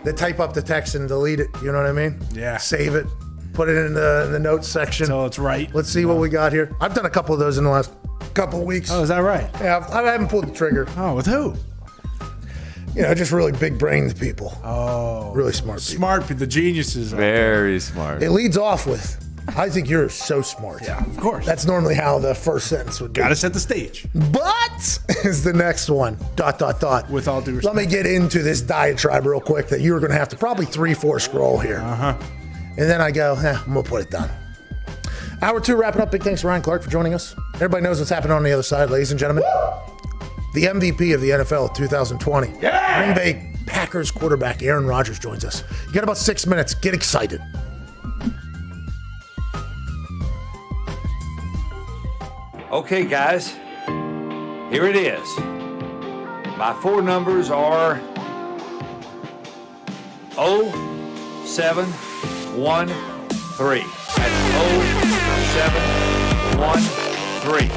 They type up the text and delete it. You know what I mean? Yeah. Save it. Put it in the notes section. So it's right. Let's see what we got here. I've done a couple of those in the last couple of weeks. Oh, is that right? Yeah, I haven't pulled the trigger. Oh, with who? You know, just really big brained people. Oh. Really smart people. Smart people. The geniuses. Very smart. It leads off with, I think you're so smart. Yeah, of course. That's normally how the first sentence would be. Got to set the stage. But is the next one. ... With all due respect. Let me get into this diatribe real quick that you're going to have to probably 3-4 scroll here. Uh-huh. And then I go, I'm going to put it down. Hour 2 wrapping up. Big thanks to Ryan Clark for joining us. Everybody knows what's happening on the other side, ladies and gentlemen. The MVP of the NFL 2020. Yeah! Green Bay Packers quarterback Aaron Rodgers joins us. You got about 6 minutes. Get excited. Okay, guys, here it is. My 4 numbers are 0713. That's 0713.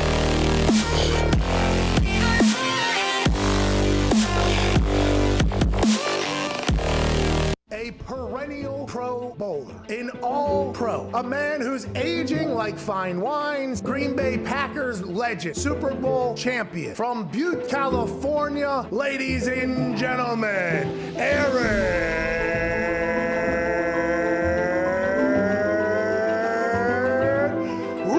A perennial Pro Bowler, an All-Pro, a man who's aging like fine wines, Green Bay Packers legend, Super Bowl champion, from Butte, California, ladies and gentlemen, Aaron Rodgers!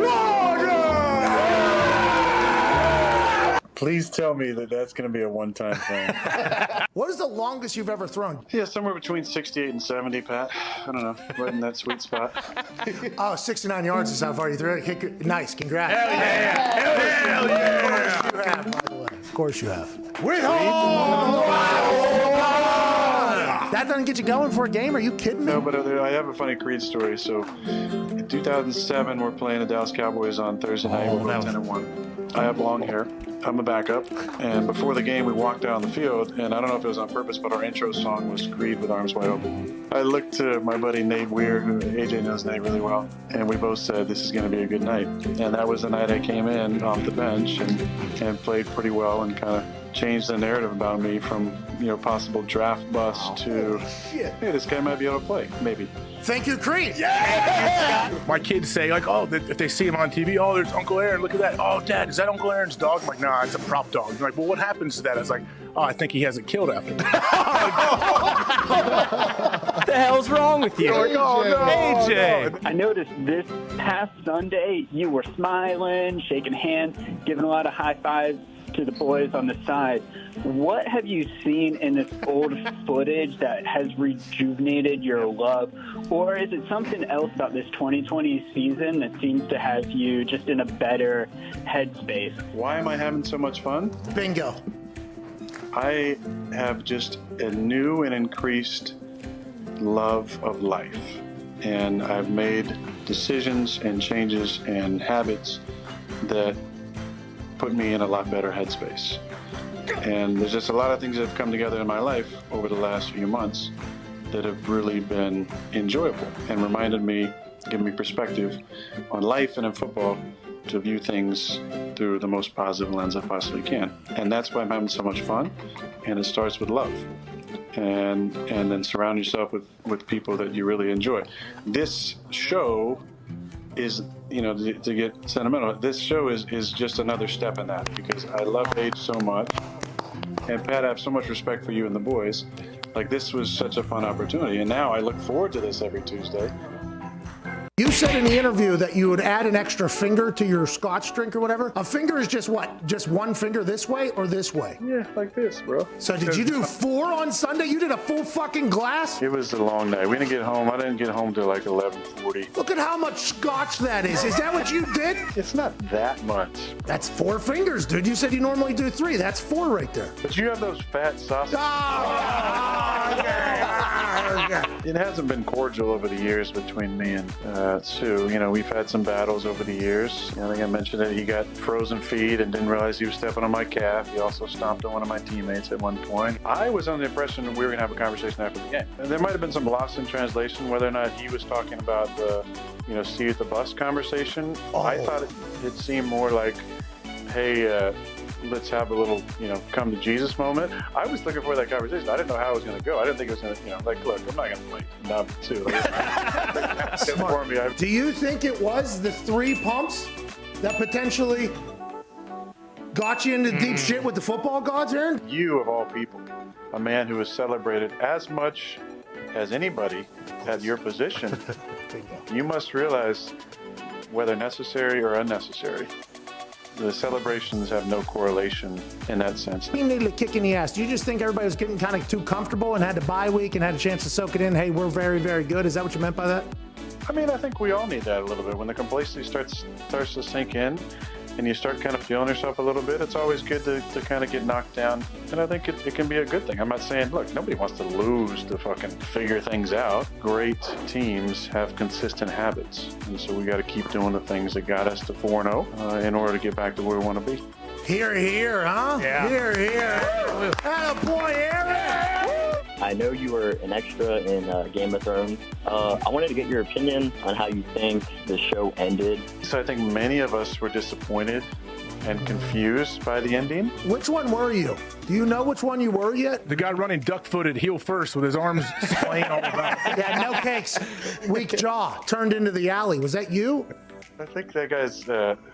Please tell me that that's going to be a one-time thing. What is the longest you've ever thrown? Yeah, somewhere between 68 and 70, Pat. I don't know, right in that sweet spot. 69 yards is how far you threw it. Nice, congrats. Hell yeah! Hell yeah! Of course you have, by the way. Of course you have. That doesn't get you going for a game? Are you kidding me? No, but I have a funny Creed story. So, in 2007, we're playing the Dallas Cowboys on Thursday night. We're 10-1. I have long hair. I'm a backup. And before the game, we walked down the field, and I don't know if it was on purpose, but our intro song was Creed with Arms Wide Open. I looked to my buddy Nate Weir, who AJ knows Nate really well, and we both said this is going to be a good night. And that was the night I came in off the bench and played pretty well and kind of changed the narrative about me from, possible draft bust to, hey, this guy might be able to play, maybe. Thank you, Creed. Yeah! My kids say, if they see him on TV, there's Uncle Aaron, look at that. Oh, Dad, is that Uncle Aaron's dog? I'm like, nah, it's a prop dog. They're like, well, what happens to that? I was like, I think he hasn't killed after What the hell's wrong with you? AJ! I noticed this past Sunday, you were smiling, shaking hands, giving a lot of high fives to the boys on the side. What have you seen in this old footage that has rejuvenated your love? Or is it something else about this 2020 season that seems to have you just in a better headspace? Why am I having so much fun? Bingo. I have just a new and increased love of life. And I've made decisions and changes and habits that put me in a lot better headspace. And there's just a lot of things that have come together in my life over the last few months that have really been enjoyable and reminded me, given me perspective on life and in football to view things through the most positive lens I possibly can. And that's why I'm having so much fun. And it starts with love. And then surround yourself with people that you really enjoy. This show is, to get sentimental, this show is just another step in that, because I love Age so much. And Pat, I have so much respect for you and the boys. Like, this was such a fun opportunity, and now I look forward to this every Tuesday. You said in the interview that you would add an extra finger to your scotch drink or whatever. A finger is just what? Just one finger this way or this way? Yeah, like this, bro. So did you do 4 on Sunday? You did a full fucking glass? It was a long night. We didn't get home. I didn't get home till like 11:40. Look at how much scotch that is. Is that what you did? It's not that much. That's 4 fingers, dude. You said you normally do 3. That's 4 right there. But you have those fat sausages. It hasn't been cordial over the years between me and Sue. You know, we've had some battles over the years. I think I mentioned that he got frozen feet and didn't realize he was stepping on my calf. He also stomped on one of my teammates at one point. I was under the impression that we were going to have a conversation after the game. And there might have been some loss in translation, whether or not he was talking about the, see you at the bus conversation. I thought it seemed more like, hey, let's have a little, come to Jesus moment. I was looking for that conversation. I didn't know how it was going to go. I didn't think it was going to, look, I'm not going to play number two. Do you think it was the 3 pumps that potentially got you into deep shit with the football gods, Aaron? You, of all people, a man who is celebrated as much as anybody at your position, you must realize whether necessary or unnecessary. The celebrations have no correlation in that sense. You needed a kick in the ass. Do you just think everybody was getting kind of too comfortable and had a bye week and had a chance to soak it in? Hey, we're very, very good. Is that what you meant by that? I mean, I think we all need that a little bit. When the complacency starts to sink in and you start kind of feeling yourself a little bit, it's always good to kind of get knocked down. And I think it can be a good thing. I'm not saying, look, nobody wants to lose to fucking figure things out. Great teams have consistent habits. And so we got to keep doing the things that got us to 4-0 in order to get back to where we want to be. Here, here, huh? Yeah. Here, here. Attaboy, Aaron! I know you were an extra in Game of Thrones. I wanted to get your opinion on how you think the show ended. So I think many of us were disappointed and confused by the ending. Which one were you? Do you know which one you were yet? The guy running duck-footed heel first with his arms splaying all about. Yeah, no cakes. Weak jaw. Turned into the alley. Was that you? I think that guy's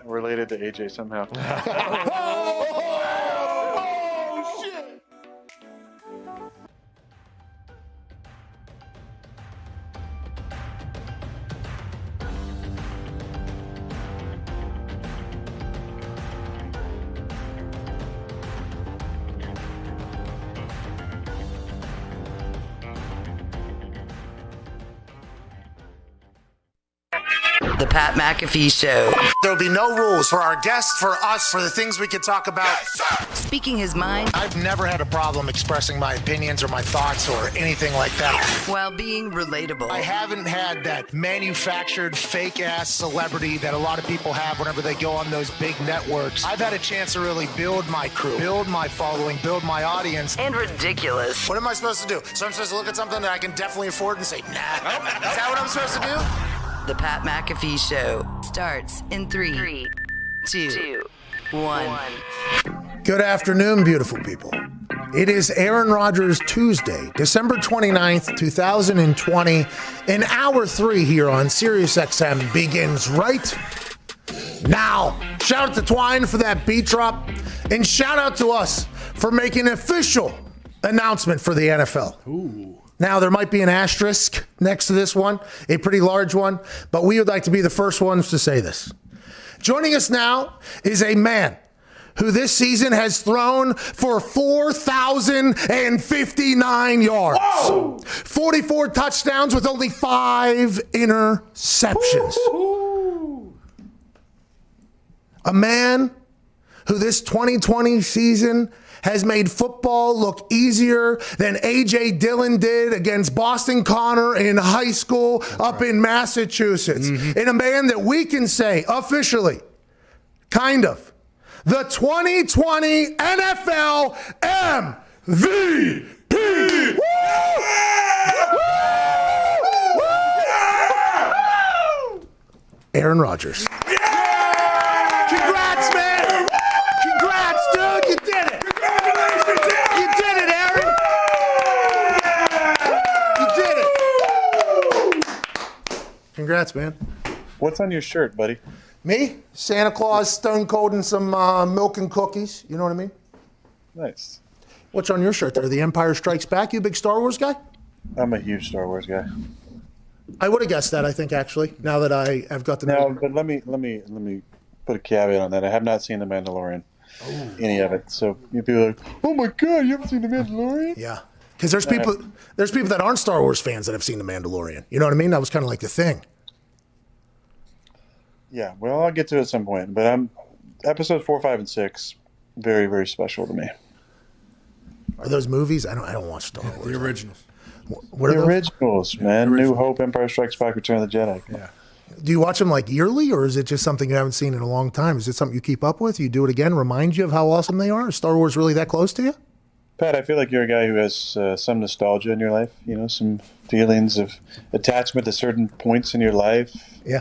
related to AJ somehow. The Pat McAfee Show. There'll be no rules for our guests, for us, for the things we can talk about. Speaking his mind. I've never had a problem expressing my opinions or my thoughts or anything like that. While being relatable. I haven't had that manufactured fake-ass celebrity that a lot of people have whenever they go on those big networks. I've had a chance to really build my crew, build my following, build my audience. And ridiculous. What am I supposed to do? So I'm supposed to look at something that I can definitely afford and say, nah. Is that what I'm supposed to do? The Pat McAfee Show starts in 3, 2, 1. Good afternoon, beautiful people. It is Aaron Rodgers Tuesday, December 29th, 2020, and hour 3 here on SiriusXM begins right now. Shout out to Twine for that beat drop, and shout out to us for making an official announcement for the NFL. Ooh. Now, there might be an asterisk next to this one, a pretty large one, but we would like to be the first ones to say this. Joining us now is a man who this season has thrown for 4,059 yards, Whoa! 44 touchdowns with only 5 interceptions. Ooh. A man who this 2020 season has made football look easier than A.J. Dillon did against Boston Connor in high school up in Massachusetts. Mm-hmm. And a man that we can say officially, kind of, the 2020 NFL MVP. Aaron Rodgers. Yeah! Congrats, man! Congrats, dude! You did it! You did it, Aaron! You did it! Congrats, man. What's on your shirt, buddy? Me? Santa Claus, Stone Cold, and some milk and cookies. You know what I mean? Nice. What's on your shirt there? The Empire Strikes Back? You a big Star Wars guy? I'm a huge Star Wars guy. I would have guessed that, I think, actually, now that I have got to know. No, but let me put a caveat on that. I have not seen The Mandalorian. Oh. Any of it. So you'd be like, oh my God, you haven't seen The Mandalorian? Yeah. Because there's people that aren't Star Wars fans that have seen The Mandalorian. You know what I mean? That was kind of like the thing. Yeah, well, I'll get to it at some point. But episodes 4, 5, and 6, very, very special to me. Are those movies? I don't watch Star Wars. The originals. What are The those? originals, man. New Hope, Empire Strikes Back, Return of the Jedi. Yeah. Do you watch them like yearly, or is it just something you haven't seen in a long time? Is it something you keep up with? You do it again, remind you of how awesome they are? Is Star Wars really that close to you? Pat, I feel like you're a guy who has some nostalgia in your life, some feelings of attachment to certain points in your life. Yeah.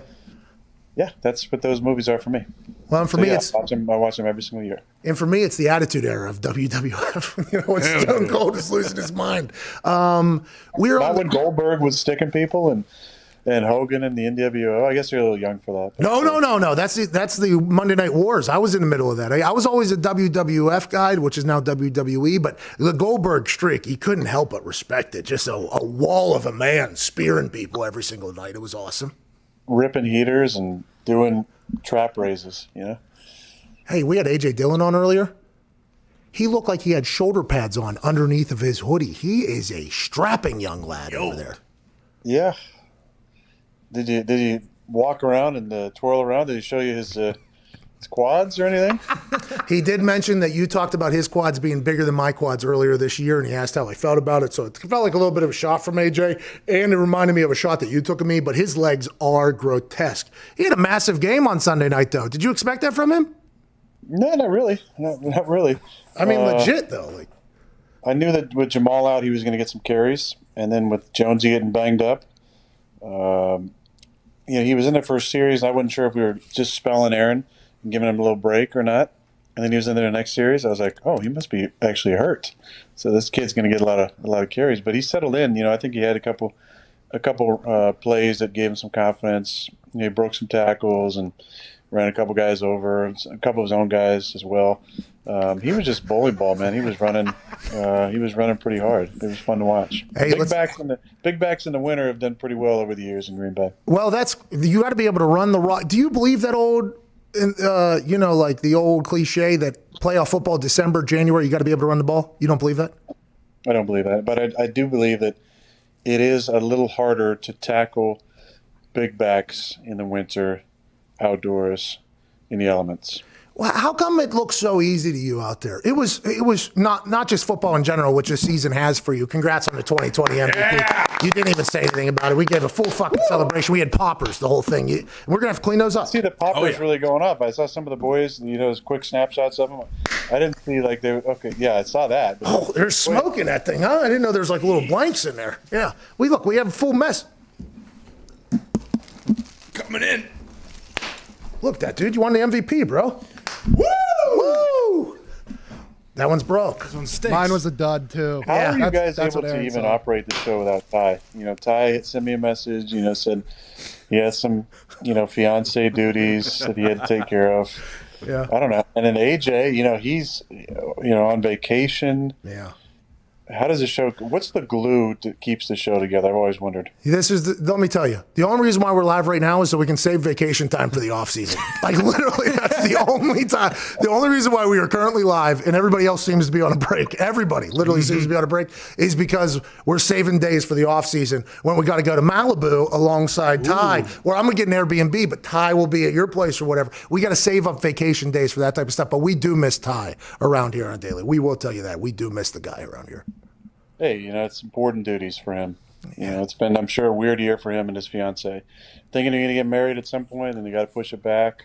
Yeah, that's what those movies are for me. Well, and for me, it's I watch them every single year. And for me, it's the Attitude Era of WWF. When Stone Cold is losing his mind. We're Not when Goldberg was sticking people and Hogan and the NWO. I guess you're a little young for that. No. That's the Monday Night Wars. I was in the middle of that. I was always a WWF guy, which is now WWE. But the Goldberg streak, he couldn't help but respect it. Just a wall of a man spearing people every single night. It was awesome. Ripping heaters and doing trap raises, Hey, we had AJ Dillon on earlier. He looked like he had shoulder pads on underneath of his hoodie. He is a strapping young lad over there. Yeah. Did he walk around and twirl around? Did he show you his quads or anything? He did mention that you talked about his quads being bigger than my quads earlier this year, and he asked how I felt about it. So it felt like a little bit of a shot from AJ, and it reminded me of a shot that you took of me, but his legs are grotesque. He had a massive game on Sunday night, though. Did you expect that from him? No, not really. Not really. I mean, legit, though. I knew that with Jamal out, he was going to get some carries, and then with Jonesy getting banged up, he was in the first series. I wasn't sure if we were just spelling Aaron and giving him a little break or not. And then he was in there the next series. I was like, oh, he must be actually hurt. So this kid's going to get a lot of carries. But he settled in. I think he had a couple plays that gave him some confidence. He broke some tackles and ran a couple guys over, a couple of his own guys as well. He was just bowling ball, man. He was running. He was running pretty hard. It was fun to watch. Hey, big backs in the winter have done pretty well over the years in Green Bay. Well, you got to be able to run the rock. Do you believe that old, like the old cliche that playoff football, December, January, you got to be able to run the ball? You don't believe that? I don't believe that, but I do believe that it is a little harder to tackle big backs in the winter, outdoors, in the elements. Well, how come it looks so easy to you out there? It was not just football in general, which this season has for you. Congrats on the 2020 MVP. Yeah. You didn't even say anything about it. We gave a full fucking celebration. We had poppers, the whole thing. We're going to have to clean those up. See the poppers really going up. I saw some of the boys, those quick snapshots of them. I didn't see they were, okay, yeah, I saw that. Oh, there's smoke in that thing, huh? I didn't know there's little blanks in there. Yeah. We have a full mess. Coming in. Look, that dude, you won the MVP, bro. Woo! Woo! That one's broke. This one stinks. Mine was a dud, too. How are you guys able to even operate the show without Ty? Ty sent me a message, said he has some, fiance duties that he had to take care of. Yeah. I don't know. And then AJ, he's, on vacation. Yeah. How does the show? What's the glue that keeps the show together? I've always wondered. Let me tell you, the only reason why we're live right now is so we can save vacation time for the off season. Like literally, that's the only time. The only reason why we are currently live and everybody else seems to be on a break. Everybody literally seems to be on a break is because we're saving days for the off season when we got to go to Malibu alongside Ty, where I'm gonna get an Airbnb, but Ty will be at your place or whatever. We got to save up vacation days for that type of stuff. But we do miss Ty around here on Daily. We will tell you that we do miss the guy around here. Hey, it's important duties for him. It's been, I'm sure, a weird year for him and his fiance. Thinking they're going to get married at some point, and they got to push it back.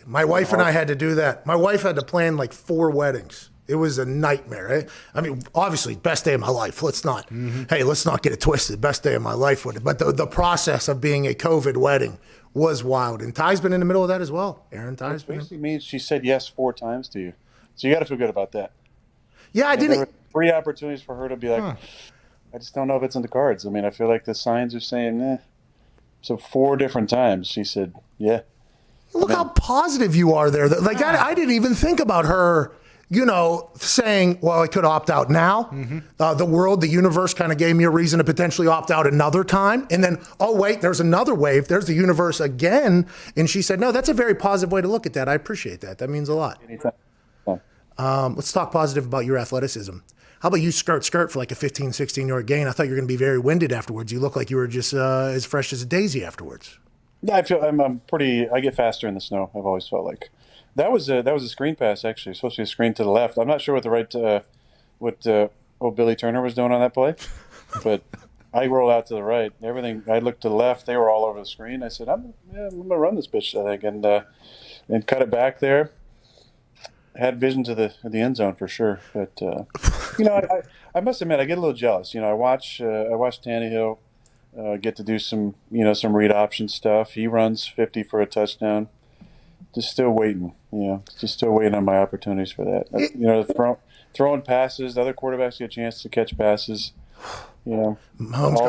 My wife and I had to do that. My wife had to plan like 4 weddings. It was a nightmare. Eh? I mean, obviously, best day of my life. Let's not get it twisted. Best day of my life with it. But the process of being a COVID wedding was wild. And Ty's been in the middle of that as well. Aaron Ty's been. Basically means she said yes 4 times to you. So you got to feel good about that. Yeah, I didn't. 3 opportunities for her to be like, I just don't know if it's in the cards. I mean, I feel like the signs are saying, eh. So 4 different times she said, yeah. Look how positive you are there. Like, I didn't even think about her, saying, well, I could opt out now. The universe kind of gave me a reason to potentially opt out another time. And then, oh, wait, there's another wave. There's the universe again. And she said, no, that's a very positive way to look at that. I appreciate that. That means a lot. Anytime. Let's talk positive about your athleticism. How about you skirt for like a 15, 16-yard gain? I thought you were going to be very winded afterwards. You look like you were just as fresh as a daisy afterwards. Yeah, I feel I'm pretty. I get faster in the snow. I've always felt like that was a screen pass actually. It's supposed to be a screen to the left. I'm not sure what the right what Billy Turner was doing on that play. But I rolled out to the right. Everything. I looked to the left. They were all over the screen. I said, I'm gonna run this bitch, I think, and cut it back there. Had vision to the end zone for sure. But I must admit, I get a little jealous. I watch Tannehill get to do some read option stuff. He runs 50 for a touchdown. Just still waiting. Just still waiting on my opportunities for that. Throwing passes. The other quarterbacks get a chance to catch passes. All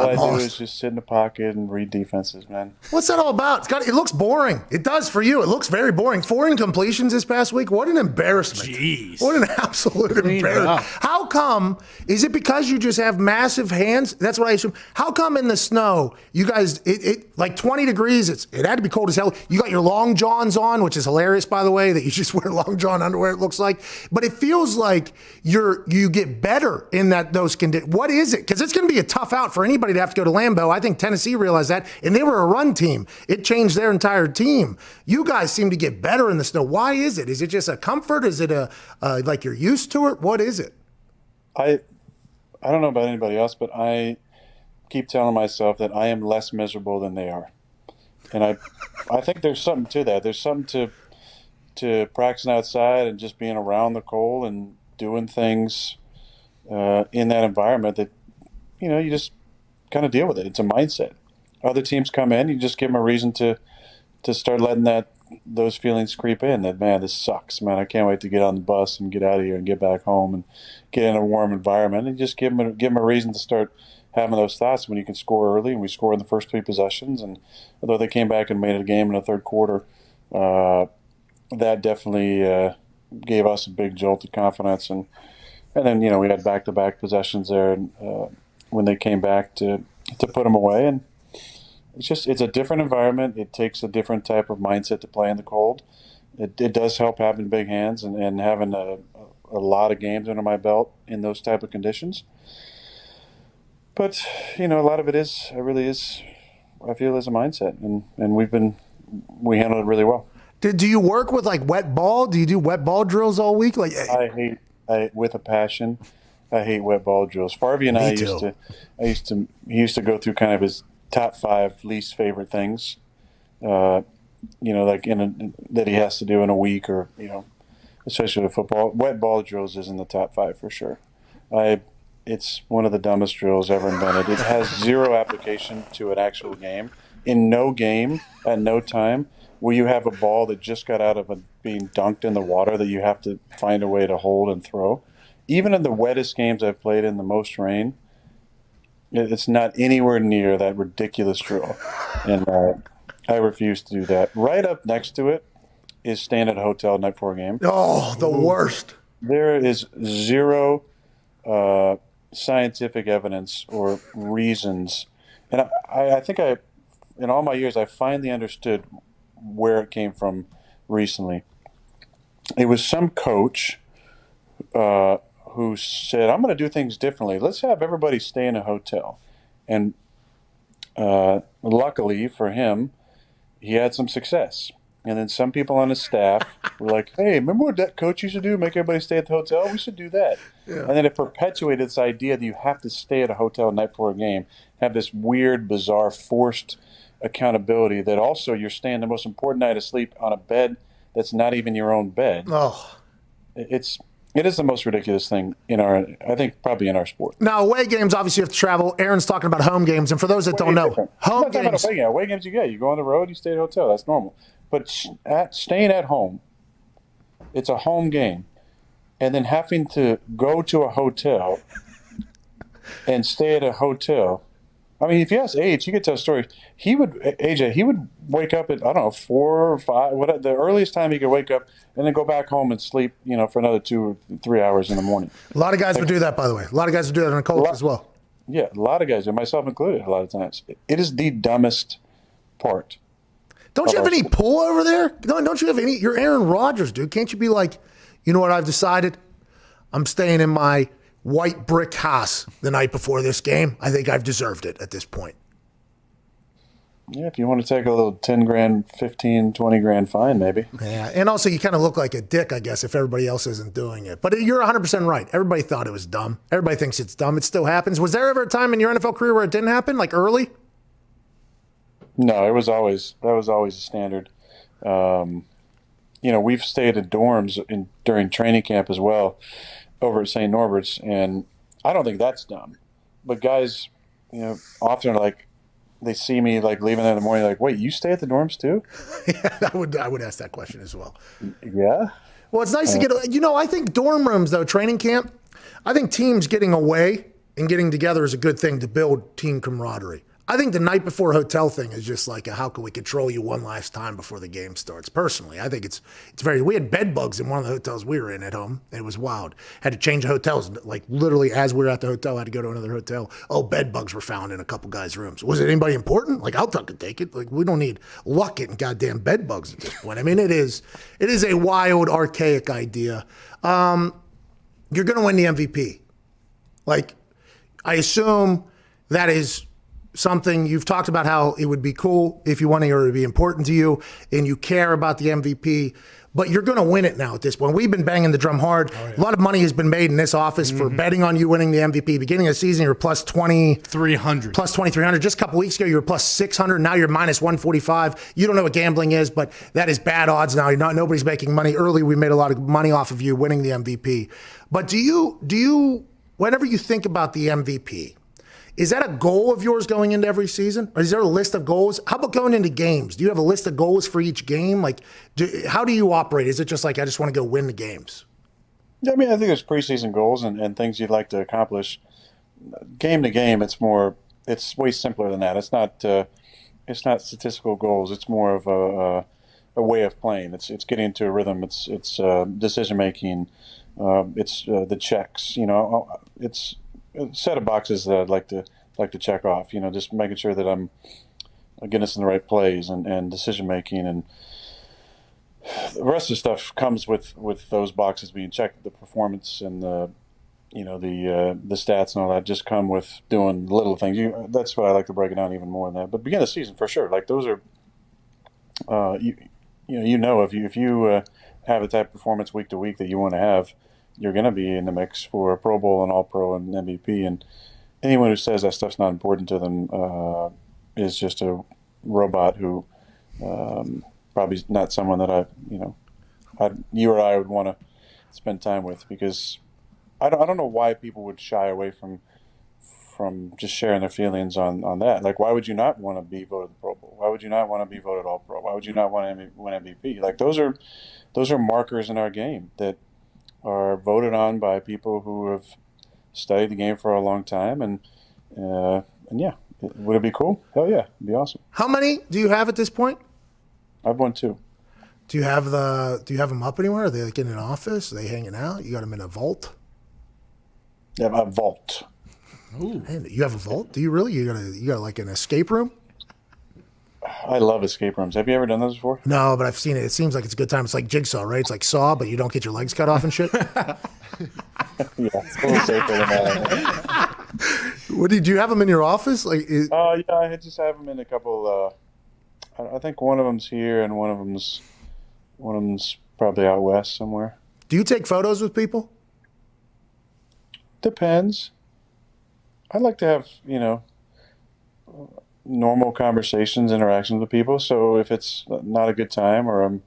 I do is just sit in the pocket and read defenses, man. What's that all about? It looks boring. It does for you. It looks very boring. 4 incompletions this past week. What an embarrassment. Jeez. What an absolute embarrassment. How come? Is it because you just have massive hands? That's what I assume. How come in the snow, you guys, it like 20 degrees, it had to be cold as hell. You got your long johns on, which is hilarious, by the way, that you just wear long john underwear, it looks like. But it feels like you get better in those conditions. What is it? Because it's going to be a tough out for anybody to have to go to Lambeau. I think Tennessee realized that, and they were a run team. It changed their entire team. You guys seem to get better in the snow. Why is it? Is it just a comfort? Is it like you're used to it? What is it? I don't know about anybody else, but I keep telling myself that I am less miserable than they are. And I think there's something to that. There's something to practicing outside and just being around the cold and doing things in that environment that, you just kind of deal with it. It's a mindset. Other teams come in, you just give them a reason to start letting those feelings creep in. That, man, this sucks, man. I can't wait to get on the bus and get out of here and get back home and get in a warm environment. And just give them a reason to start having those thoughts when you can score early. And we scored in the first 3 possessions. And although they came back and made it a game in the third quarter, that definitely gave us a big jolt of confidence. And then we had back-to-back possessions there. And, when they came back to put them away. And it's a different environment. It takes a different type of mindset to play in the cold. It does help having big hands and having a lot of games under my belt in those type of conditions. But, a lot of it really is, I feel, is a mindset. And we handle it really well. Do you work with like wet ball? Do you do wet ball drills all week? With a passion. I hate wet ball drills. Farvey and he used to go through kind of his top 5 least favorite things, that he has to do in a week or, especially with football. Wet ball drills is in the top 5 for sure. It's one of the dumbest drills ever invented. It has zero application to an actual game. In no game, at no time, will you have a ball that just got out of being dunked in the water that you have to find a way to hold and throw. Even in the wettest games I've played in the most rain, it's not anywhere near that ridiculous drill. And I refuse to do that. Right up next to it is staying at a hotel night before a game. Oh, the worst. There is zero scientific evidence or reasons. And I think in all my years, I finally understood where it came from recently. It was some coach who said, I'm going to do things differently. Let's have everybody stay in a hotel. And luckily for him, he had some success. And then some people on his staff were like, hey, remember what that coach used to do? Make everybody stay at the hotel? We should do that. Yeah. And then it perpetuated this idea that you have to stay at a hotel night before a game, have this weird, bizarre, forced accountability that also you're staying the most important night of sleep on a bed that's not even your own bed. Oh. It is the most ridiculous thing I think probably in our sport. Now, away games, obviously you have to travel. Aaron's talking about home games. And for those that don't know, home games. Away games you go on the road, you stay at a hotel. That's normal. But staying at home, it's a home game. And then having to go to a hotel and stay at a hotel. I mean, if you ask Age, he could tell stories. He would wake up at, 4 or 5, the earliest time he could wake up, and then go back home and sleep, for another 2 or 3 hours in the morning. A lot of guys would do that, by the way. A lot of guys would do that in a cold as well. Yeah, a lot of guys, myself included, a lot of times. It is the dumbest part. Don't you have any pull over there? Don't you have any? You're Aaron Rodgers, dude. Can't you be like, you know what I've decided? I'm staying in my white brick house the night before this game. I think I've deserved it at this point. Yeah, if you want to take a little 10 grand, 15, 20 grand fine, maybe. Yeah, and also you kind of look like a dick, I guess, if everybody else isn't doing it. But you're 100% right. Everybody thought it was dumb. Everybody thinks it's dumb. It still happens. Was there ever a time in your NFL career where it didn't happen, like early? No, that was always a standard. We've stayed in dorms during training camp as well over at St. Norbert's, and I don't think that's dumb. But guys, often are like, they see me like leaving there in the morning, like, wait, you stay at the dorms too? Yeah, I would ask that question as well. Yeah. Well, it's nice to get, I think dorm rooms, though, training camp, I think teams getting away and getting together is a good thing to build team camaraderie. I think the night before hotel thing is just like how can we control you one last time before the game starts. Personally, I think it's we had bed bugs in one of the hotels we were in at home. It was wild. Had to change hotels, like literally as we were at the hotel, had to go to another hotel. Oh, bed bugs were found in a couple guys' rooms. Was it anybody important? Like I'll take it. Like we don't need luck getting goddamn bed bugs at this point. I mean, it is a wild, archaic idea. You're going to win the MVP. Like I assume that is something you've talked about, how it would be cool if you want it or it would be important to you and you care about the MVP, but you're going to win it now at this point. We've been banging the drum hard. Oh, yeah. A lot of money has been made in this office for betting on you winning the MVP. Beginning of the season, you were plus 2,300. Plus 2,300. Just a couple weeks ago, you were plus 600. Now you're minus 145. You don't know what gambling is, but that is bad odds now. Nobody's making money. Early, we made a lot of money off of you winning the MVP. But do you, whenever you think about the MVP, is that a goal of yours going into every season? Or is there a list of goals? How about going into games? Do you have a list of goals for each game? Like, how do you operate? Is it just like, I just want to go win the games? Yeah, I mean, I think there's preseason goals and things you'd like to accomplish. Game to game, it's way simpler than that. It's not statistical goals. It's more of a way of playing. It's getting into a rhythm. It's decision making. It's the checks. It's a set of boxes that I'd like to check off. Just making sure that I'm getting us in the right plays and decision making, and the rest of the stuff comes with those boxes being checked. The performance and the stats and all that just come with doing little things. That's what I like to break it down even more than that. But beginning of the season for sure, like those are if you have the type of performance week to week that you want to have, you're going to be in the mix for a Pro Bowl and All-Pro and MVP. And anyone who says that stuff's not important to them is just a robot who probably not someone that you or I would want to spend time with, because I don't know why people would shy away from just sharing their feelings on that. Like, why would you not want to be voted the Pro Bowl? Why would you not want to be voted All-Pro? Why would you not want to win MVP? Like, those are markers in our game that are voted on by people who have studied the game for a long time, and yeah, would it be cool? Hell yeah, it'd be awesome. How many do you have at this point? I've won 2. Do you have them up anywhere? Are they like in an office? Are they hanging out? You got them in a vault? Yeah, a vault. Ooh. Man, you have a vault? Do you really? You got like an escape room? I love escape rooms. Have you ever done those before? No, but I've seen it. It seems like it's a good time. It's like Jigsaw, right? It's like Saw, but you don't get your legs cut off and shit. Yeah, it's a little safer than that. Do you have them in your office? Like, yeah, I just have them in a couple. I think one of them's here, and one of them's probably out west somewhere. Do you take photos with people? Depends. I like to have normal conversations, interactions with people. So if it's not a good time or I'm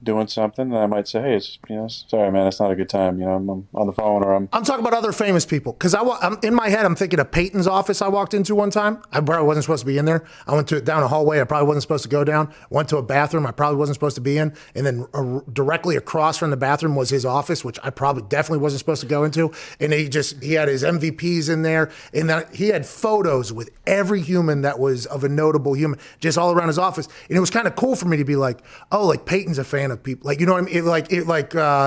doing something, then I might say, hey, sorry, man, it's not a good time. I'm on the phone, or I'm talking about other famous people. Because I'm in my head, I'm thinking of Peyton's office I walked into one time. I probably wasn't supposed to be in there. I went down a hallway I probably wasn't supposed to go down. Went to a bathroom I probably wasn't supposed to be in. And then directly across from the bathroom was his office, which I probably definitely wasn't supposed to go into. And he had his MVPs in there. And then he had photos with every human that was of a notable human just all around his office. And it was kind of cool for me to be like, oh, like Peyton's a fan of people. Like, you know what I mean? It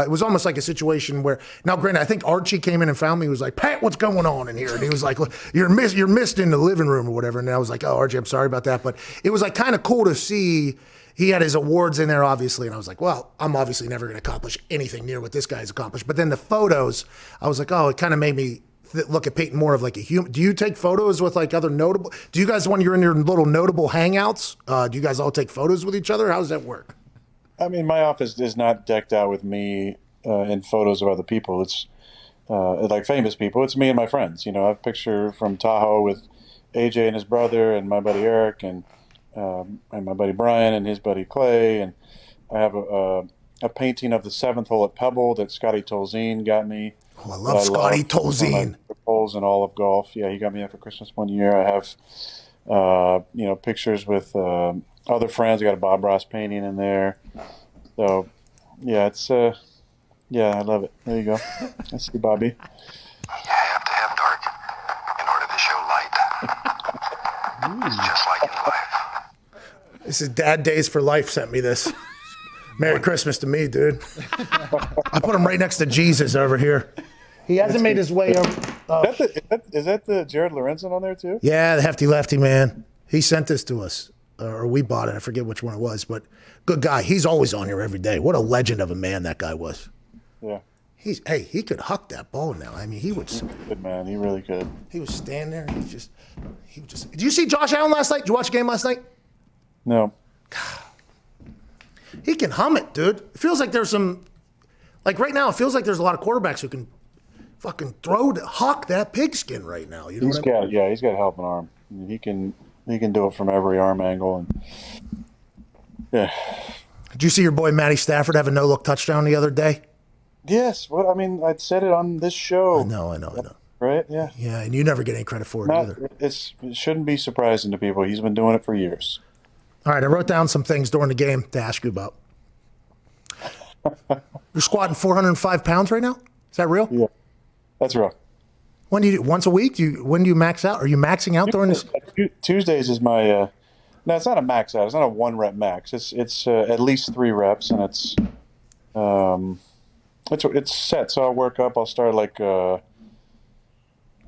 was almost like a situation where, now granted, I think Archie came in and found me. He was like, Pat, what's going on in here? And he was like, look, you're missed in the living room or whatever. And I was like, oh, Archie, I'm sorry about that. But it was like kind of cool to see. He had his awards in there, obviously. And I was like, well, I'm obviously never going to accomplish anything near what this guy's accomplished. But then the photos, I was like, oh, it kind of made me look at Peyton more of like a human. Do you take photos with like other notable? Do you guys, when you're in your little notable hangouts, do you guys all take photos with each other? How does that work? I mean, my office is not decked out with me and photos of other people. It's like famous people. It's me and my friends. You know, I have a picture from Tahoe with AJ and his brother, and my buddy Eric, and my buddy Brian and his buddy Clay, and I have a painting of the 7th hole at Pebble that Scotty Tolzien got me. Oh, I love Scotty Tolzien. Holes in all of golf. Yeah, he got me that for Christmas one year. I have, pictures with other friends. I got a Bob Ross painting in there. So, yeah, it's I love it. There you go. I see Bobby. You have to have dark in order to show light. It's just like in life. This is Dad Days for Life sent me this. Merry Christmas to me, dude. I put him right next to Jesus over here. He hasn't made his way over. Is that the Jared Lorenzen on there too? Yeah, the hefty lefty man. He sent this to us, or we bought it. I forget which one it was, but good guy. He's always on here every day. What a legend of a man that guy was. Yeah. He could huck that ball now. I mean, he would. Good man. He really could. He was standing there. He was just. Did you see Josh Allen last night? Did you watch the game last night? No. He can hum it, dude. It feels like there's some, like right now, it feels like there's a lot of quarterbacks who can fucking hawk that pigskin right now. You know He's got a hell of an arm. I mean, he can do it from every arm angle. And yeah. Did you see your boy Matty Stafford have a no-look touchdown the other day? Yes. Well, I mean, I said it on this show. I know. Right? Yeah. Yeah, and you never get any credit for it either. It shouldn't be surprising to people. He's been doing it for years. All right, I wrote down some things during the game to ask you about. You're squatting 405 pounds right now? Is that real? Yeah, that's real. When do you once a week? When do you max out? Are you maxing out during this? Tuesdays is my. No, it's not a max out. It's not a 1 rep max. It's at least 3 reps, and it's set. So I'll work up. I'll start like.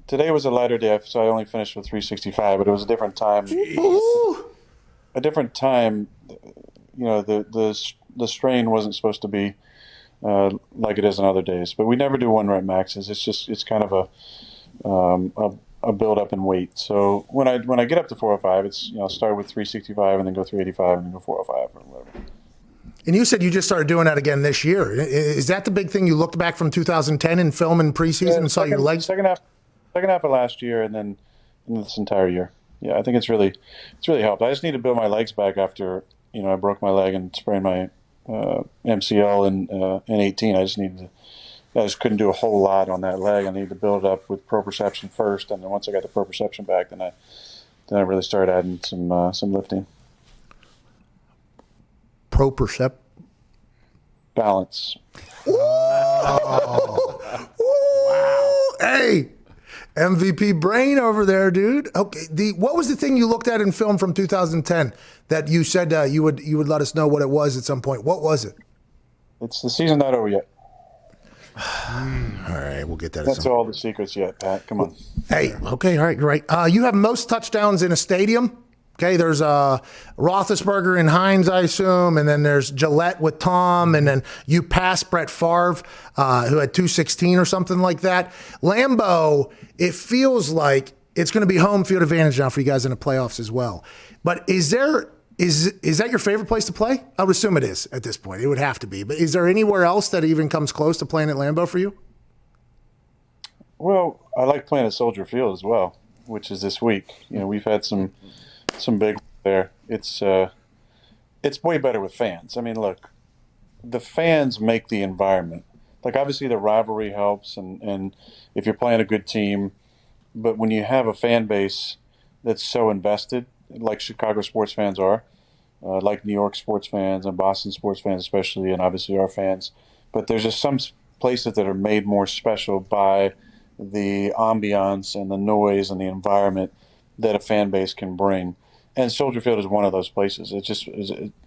Today was a lighter day, so I only finished with 365, but it was a different time. A different time, you know, the strain wasn't supposed to be like it is on other days. But we never do 1 rep maxes. It's kind of a build up in weight. So when I get up to 405, it's start with 365 and then go 385 and then go 405 or whatever. And you said you just started doing that again this year. Is that the big thing? You looked back from 2010 in film and preseason and saw your legs? Second half of last year and then this entire year. Yeah, I think it's really helped. I just need to build my legs back after I broke my leg and sprained my MCL in 18. I just couldn't do a whole lot on that leg. I need to build it up with proprioception first, and then once I got the proprioception back, then I really started adding some lifting. Proprioception. Balance. Ooh. Wow. Hey. MVP brain over there, dude. Okay, what was the thing you looked at in film from 2010 that you said you would let us know what it was at some point? What was it? It's the season not over yet. All right, we'll get that. That's all the secrets yet, Pat. Come on. Hey, okay, all right, great. You have most touchdowns in a stadium. Okay, there's Roethlisberger and Hines, I assume, and then there's Gillette with Tom, and then you passed Brett Favre, who had 216 or something like that. Lambeau, it feels like it's going to be home field advantage now for you guys in the playoffs as well. But is that your favorite place to play? I would assume it is at this point. It would have to be. But is there anywhere else that even comes close to playing at Lambeau for you? Well, I like playing at Soldier Field as well, which is this week. We've had some big there. It's way better with fans. I mean, look, the fans make the environment. Like, obviously the rivalry helps, and if you're playing a good team, but when you have a fan base that's so invested, like Chicago sports fans are, like New York sports fans and Boston sports fans especially, and obviously our fans, but there's just some places that are made more special by the ambiance and the noise and the environment that a fan base can bring. And Soldier Field is one of those places. It's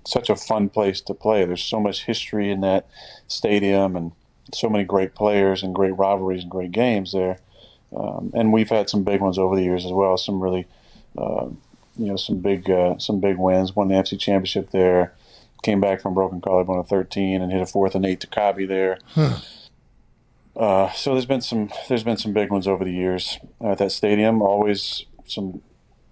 such a fun place to play. There's so much history in that stadium and so many great players and great rivalries and great games there. And we've had some big ones over the years as well. Some really, some big wins. Won the NFC Championship there. Came back from broken collarbone at 13 and hit a 4th and 8 to Cobby there. So there's been some big ones over the years at that stadium. Always some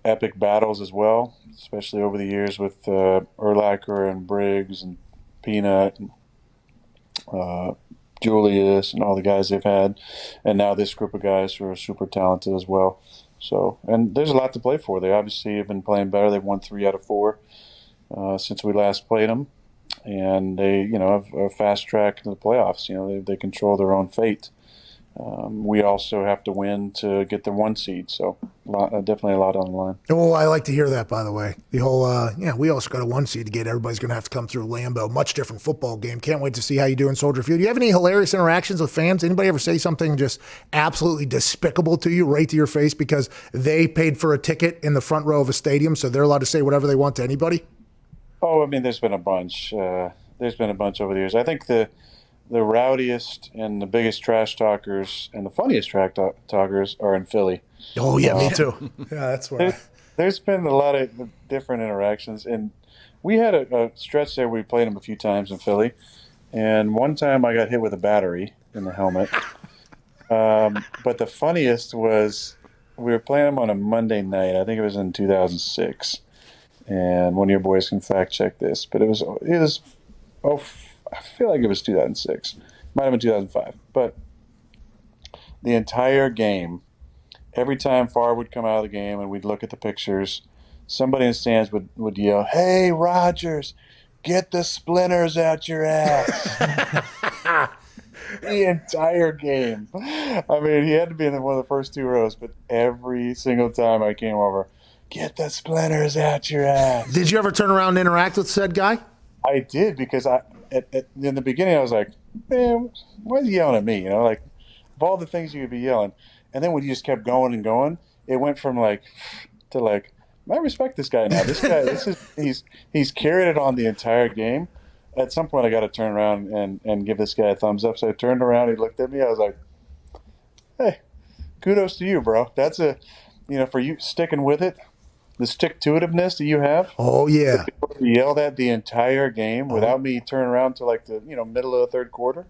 epic battles as well, especially over the years with Urlacher and Briggs and Peanut and Julius and all the guys they've had, and now this group of guys who are super talented as well. So, and there's a lot to play for. They obviously have been playing better. They've won 3 out of 4 since we last played them, and they, have a fast track to the playoffs. They control their own fate. We also have to win to get the 1 seed, so definitely a lot on the line. Well, I like to hear that, by the way. The whole, we also got a 1 seed to get. Everybody's going to have to come through Lambeau. Much different football game. Can't wait to see how you do in Soldier Field. Do you have any hilarious interactions with fans? Anybody ever say something just absolutely despicable to you, right to your face, because they paid for a ticket in the front row of a stadium, so they're allowed to say whatever they want to anybody? Oh, I mean, there's been a bunch. There's been a bunch over the years. I think the rowdiest and the biggest trash talkers and the funniest trash talkers are in Philly. Oh, yeah, me too. Yeah, that's where there's been a lot of different interactions. And we had a stretch there where we played them a few times in Philly. And one time I got hit with a battery in the helmet. But the funniest was we were playing them on a Monday night. I think it was in 2006. And one of your boys can fact check this. But it was I feel like it was 2006. Might have been 2005. But the entire game, every time Favre would come out of the game and we'd look at the pictures, somebody in the stands would yell, "Hey, Rodgers, get the splinters out your ass." The entire game. I mean, he had to be in one of the first 2 rows, but every single time I came over, "Get the splinters out your ass." Did you ever turn around and interact with said guy? I did, because in the beginning I was like, "Man, why is he yelling at me?" Like, of all the things you could be yelling. And then when you just kept going and going, it went from I respect this guy now. This guy, he's carried it on the entire game. At some point I got to turn around and give this guy a thumbs up. So I turned around, he looked at me, I was like, "Hey, kudos to you, bro. That's for you sticking with it. The stick-to-itiveness that you have." Oh, yeah. You yelled at the entire game without me turning around to the middle of the third quarter.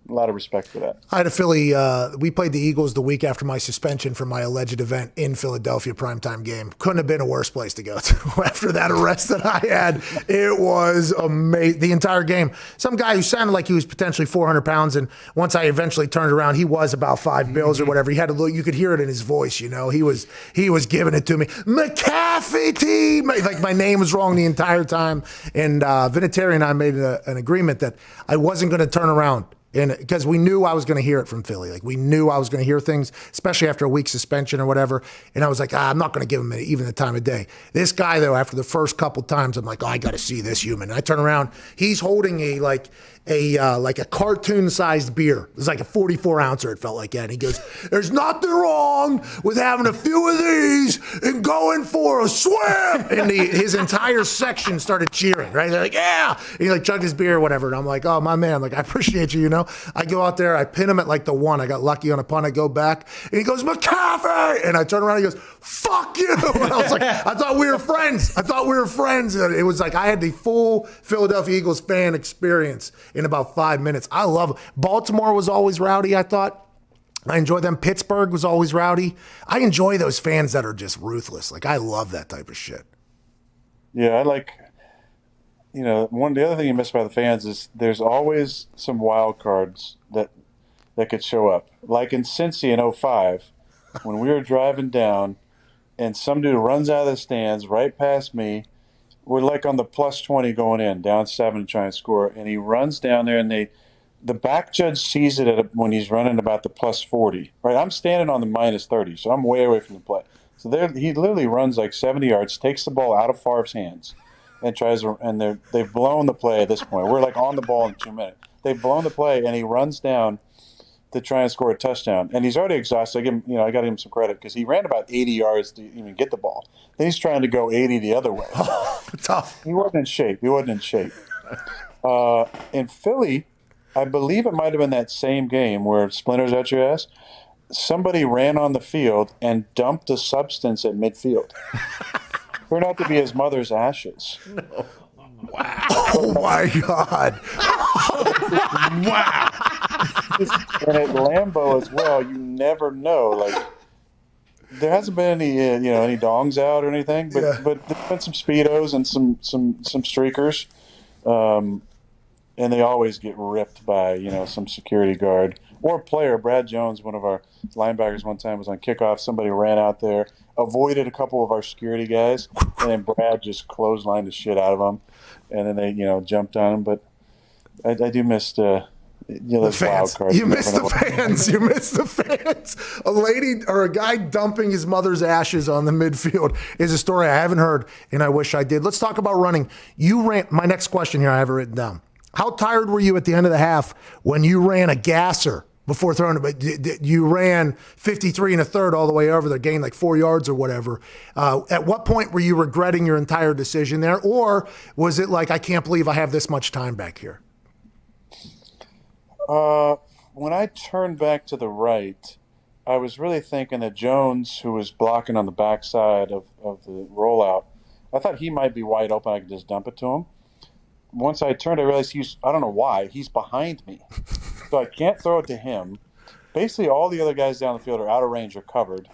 A lot of respect for that. I had a Philly. We played the Eagles the week after my suspension for my alleged event in Philadelphia, primetime game. Couldn't have been a worse place to go to after that arrest that I had. It was amazing. The entire game. Some guy who sounded like he was potentially 400 pounds, and once I eventually turned around, he was about 5 bills or whatever. He had you could hear it in his voice. He was giving it to me. McAfee team. Like my name was wrong the entire time. And Vinatieri and I made an agreement that I wasn't going to turn around. And because we knew I was going to hear it from Philly. We knew I was going to hear things, especially after a week suspension or whatever. And I was like, I'm not going to give him even the time of day. This guy, though, after the first couple times, I'm like, I got to see this human. And I turn around, he's holding a cartoon-sized beer. It was like a 44-ouncer, it felt like that. And he goes, "There's nothing wrong with having a few of these and going for a swim." And his entire section started cheering, right? They're like, "Yeah." And he chugged his beer or whatever. And I'm like, "Oh, my man, I appreciate you, I go out there, I pin him at the 1. I got lucky on a punt. I go back, and he goes, "McAfee!" And I turn around, and he goes, "Fuck you!" And I was like, I thought we were friends. And it was like I had the full Philadelphia Eagles fan experience in about 5 minutes. I love it. Baltimore was always rowdy, I thought. I enjoy them. Pittsburgh was always rowdy. I enjoy those fans that are just ruthless. I love that type of shit. Yeah, I like... the other thing you miss about the fans is there's always some wild cards that could show up. Like in Cincy in 2005, when we were driving down and some dude runs out of the stands right past me. We're on the plus 20 going in, down 7 to try and score. And he runs down there, and the back judge sees it when he's running about the plus 40. Right, I'm standing on the minus 30, so I'm way away from the play. So he literally runs 70 yards, takes the ball out of Favre's hands, and they've blown the play at this point. We're on the ball in 2 minutes. They've blown the play, and he runs down to try and score a touchdown. And he's already exhausted. I got to give him some credit because he ran about 80 yards to even get the ball. Then he's trying to go 80 the other way. Tough. He wasn't in shape. In Philly, I believe it might have been that same game where splinters out your ass. Somebody ran on the field and dumped a substance at midfield. Turned out to be his mother's ashes. No. Wow. Oh, my God. Wow. and at Lambeau as well, you never know. Like, there hasn't been any any dongs out or anything, but there's been some speedos and some streakers, and they always get ripped by some security guard or player. Brad Jones, one of our linebackers, one time was on kickoff. Somebody ran out there, avoided a couple of our security guys, and then Brad just clotheslined the shit out of them, and then they jumped on him. But I do miss the fans. You miss the fans. You miss the fans. A lady or a guy dumping his mother's ashes on the midfield is a story I haven't heard, and I wish I did. Let's talk about running. You ran. My next question here, I have it written down. How tired were you at the end of the half when you ran a gasser before throwing it? But you ran 53 and a third all the way over there, gained like 4 yards or whatever. At what point were you regretting your entire decision there, or was it like, I can't believe I have this much time back here? When I turned back to the right, I was really thinking that Jones, who was blocking on the backside of the rollout, I thought he might be wide open. I could just dump it to him. Once I turned, I realized I don't know why, he's behind me. So I can't throw it to him. Basically, all the other guys down the field are out of range or covered.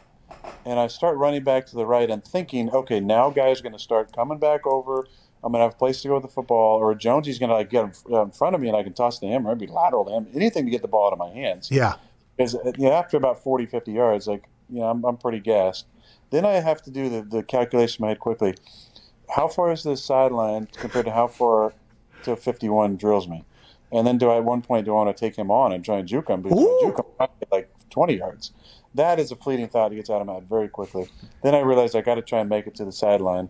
And I start running back to the right and thinking, okay, now guys are going to start coming back over. I'm going to have a place to go with the football, or Jonesy's going to get in front of me and I can toss to him, or maybe lateral to him, anything to get the ball out of my hands. Yeah. Because after about 40, 50 yards, I'm pretty gassed. Then I have to do the calculation in my head quickly. How far is this sideline compared to how far to 51 drills me? And then at one point, do I want to take him on and try and juke him? Because I juke him, I get like 20 yards. That is a fleeting thought that gets out of my head very quickly. Then I realized I got to try and make it to the sideline,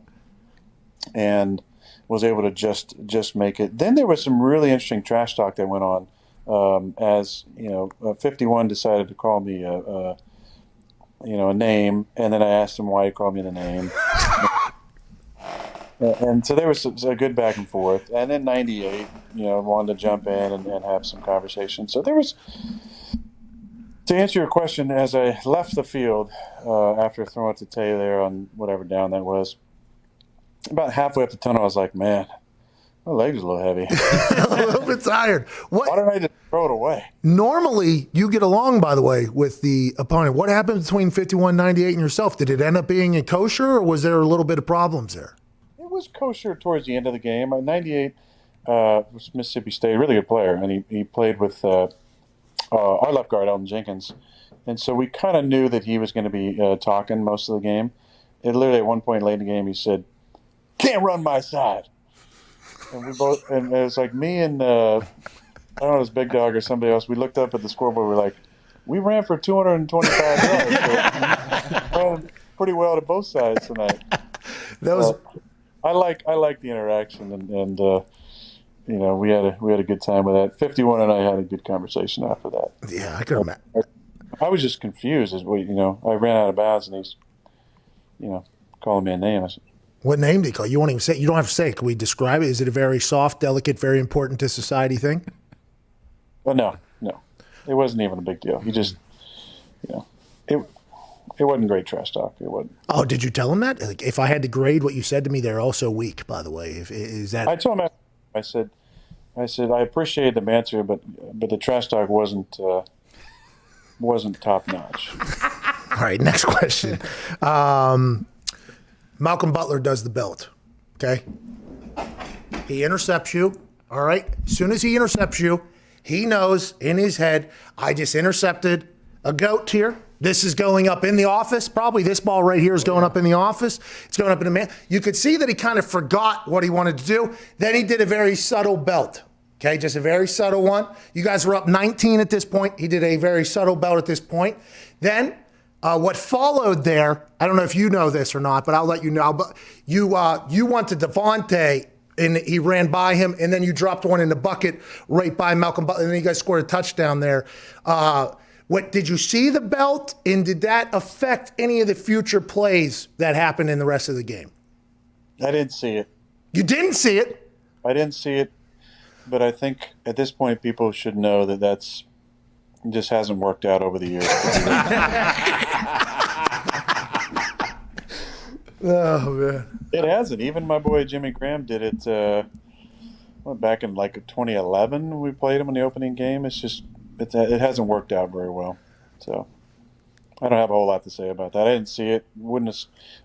and was able to just make it. Then there was some really interesting trash talk that went on, as 51 decided to call me a name, and then I asked him why he called me the name. And so there was a good back and forth. And then 98, wanted to jump in and have some conversation. So there was, to answer your question, as I left the field after throwing it to Tay there on whatever down that was, about halfway up the tunnel, I was like, man, my leg's a little heavy. A little bit tired. Why don't I just throw it away? Normally, you get along, by the way, with the opponent. What happened between 51, 98 and yourself? Did it end up being a kosher, or was there a little bit of problems there? It was kosher towards the end of the game. 98 was Mississippi State, really good player, and he played with our left guard, Elton Jenkins. And so we kind of knew that he was going to be talking most of the game. And literally at one point late in the game, he said, "Can't run my side." And we both, and it was like me and I don't know, it was Big Dog or somebody else. We looked up at the scoreboard. We're like, we ran for 225 yards. So ran pretty well to both sides tonight. That was. I like the interaction, and we had a good time with that. 51 and I had a good conversation after that. Yeah, I could imagine. I was just confused as well. I ran out of bounds, and he's calling me a name. I said, what name did he call you? You won't even say it. You don't have to say it. Can we describe it? Is it a very soft, delicate, very important to society thing? Well, no. It wasn't even a big deal. He just, it wasn't great trash talk. It wasn't. Oh, did you tell him that? Like, if I had to grade what you said to me, they're also weak, by the way. Is that? I told him, I said, I appreciate the banter, but the trash talk wasn't top notch. All right, next question. Malcolm Butler does the belt, okay? He intercepts you, all right? As soon as he intercepts you, he knows in his head, I just intercepted a goat here. This is going up in the office. Probably this ball right here is going up in the office. It's going up in the man. You could see that he kind of forgot what he wanted to do. Then he did a very subtle belt, okay? Just a very subtle one. You guys were up 19 at this point. He did a very subtle belt at this point. Then what followed there, I don't know if you know this or not, but I'll let you know. But you went to Devontae, and he ran by him, and then you dropped one in the bucket right by Malcolm Butler, and then you guys scored a touchdown there. What did you see the belt, and did that affect any of the future plays that happened in the rest of the game? I didn't see it. You didn't see it? I didn't see it, but I think at this point people should know that that's just hasn't worked out over the years. Oh, man. It hasn't. Even my boy Jimmy Graham did it back in like 2011 when we played him in the opening game. It's just it hasn't worked out very well. So I don't have a whole lot to say about that. I didn't see it. Wouldn't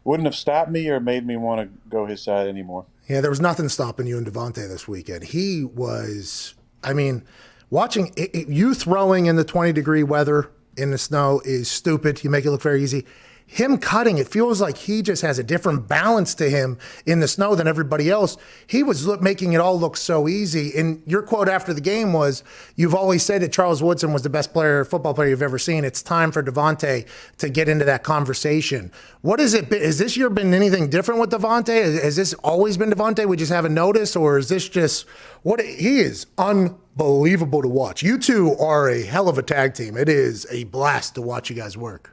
have stopped me or made me want to go his side anymore. Yeah, there was nothing stopping you and Devontae this weekend. He was, I mean, watching you throwing in the 20-degree weather in the snow is stupid. You make it look very easy. Him cutting, it feels like he just has a different balance to him in the snow than everybody else. He was making it all look so easy. And your quote after the game was, "You've always said that Charles Woodson was the best football player you've ever seen. It's time for Devontae to get into that conversation." What is it? Has this year been anything different with Devontae? Has this always been Devontae? We just haven't noticed, or is this just what he is? Unbelievable to watch. You two are a hell of a tag team. It is a blast to watch you guys work.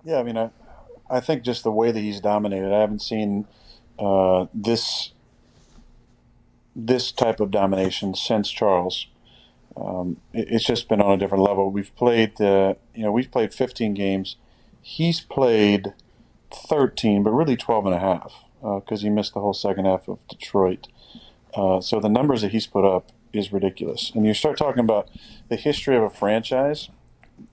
Yeah, I mean, I think just the way that he's dominated, I haven't seen this type of domination since Charles. It's just been on a different level. We've played 15 games. He's played 13, but really 12 and a half because he missed the whole second half of Detroit. So the numbers that he's put up is ridiculous. And you start talking about the history of a franchise.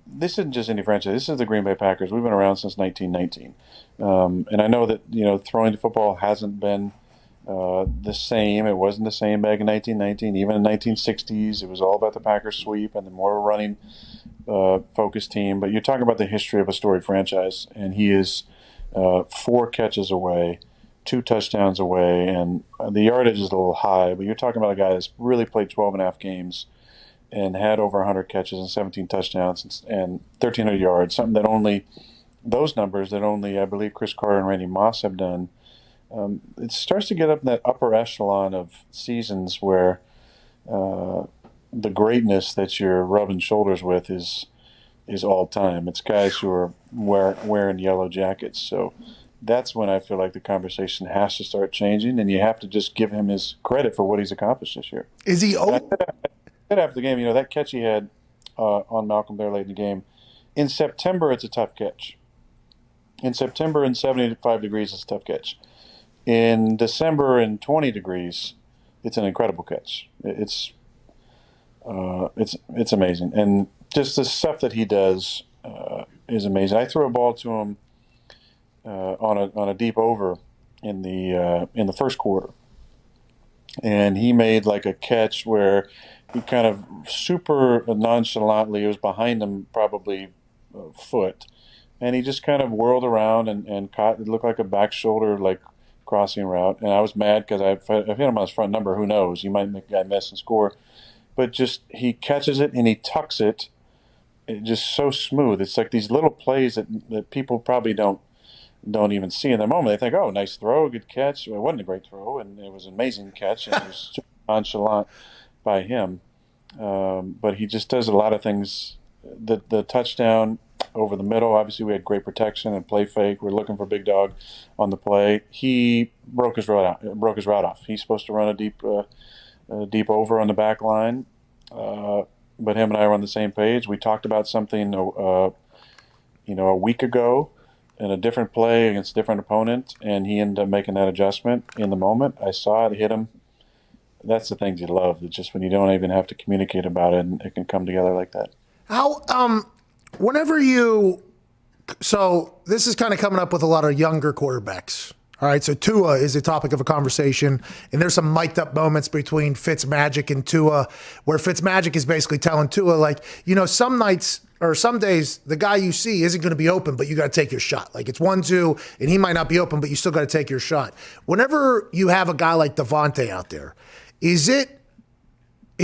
This isn't just any franchise. This is the Green Bay Packers. We've been around since 1919. And I know that, throwing the football hasn't been the same. It wasn't the same back in 1919. Even in the 1960s, it was all about the Packers sweep and the more running focused team. But you're talking about the history of a storied franchise. And he is 4 catches away, 2 touchdowns away. And the yardage is a little high. But you're talking about a guy that's really played 12 and a half games and had over 100 catches and 17 touchdowns and 1,300 yards, something that only I believe Chris Carter and Randy Moss have done. It starts to get up in that upper echelon of seasons where the greatness that you're rubbing shoulders with is all time. It's guys who are wearing yellow jackets. So that's when I feel like the conversation has to start changing, and you have to just give him his credit for what he's accomplished this year. Is he After the game, that catch he had on Malcolm there late in the game. In September, it's a tough catch. In September, in 75 degrees, it's a tough catch. In December, in 20 degrees, it's an incredible catch. It's amazing, and just the stuff that he does is amazing. I threw a ball to him on a deep over in the first quarter, and he made like a catch where he kind of super nonchalantly, it was behind him probably a foot, and he just kind of whirled around and caught, it looked like a back shoulder, like crossing route. And I was mad because I hit him on his front number. Who knows? He might make a guy miss and score. But just he catches it and he tucks it. It's just so smooth. It's like these little plays that people probably don't even see in the moment. They think, oh, nice throw, good catch. Well, it wasn't a great throw, and it was an amazing catch, and it was super nonchalant by him. But he just does a lot of things. The touchdown over the middle, obviously we had great protection and play fake. We're looking for Big Dog on the play. He broke his route off. He's supposed to run a deep over on the back line. But him and I were on the same page. We talked about something, a week ago in a different play against a different opponent, and he ended up making that adjustment in the moment. I saw it hit him. That's the things you love. It's just when you don't even have to communicate about it, and it can come together like that. So this is kind of coming up with a lot of younger quarterbacks. All right, so Tua is a topic of a conversation, and there's some mic'd up moments between Fitzmagic and Tua, where Fitzmagic is basically telling Tua, like, some nights or some days the guy you see isn't going to be open, but you got to take your shot. Like it's 1-2, and he might not be open, but you still got to take your shot. Whenever you have a guy like Devontae out there, is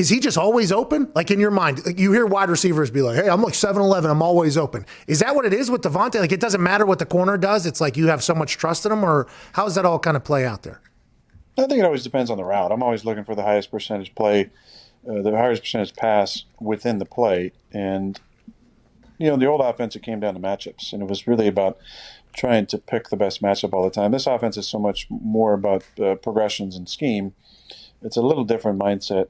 he just always open? Like in your mind, like you hear wide receivers be like, hey, I'm like 7-11, I'm always open. Is that what it is with Devontae? Like it doesn't matter what the corner does? It's like you have so much trust in him, or how does that all kind of play out there? I think it always depends on the route. I'm always looking for the highest percentage play, the highest percentage pass within the play. And, the old offense, it came down to matchups, and it was really about trying to pick the best matchup all the time. This offense is so much more about progressions and scheme. It's a little different mindset.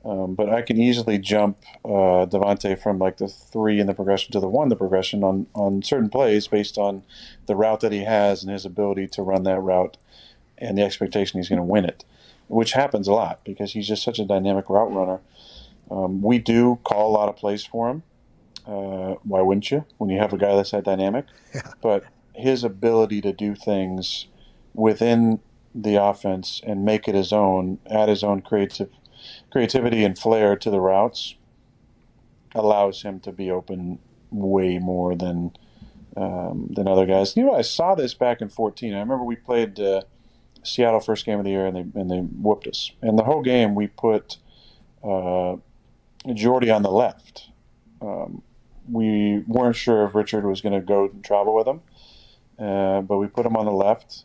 But I can easily jump Devontae from like the 3 in the progression to the 1 in the progression on certain plays based on the route that he has and his ability to run that route and the expectation he's going to win it, which happens a lot because he's just such a dynamic route runner. We do call a lot of plays for him. Why wouldn't you when you have a guy that's that dynamic? Yeah. But his ability to do things within the offense and make it his own, add his own creativity and flair to the routes, allows him to be open way more than other guys. You know, I saw this back in 2014. I remember we played Seattle first game of the year, and they whooped us. And the whole game we put Jordy on the left. We weren't sure if Richard was going to go and travel with him, but we put him on the left.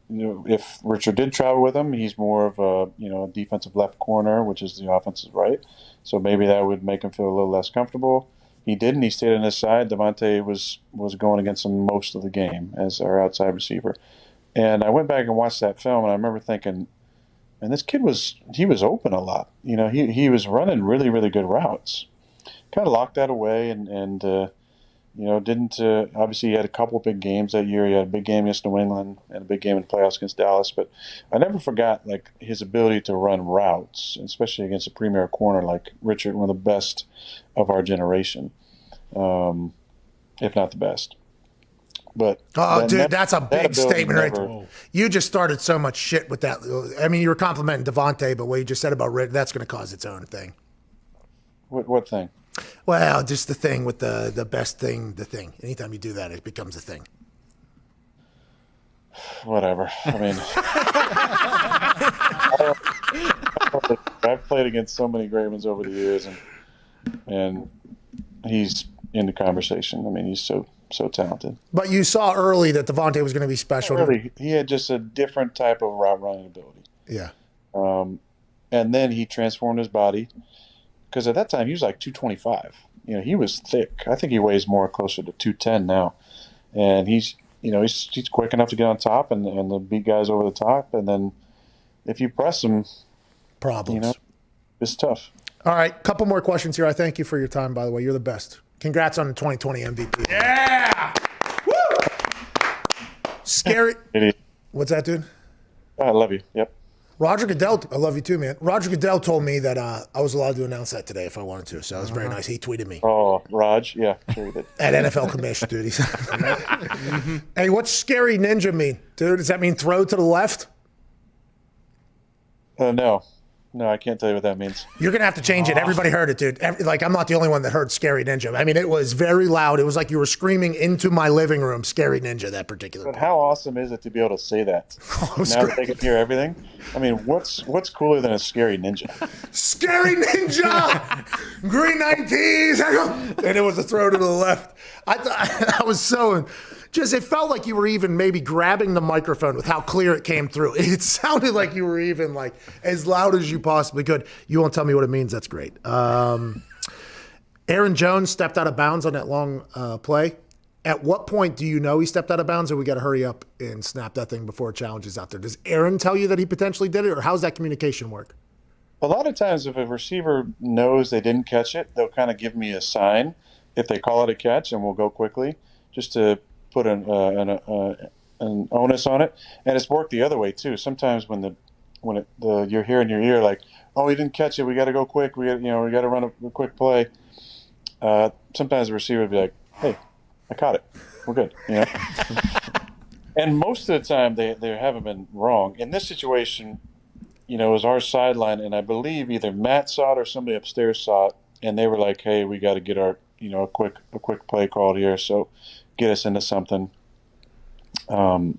If Richard did travel with him, he's more of a defensive left corner, which is the offensive right. So maybe that would make him feel a little less comfortable. He didn't. He stayed on his side. Devontae was going against him most of the game as our outside receiver. And I went back and watched that film, and I remember thinking, and this kid was open a lot. You know, he was running really, really good routes. Kind of locked that away and didn't obviously he had a couple of big games that year. He had a big game against New England and a big game in the playoffs against Dallas. But I never forgot like his ability to run routes, especially against a premier corner like Richard, one of the best of our generation, if not the best. But that's a big statement right there. You just started so much shit with that. I mean, you were complimenting Devontae, but what you just said about Richard, that's going to cause its own thing. What thing? Well, just the thing with the best thing, the thing. Anytime you do that, it becomes a thing. Whatever. I mean, I've played against so many great ones over the years, and he's in the conversation. I mean, he's so talented. But you saw early that Devontae was going to be special. Early, he had just a different type of route running ability. Yeah. And then he transformed his body. Because at that time, he was like 225. You know, he was thick. I think he weighs more closer to 210 now. And he's quick enough to get on top and to beat guys over the top. And then if you press him, problems. It's tough. All right, couple more questions here. I thank you for your time, by the way. You're the best. Congrats on the 2020 MVP. Yeah! Woo! Scary. What's that, dude? I love you. Yep. Roger Goodell, I love you too, man. Roger Goodell told me that I was allowed to announce that today if I wanted to, so that was very nice. He tweeted me. Oh, Raj, yeah, sure he did. At NFL Commission, dude. Hey, what's Scary Ninja mean, dude? Does that mean throw to the left? No, I can't tell you what that means. You're going to have to change it. Everybody heard it, dude. I'm not the only one that heard Scary Ninja. I mean, it was very loud. It was like you were screaming into my living room, Scary Ninja, that particular But how awesome is it to be able to say that? Now that they can hear everything? I mean, what's cooler than a Scary Ninja? Scary Ninja! Green 19s! And it was a throw to the left. I was so... Just, it felt like you were even maybe grabbing the microphone with how clear it came through. It sounded like you were even like as loud as you possibly could. You won't tell me what it means. That's great. Aaron Jones stepped out of bounds on that long play. At what point do you know he stepped out of bounds, or we got to hurry up and snap that thing before it challenges out there? Does Aaron tell you that he potentially did it, or how's that communication work? A lot of times if a receiver knows they didn't catch it, they'll kind of give me a sign if they call it a catch, and we'll go quickly just to put an onus on it. And it's worked the other way too. Sometimes when you're hearing your ear like, oh, he didn't catch it, we got to go quick, we got to run a quick play. Sometimes the receiver would be like, hey, I caught it, we're good. And most of the time they haven't been wrong. In this situation, it was our sideline, and I believe either Matt saw it or somebody upstairs saw it, and they were like, hey, we got to get our a quick play called here, so get us into something. And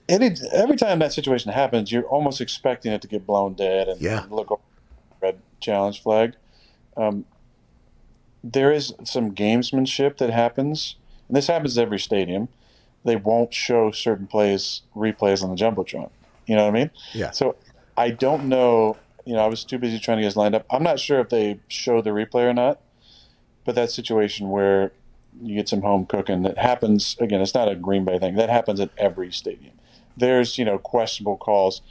every time that situation happens, you're almost expecting it to get blown dead and look over the red challenge flag. There is some gamesmanship that happens, and this happens at every stadium. They won't show certain replays on the Jumbotron. You know what I mean? Yeah. So I don't know. I was too busy trying to get us lined up. I'm not sure if they showed the replay or not, but that situation where you get some home cooking, that happens, again, it's not a Green Bay thing. That happens at every stadium. There's, questionable calls.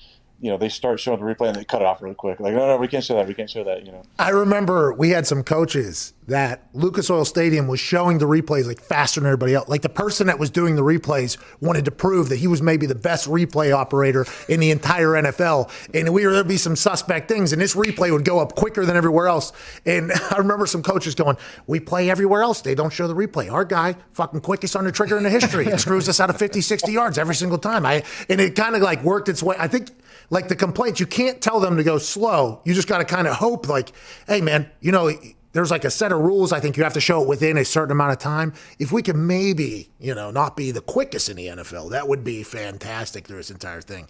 they start showing the replay and they cut it off really quick. Like, no, we can't show that. We can't show that. I remember we had some coaches that Lucas Oil Stadium was showing the replays like faster than everybody else. Like the person that was doing the replays wanted to prove that he was maybe the best replay operator in the entire NFL. And there'd be some suspect things, and this replay would go up quicker than everywhere else. And I remember some coaches going, we play everywhere else. They don't show the replay. Our guy, fucking quickest on the trigger in the history. It screws us out of 50, 60 yards every single time. And it kind of like worked its way. I think like the complaints, you can't tell them to go slow. You just got to kind of hope like, hey, man, there's like a set of rules. I think you have to show it within a certain amount of time. If we could maybe, not be the quickest in the NFL, that would be fantastic through this entire thing.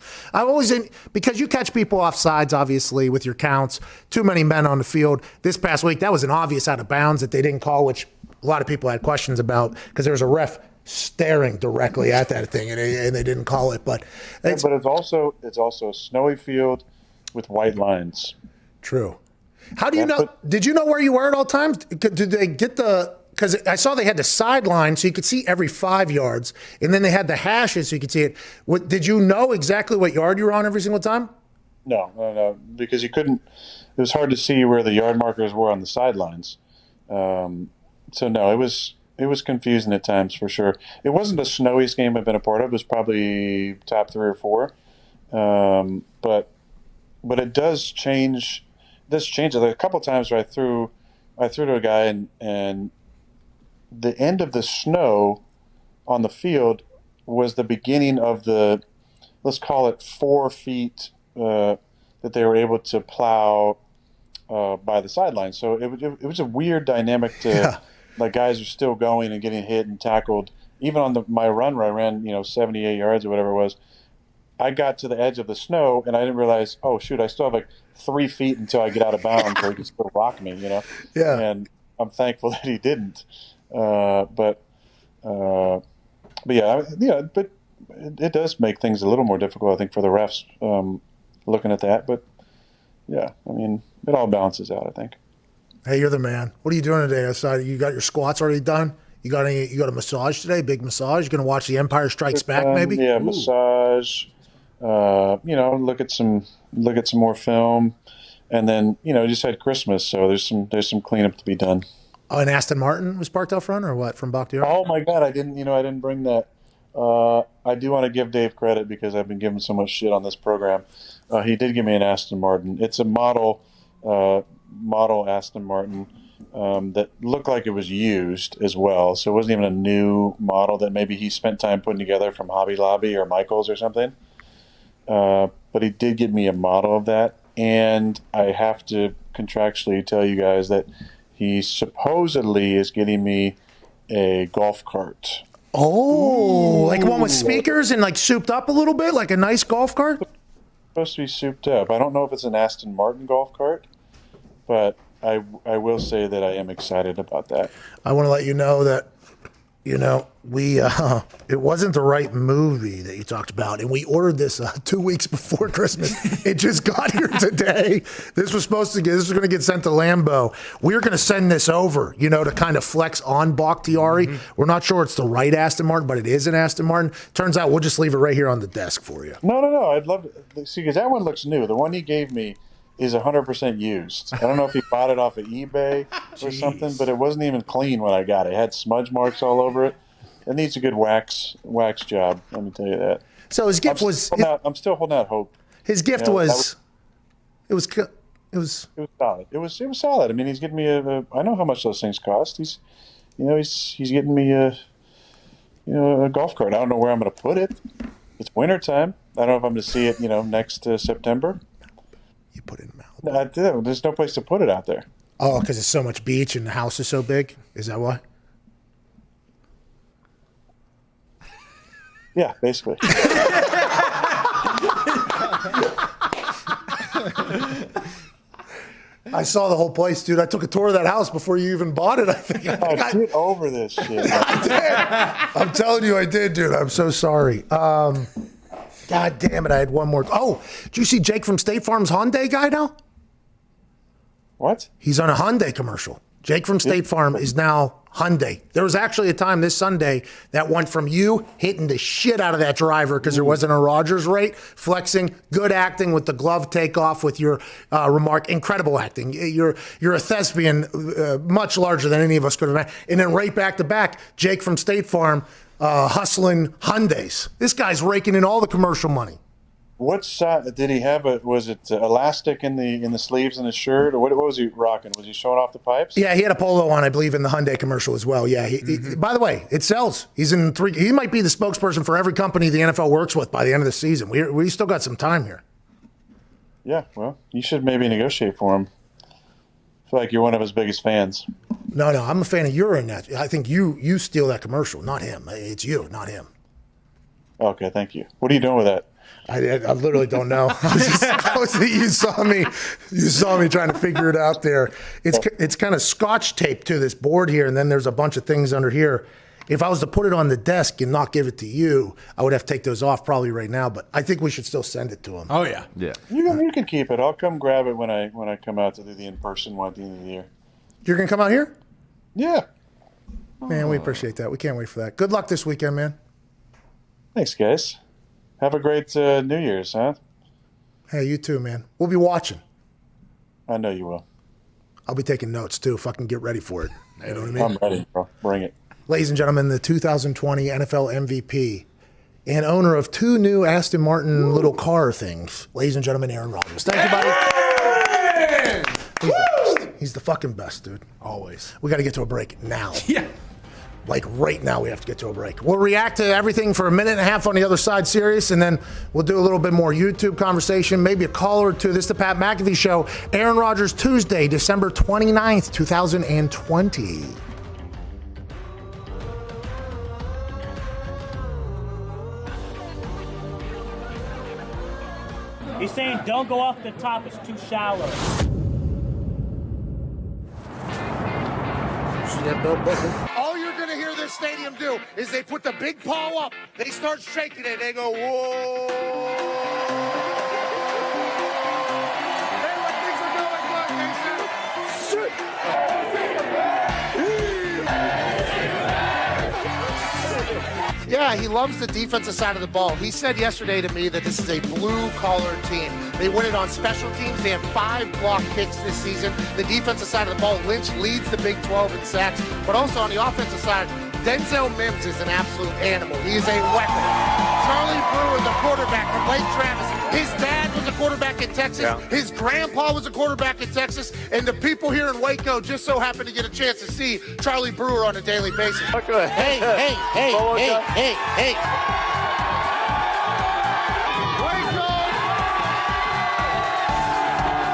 Because you catch people off sides, obviously, with your counts, too many men on the field. This past week, that was an obvious out of bounds that they didn't call, which a lot of people had questions about because there was a ref staring directly at that thing and they didn't call it. But it's also a snowy field with white lines. True. How do you know? Did you know where you were at all times? Did they get because I saw they had the sideline so you could see every 5 yards, and then they had the hashes so you could see it. Did you know exactly what yard you were on every single time? No, because you couldn't. It was hard to see where the yard markers were on the sidelines. So no, it was confusing at times for sure. It wasn't the snowiest game I've been a part of. It was probably top 3 or 4, but it does change. This changes. A couple of times where I threw to a guy and the end of the snow on the field was the beginning of the, let's call it 4 feet that they were able to plow by the sideline. So it was a weird dynamic to like guys are still going and getting hit and tackled. Even on my run where I ran 78 yards or whatever it was, I got to the edge of the snow and I didn't realize, oh shoot, I still have like 3 feet until I get out of bounds where he can still rock me, Yeah. And I'm thankful that he didn't. But it does make things a little more difficult, I think, for the refs looking at that. But yeah, I mean, it all balances out, I think. Hey, you're the man. What are you doing today? Outside, you got your squats already done? You got a massage today? Big massage? You going to watch The Empire Strikes Back, maybe? Yeah, Ooh. Massage. Look at some more film, and then just had Christmas, so there's some cleanup to be done. Oh, and Aston Martin was parked out front, or what, from Bakhtiari? Oh my God, I didn't bring that. I do want to give Dave credit because I've been giving so much shit on this program. He did give me an Aston Martin. It's a model Aston Martin that looked like it was used as well. So it wasn't even a new model that maybe he spent time putting together from Hobby Lobby or Michaels or something. But he did give me a model of that, and I have to contractually tell you guys that he supposedly is getting me a golf cart. Oh, like one with speakers and like souped up a little bit, like a nice golf cart? It's supposed to be souped up. I don't know if it's an Aston Martin golf cart, but I will say that I am excited about that. I want to let you know that, we it wasn't the right movie that you talked about, and we ordered this 2 weeks before Christmas. It just got here today. This was going to get sent to Lambeau. We were going to send this over, to kind of flex on Bakhtiari. Mm-hmm. We're not sure it's the right Aston Martin, but it is an Aston Martin. Turns out we'll just leave it right here on the desk for you. No. I'd love to see, because that one looks new. The one he gave me is 100% used. I don't know if he bought it off of eBay or something, but it wasn't even clean when I got it. It had smudge marks all over it. It needs a good wax job, let me tell you that. So his gift I'm still holding out hope. His gift was solid. It was solid. I mean, he's getting me I know how much those things cost. He's getting me a golf cart. I don't know where I'm going to put it. It's winter time. I don't know if I'm going to see it, next September. You put it in Malibu. No, there's no place to put it out there. Oh, because it's so much beach and the house is so big? Is that why? Yeah, basically. I saw the whole place, dude. I took a tour of that house before you even bought it, I think. Get over this shit. I did. I'm telling you, I did, dude. I'm so sorry. God damn it, I had one more. Oh, did you see Jake from State Farm's Hyundai guy now? What? He's on a Hyundai commercial. Jake from State Farm is now Hyundai. There was actually a time this Sunday that went from you hitting the shit out of that driver because there wasn't a Rodgers rate, flexing, good acting with the glove takeoff with your remark, incredible acting. You're a thespian much larger than any of us could have imagined. And then right back to back, Jake from State Farm hustling Hyundais. This guy's raking in all the commercial money. What side did he have? Was it elastic in the sleeves in his shirt, or what was he rocking? Was he showing off the pipes? Yeah, he had a polo on, I believe, in the Hyundai commercial as well. Yeah. By the way, it sells. He's in 3. He might be the spokesperson for every company the NFL works with by the end of the season. We still got some time here. Yeah. Well, you should maybe negotiate for him. I feel like you're one of his biggest fans. No, I'm a fan of urine. I think you steal that commercial, not him. It's you, not him. Okay, thank you. What are you doing with that? I literally don't know. You saw me trying to figure it out there. It's kind of scotch taped to this board here, and then there's a bunch of things under here. If I was to put it on the desk and not give it to you, I would have to take those off probably right now. But I think we should still send it to him. Oh yeah. You can keep it. I'll come grab it when I come out to do the in-person one at the end of the year. You're gonna come out here? Yeah. Man, we appreciate that. We can't wait for that. Good luck this weekend, man. Thanks, guys. Have a great New Year's, huh? Hey, you too, man. We'll be watching. I know you will. I'll be taking notes, too, if I can get ready for it. You know what I mean? I'm ready, bro. Bring it. Ladies and gentlemen, the 2020 NFL MVP and owner of 2 new Aston Martin little car things. Ladies and gentlemen, Aaron Rodgers. Thank you, buddy. He's the fucking best, dude. Always. We got to get to a break now. Yeah. Like right now, we have to get to a break. We'll react to everything for a minute and a half on the other side series, and then we'll do a little bit more YouTube conversation, maybe a call or two. This is the Pat McAfee Show. Aaron Rodgers, Tuesday, December 29th, 2020. He's saying don't go off the top, it's too shallow. All you're going to hear this stadium do is they put the big paw up, they start shaking it, they go, whoa. Hey, what things are going, Yeah, he loves the defensive side of the ball. He said yesterday to me that this is a blue-collar team. They win it on special teams. They have 5 block kicks this season. The defensive side of the ball, Lynch leads the Big 12 in sacks. But also on the offensive side, Denzel Mims is an absolute animal. He is a weapon. Charlie Brewer, the quarterback from Lake Travis. His dad was a quarterback in Texas. Yeah. His grandpa was a quarterback in Texas. And the people here in Waco just so happen to get a chance to see Charlie Brewer on a daily basis. Hey.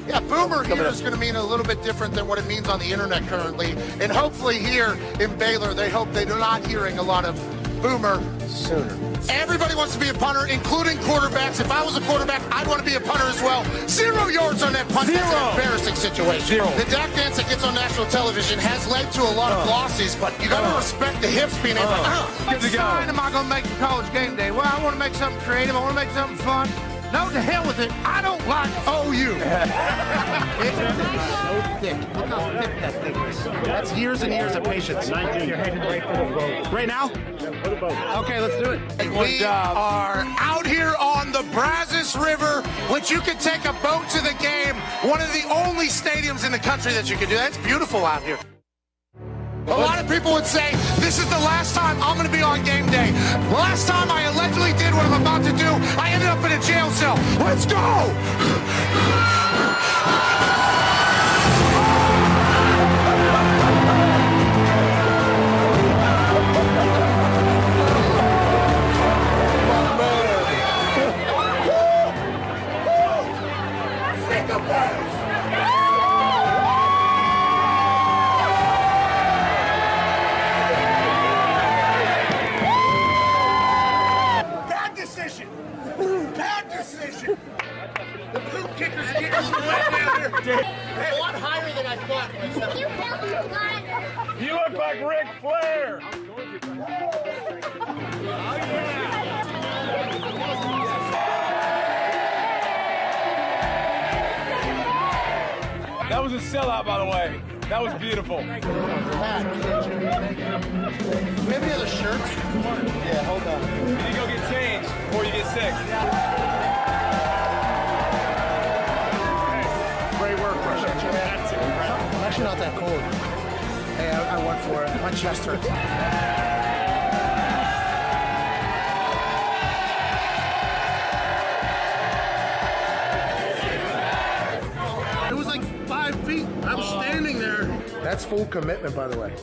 Yeah, boomer here is going to mean a little bit different than what it means on the internet currently. And hopefully here in Baylor, they hope they're not hearing a lot of boomer sooner. Everybody wants to be a punter, including quarterbacks. If I was a quarterback, I'd want to be a punter as well. 0 yards on that punt. It's an embarrassing situation. The Dak dance that gets on national television has led to a lot of losses, but you got to respect the hips being able to. What sign am I going to make for college game day? Well, I want to make something creative. I want to make something fun. No, to hell with it. I don't like OU. It's so thick. Look how thick that thing is. That's years and years of patience. You're heading right for the boat. Right now? Okay, let's do it. We are out here on the Brazos River, which you can take a boat to the game. One of the only stadiums in the country that you can do that. It's beautiful out here. A lot of people would say, this is the last time I'm going to be on game day. The last time I allegedly did what I'm about to do, I ended up in a jail cell. Let's go! A lot higher than I thought. You look like Ric Flair. That was a sellout, by the way. That was beautiful. Do we have any other shirts? Yeah, hold on. You need to go get changed before you get sick. Great work, Rush. I'm actually not that cold. Hey, I went for it. My chest hurts. It was like 5 feet. I was standing there. That's full commitment, by the way.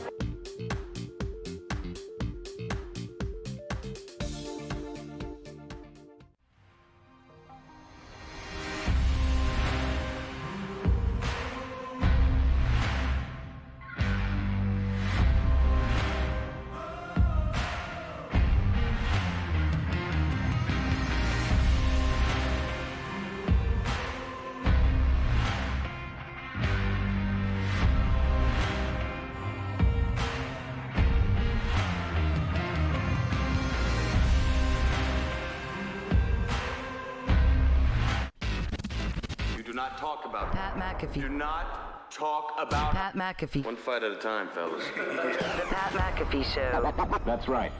Do not talk about Pat McAfee. Do not talk about Pat McAfee. One fight at a time, fellas. The Pat McAfee Show. That's right.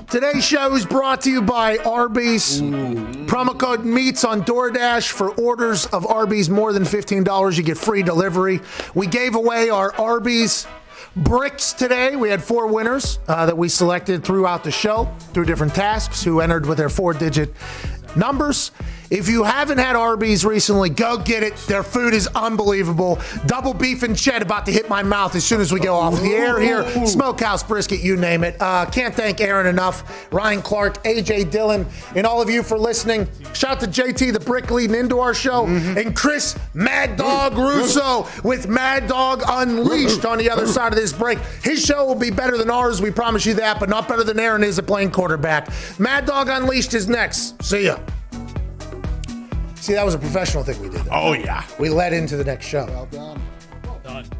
Today's show is brought to you by Arby's. Promo code MEATS on DoorDash for orders of Arby's more than $15. You get free delivery. We gave away our Arby's bricks today. We had 4 winners that we selected throughout the show through different tasks who entered with their 4-digit numbers. If you haven't had Arby's recently, go get it. Their food is unbelievable. Double beef and cheddar about to hit my mouth as soon as we go off the air here. Smokehouse brisket, you name it. Can't thank Aaron enough. Ryan Clark, AJ Dillon, and all of you for listening. Shout out to JT the Brick leading into our show. And Chris Mad Dog Russo with Mad Dog Unleashed on the other side of this break. His show will be better than ours, we promise you that, but not better than Aaron is at playing quarterback. Mad Dog Unleashed is next. See ya. See, that was a professional thing we did. Oh, yeah. We led into the next show. Well done.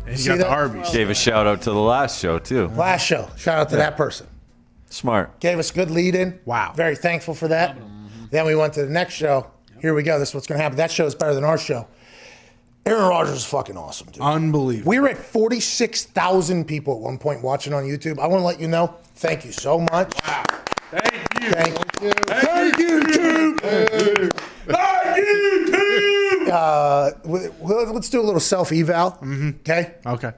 And you got the Arby's. Gave a shout out to the last show, too. Last show. Shout out to that person. Smart. Gave us good lead in. Wow. Very thankful for that. Then we went to the next show. Here we go. This is what's going to happen. That show is better than our show. Aaron Rodgers is fucking awesome, dude. Unbelievable. We were at 46,000 people at one point watching on YouTube. I want to let you know, thank you so much. Wow. Thank you. Thank you. Thank you, YouTube. Thank you, YouTube. Let's do a little self-eval, okay? Okay.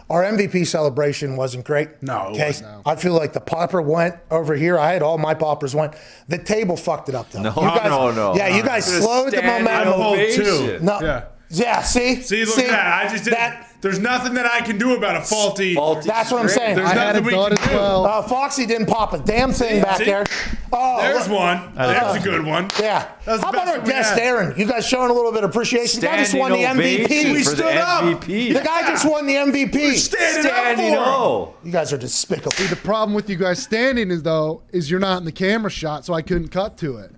Our MVP celebration wasn't great. No, it okay? wasn't. I feel like the popper went over here. I had all my poppers went. The table fucked it up, though. No, you guys, no. Yeah, you guys slowed the momentum. Too. No. Yeah. Yeah, see? Look at that. I just did There's nothing that I can do about a faulty. That's what I'm saying. There's nothing we can do. Foxy didn't pop a damn thing back there. Oh, there's one. There's a good one. Yeah. How about our guest, Aaron? You guys showing a little bit of appreciation. The guy just won the MVP. We stood up. The guy just won the MVP. We're standing up for him. You guys are despicable. See, the problem with you guys standing is you're not in the camera shot, so I couldn't cut to it.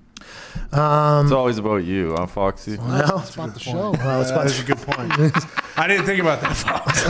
It's always about you, huh, Foxy? Well, It's about the show. Well, That's a good point. I didn't think about that, Fox.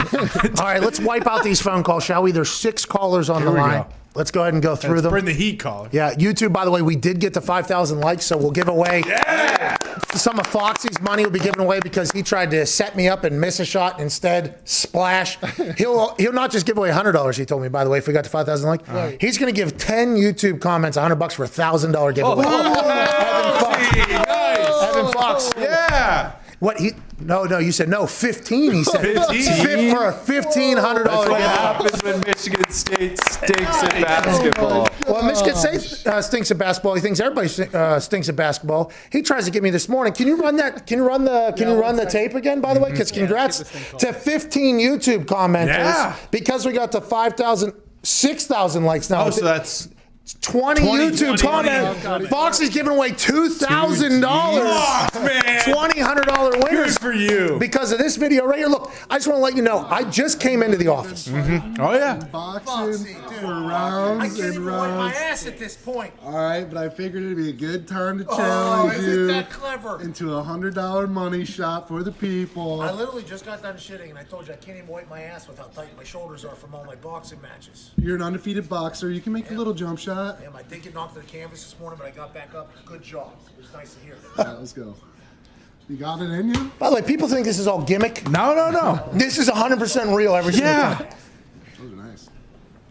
All right, let's wipe out these phone calls, shall we? There's 6 callers on the line. Go. Let's go ahead and go through them. Bring the heat caller. Yeah, YouTube, by the way, we did get to 5,000 likes, so we'll give away Yeah. some of Foxy's money will be given away because he tried to set me up and miss a shot instead. Splash. He'll not just give away $100, he told me, by the way, if we got to 5,000 likes. Right. He's going to give 10 YouTube comments $100 for a $1,000 giveaway. Evan Fox. Nice. Evan Fox. Yeah. What he? No, you said no. 15. He said 15 for a $1,500. That's what happens when Michigan State stinks at basketball. Well, Michigan State stinks at basketball. He thinks everybody stinks at basketball. He tries to get me this morning. Can you run that? Can you run the tape again? By the way, because congrats to 15 YouTube commenters because we got to 6,000 likes now. Oh, so that's 20 YouTube comments. Fox is giving away $2,000. $2,000 winners. Good for you. Because of this video right here. Look, I just want to let you know, I just came into the office. Oh, yeah. Boxing for rounds and rounds. my ass at this point. All right, but I figured it'd be a good time to challenge you that clever? into a $100 money shot for the people. I literally just got done shitting, and I told you I can't even wipe my ass with how tight my shoulders are from all my boxing matches. You're an undefeated boxer. You can make a little jump shot. Damn, I did get knocked to the canvas this morning, but I got back up. Good job. It was nice to hear. All right, let's go. You got it in you? By the way, people think this is all gimmick. No. This is 100% real every single time. Those are nice.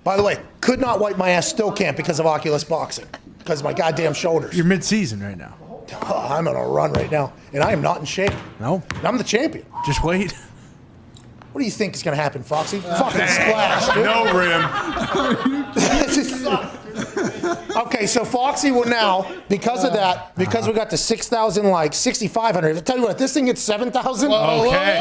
By the way, could not wipe my ass, still can't because of Oculus boxing. Because of my goddamn shoulders. You're mid-season right now. Oh, I'm on a run right now, and I am not in shape. No. I'm the champion. Just wait. What do you think is going to happen, Foxy? Fucking splash, dude. No rim. Okay, so Foxy will now, because of that, because we got the 6,000 likes, 6,500. I'll tell you what, this thing gets 7,000. Okay.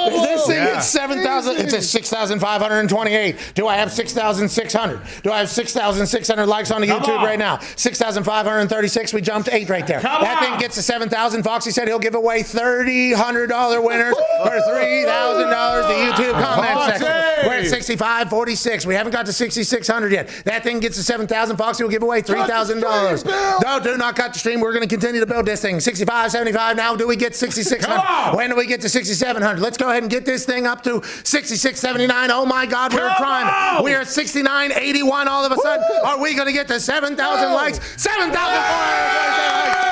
If this thing gets 7,000, it's a 6,528. Do I have 6,600? Do I have 6,600 likes on the YouTube right now? 6,536. We jumped 8 right there. That thing gets to 7,000. Foxy said he'll give away $100 winners for $3,000 to YouTube comment section. We're at 6,546. We haven't got to 6,600 yet. That thing gets to 7,000. Foxy will give away $3,000. No, do not cut the stream. We're going to continue to build this thing. 65.75. Now, do we get 6,600? When do we get to 6,700? Let's go ahead and get this thing up to 66.79. Oh my God, we're climbing. We are at 69.81 all of a sudden. Are we going to get to 7,000 likes? 7,400 likes.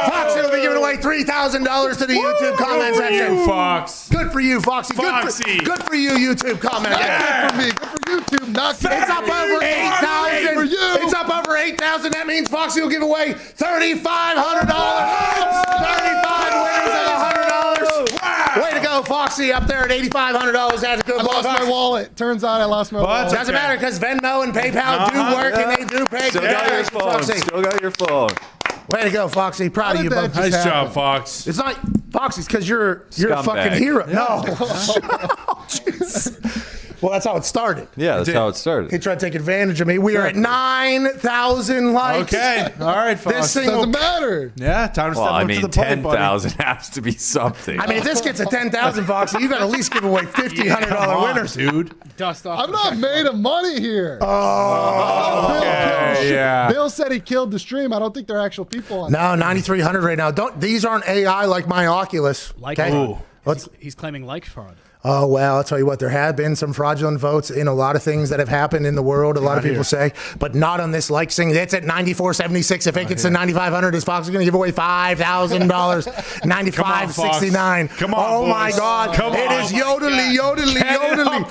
Foxy will be giving away $3,000 to the YouTube comment section. Fox. Good for you, Foxy. Foxy. Good for you, YouTube comment. Good for me. Good for YouTube. Not It's up over 8,000. For you. It's up over 8,000. That means Foxy will give away $3,500. 35 winners of $100. Wow. Way to go, Foxy, up there at $8,500. That's a good I lost my wallet. Turns out I lost my wallet. Doesn't matter because Venmo and PayPal do work and they do pay. Still got your phone. Foxy. Still got your phone. Way to go, Foxy. Proud of you, bud. Nice job, Fox. It's not Foxy. It's because you're a fucking hero. Yeah. No. Jeez. Well, that's how it started. Yeah, that's how it started. He tried to take advantage of me. We are at 9,000 likes. Okay. All right, Fox. This thing Doesn't matter. Yeah, time to step up to the plate, buddy. 10,000 has to be something. I mean, if this gets to 10,000, Foxy, you got to at least give away $1,500 winners, dude. Dust off. I'm not made of money here. Bill said he killed the stream. I don't think they're actual people on No, 9,300 right now. These aren't AI like my Oculus. Like okay? he's claiming like fraud. Oh, well, I'll tell you what, there have been some fraudulent votes in a lot of things that have happened in the world, a lot of people say, but not on this like thing. It's at 94.76. If it gets to 9,500, is Fox going to give away $5,000? 95.69. Come on, oh, my boys. God. Come it on. is yodeling. Up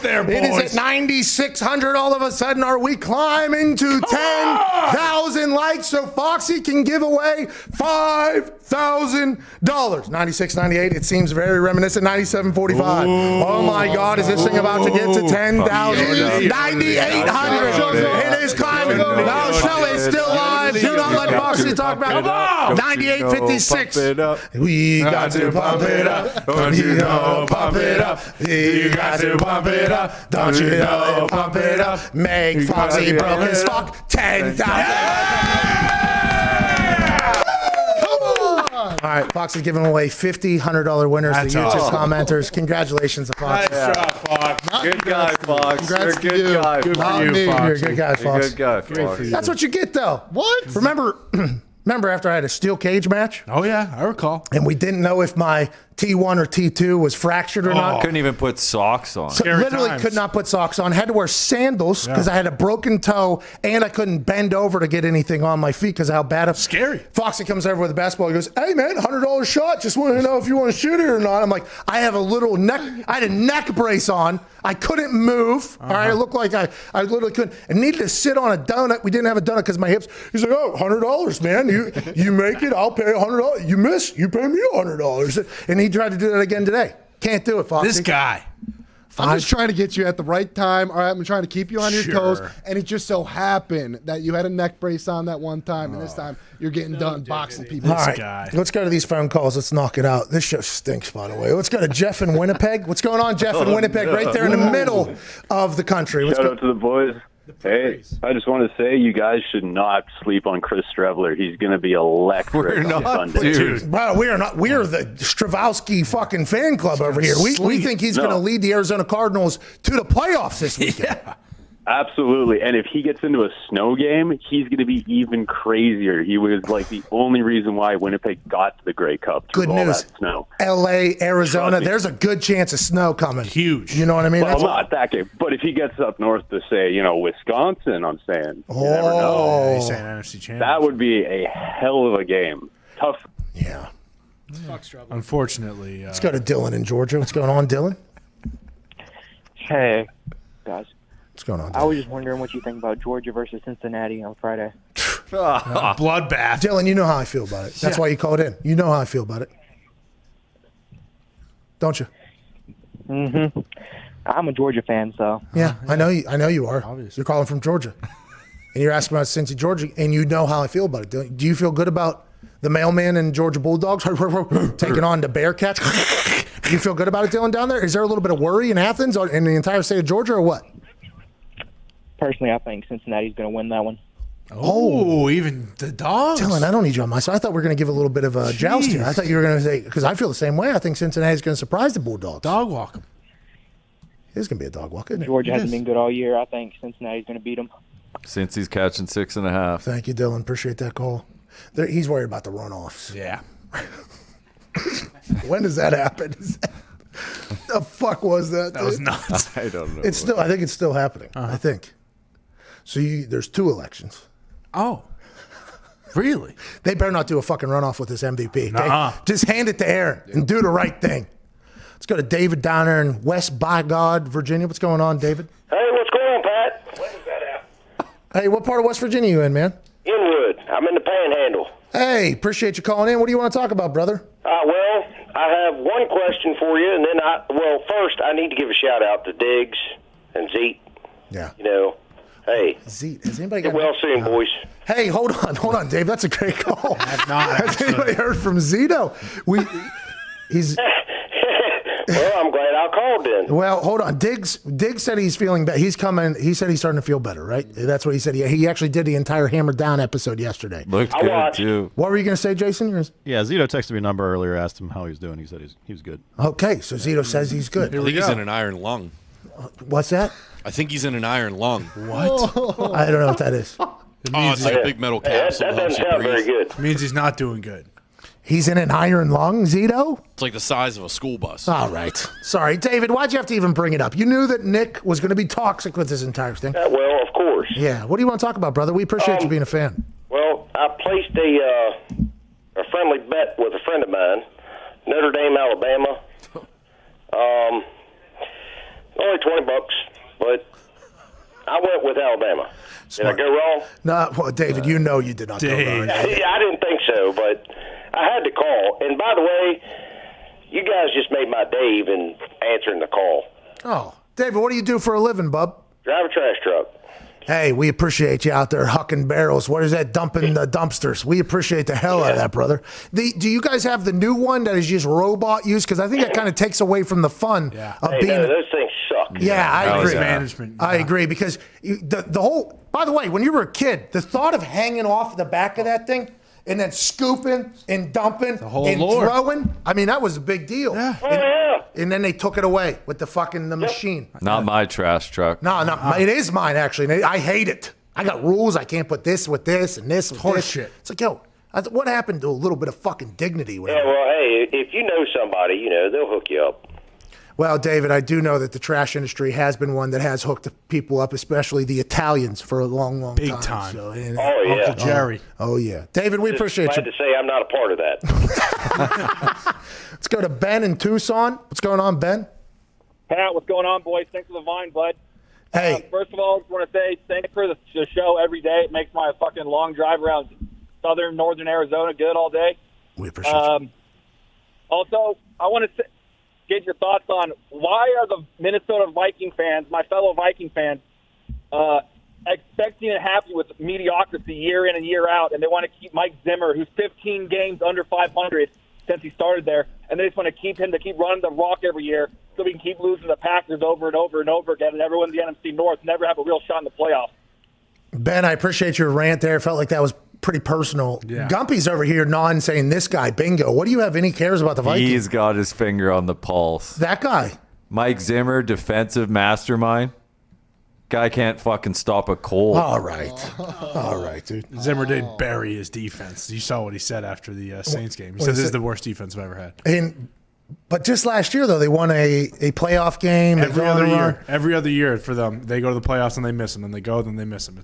there, It is boys. at 9,600. All of a sudden, are we climbing to 10,000 likes so Foxy can give away $5,000? 96.98. It seems very reminiscent. 97.45. Oh my God, is this thing about to get to 10,000? 9,800. It is climbing. No, show is still live. Do not let Foxy talk about it. 98.56. We got to pump it up. Don't you know, pump it up. You got to pump it up. Don't you know, pump it up. Make Foxy broke as fuck. 10,000. All right, Fox is giving away $1,500 winners to YouTube commenters. Congratulations to Fox. Nice job, Fox. Good guy, Fox. Congrats You're a to you. good guy. Good for Not you, me. Fox. You're a good guy, You're a Fox. good guy, Fox. That's what you get, though. What? Remember after I had a steel cage match? Oh, yeah, I recall. And we didn't know if my T1 or T2 was fractured or not. Couldn't even put socks on. So literally could not put socks on. Had to wear sandals because I had a broken toe and I couldn't bend over to get anything on my feet because of how bad it was. Scary. Foxy comes over with a basketball. He goes, "Hey man, $100 shot. Just want to know if you want to shoot it or not." I'm like, I have a little neck. I had a neck brace on. I couldn't move. All right, I looked like I literally couldn't. I needed to sit on a donut. We didn't have a donut because my hips. He's like, "Oh, $100, man. You make it. I'll pay $100. You miss, you pay me $100." And he tried to do that again today. Can't do it, Foxy. This guy. I'm just trying to get you at the right time. All right, I'm trying to keep you on your toes. And it just so happened that you had a neck brace on that one time, and this time you're getting done boxing people. All right, let's go to these phone calls. Let's knock it out. This show stinks, by the way. Let's go to Jeff in Winnipeg. What's going on, Jeff in Winnipeg? Right there in the middle of the country. Let's Shout go. out to the boys. Hey, I just want to say you guys should not sleep on Chris Streveler. He's going to be electric. We're not, on Sunday. dude. Bro, we are not. We are the Stravowski fucking fan club over here. We think he's going to lead the Arizona Cardinals to the playoffs this weekend. Absolutely. And if he gets into a snow game, he's going to be even crazier. He was like the only reason why Winnipeg got to the Grey Cup. Good all news. That snow. L.A., Arizona, Trust me. there's a good chance of snow coming. Huge. You know what I mean? Well, not that game. But if he gets up north to, say, Wisconsin, I'm saying, you never know. He's saying NFC champion. That would be a hell of a game. Tough. Yeah. Fuck struggle. Unfortunately. Let's go to Dylan in Georgia. What's going on, Dylan? Hey, guys. What's going on? I was just wondering what you think about Georgia versus Cincinnati on Friday. Bloodbath. Dylan, you know how I feel about it. That's why you called in. You know how I feel about it. Don't you? Mm-hmm. I'm a Georgia fan, so. Yeah, I know you are. Obviously. You're calling from Georgia. And you're asking about Cincy, Georgia, and you know how I feel about it. Do you feel good about the mailman and Georgia Bulldogs taking on the Bearcats? Do you feel good about it, Dylan, down there? Is there a little bit of worry in Athens or in the entire state of Georgia, or what? Personally, I think Cincinnati's going to win that one. Oh, even the Dogs? Dylan, I don't need you on my side. I thought we were going to give a little bit of a joust here. I thought you were going to say, because I feel the same way. I think Cincinnati's going to surprise the Bulldogs. Dog walk them. It's going to be a dog walk, isn't it? Georgia hasn't been good all year. I think Cincinnati's going to beat them. Since he's catching 6.5. Thank you, Dylan. Appreciate that call. He's worried about the runoffs. Yeah. When does that happen? The fuck was that? That was nuts. I don't know. It's still. I think it's still happening. I think. So there's 2 elections. Oh. Really? They better not do a fucking runoff with this MVP. Nuh-uh. Okay? Just hand it to Aaron and do the right thing. Let's go to David down there in West Bygod, Virginia. What's going on, David? Hey, what's going on, Pat? When does that happen? Hey, what part of West Virginia you in, man? Inwood. I'm in the Panhandle. Hey, appreciate you calling in. What do you want to talk about, brother? Well, I have one question for you, and then first I need to give a shout out to Diggs and Zeke. Yeah. Hey. Zeke, has anybody Get well soon, boys. Hey, hold on, Dave. That's a great call. I've not. Has anybody heard from Zito? He's. Well, I'm glad I called then. Well, hold on. Diggs said he's feeling better. He's coming. He said he's starting to feel better, right? That's what he said. He actually did the entire Hammered Down episode yesterday. Looked good, too. What were you going to say, Jason? Yeah, Zito texted me a number earlier, asked him how he was doing. He said he was good. Okay, so Zito says he's good. I think he's in an iron lung. What's that? I think he's in an iron lung. What? I don't know what that is. It's like a big metal capsule. That doesn't sound very good. It means he's not doing good. He's in an iron lung, Zito? It's like the size of a school bus. All right. Sorry, David, why'd you have to even bring it up? You knew that Nick was going to be toxic with this entire thing. Well, of course. Yeah. What do you want to talk about, brother? We appreciate you being a fan. Well, I placed a friendly bet with a friend of mine, Notre Dame, Alabama. Only $20, but I went with Alabama. Did I go wrong? No, well, David, you know you did not go wrong. I didn't think so, but I had to call. And by the way, you guys just made my day even answering the call. Oh, David, what do you do for a living, bub? Drive a trash truck. Hey, we appreciate you out there hucking barrels. What is that, dumping the dumpsters? We appreciate the hell out of that, brother. Do you guys have the new one that is just robot use? Because I think that kind of takes away from the fun of being. No, those things suck. Yeah, I agree. Management. I agree because the whole. By the way, when you were a kid, the thought of hanging off the back of that thing and then scooping and dumping and throwing, I mean, that was a big deal. Yeah. And then they took it away with the machine. Not my trash truck. No, it is mine, actually. I hate it. I got rules. I can't put this with this and this with this. Horseshit. It's like, yo, what happened to a little bit of fucking dignity? Yeah, well, hey, if you know somebody, they'll hook you up. Well, David, I do know that the trash industry has been one that has hooked people up, especially the Italians, for a long, long time. Big time. Oh, yeah. Uncle Jerry. Oh, yeah. David, we appreciate glad you. to say I'm not a part of that. Let's go to Ben in Tucson. What's going on, Ben? Pat, what's going on, boys? Thanks for the vine, bud. Hey. First of all, I just want to say thanks for the show every day. It makes my fucking long drive around northern Arizona good all day. We appreciate you. Also, I want to get your thoughts on why are the Minnesota Viking fans, my fellow Viking fans, expecting and happy with mediocrity year in and year out, and they want to keep Mike Zimmer, who's 15 games under 500 since he started there, and they just want to keep him to keep running the rock every year so we can keep losing the Packers over and over and over again, and everyone in the NFC North never have a real shot in the playoffs. Ben, I appreciate your rant there. Felt like that was pretty personal. Yeah. Gumpy's over here gnawing, saying this guy, bingo. What do you have any cares about the Vikings? He's got his finger on the pulse. That guy. Mike Zimmer, defensive mastermind. Guy can't fucking stop a cold. All right, dude. Zimmer did bury his defense. You saw what he said after the Saints game. He said, this is the worst defense I've ever had. And But just last year, though, they won a playoff game. Every other year. Every other year for them. They go to the playoffs and they miss them. And they go, then they miss them.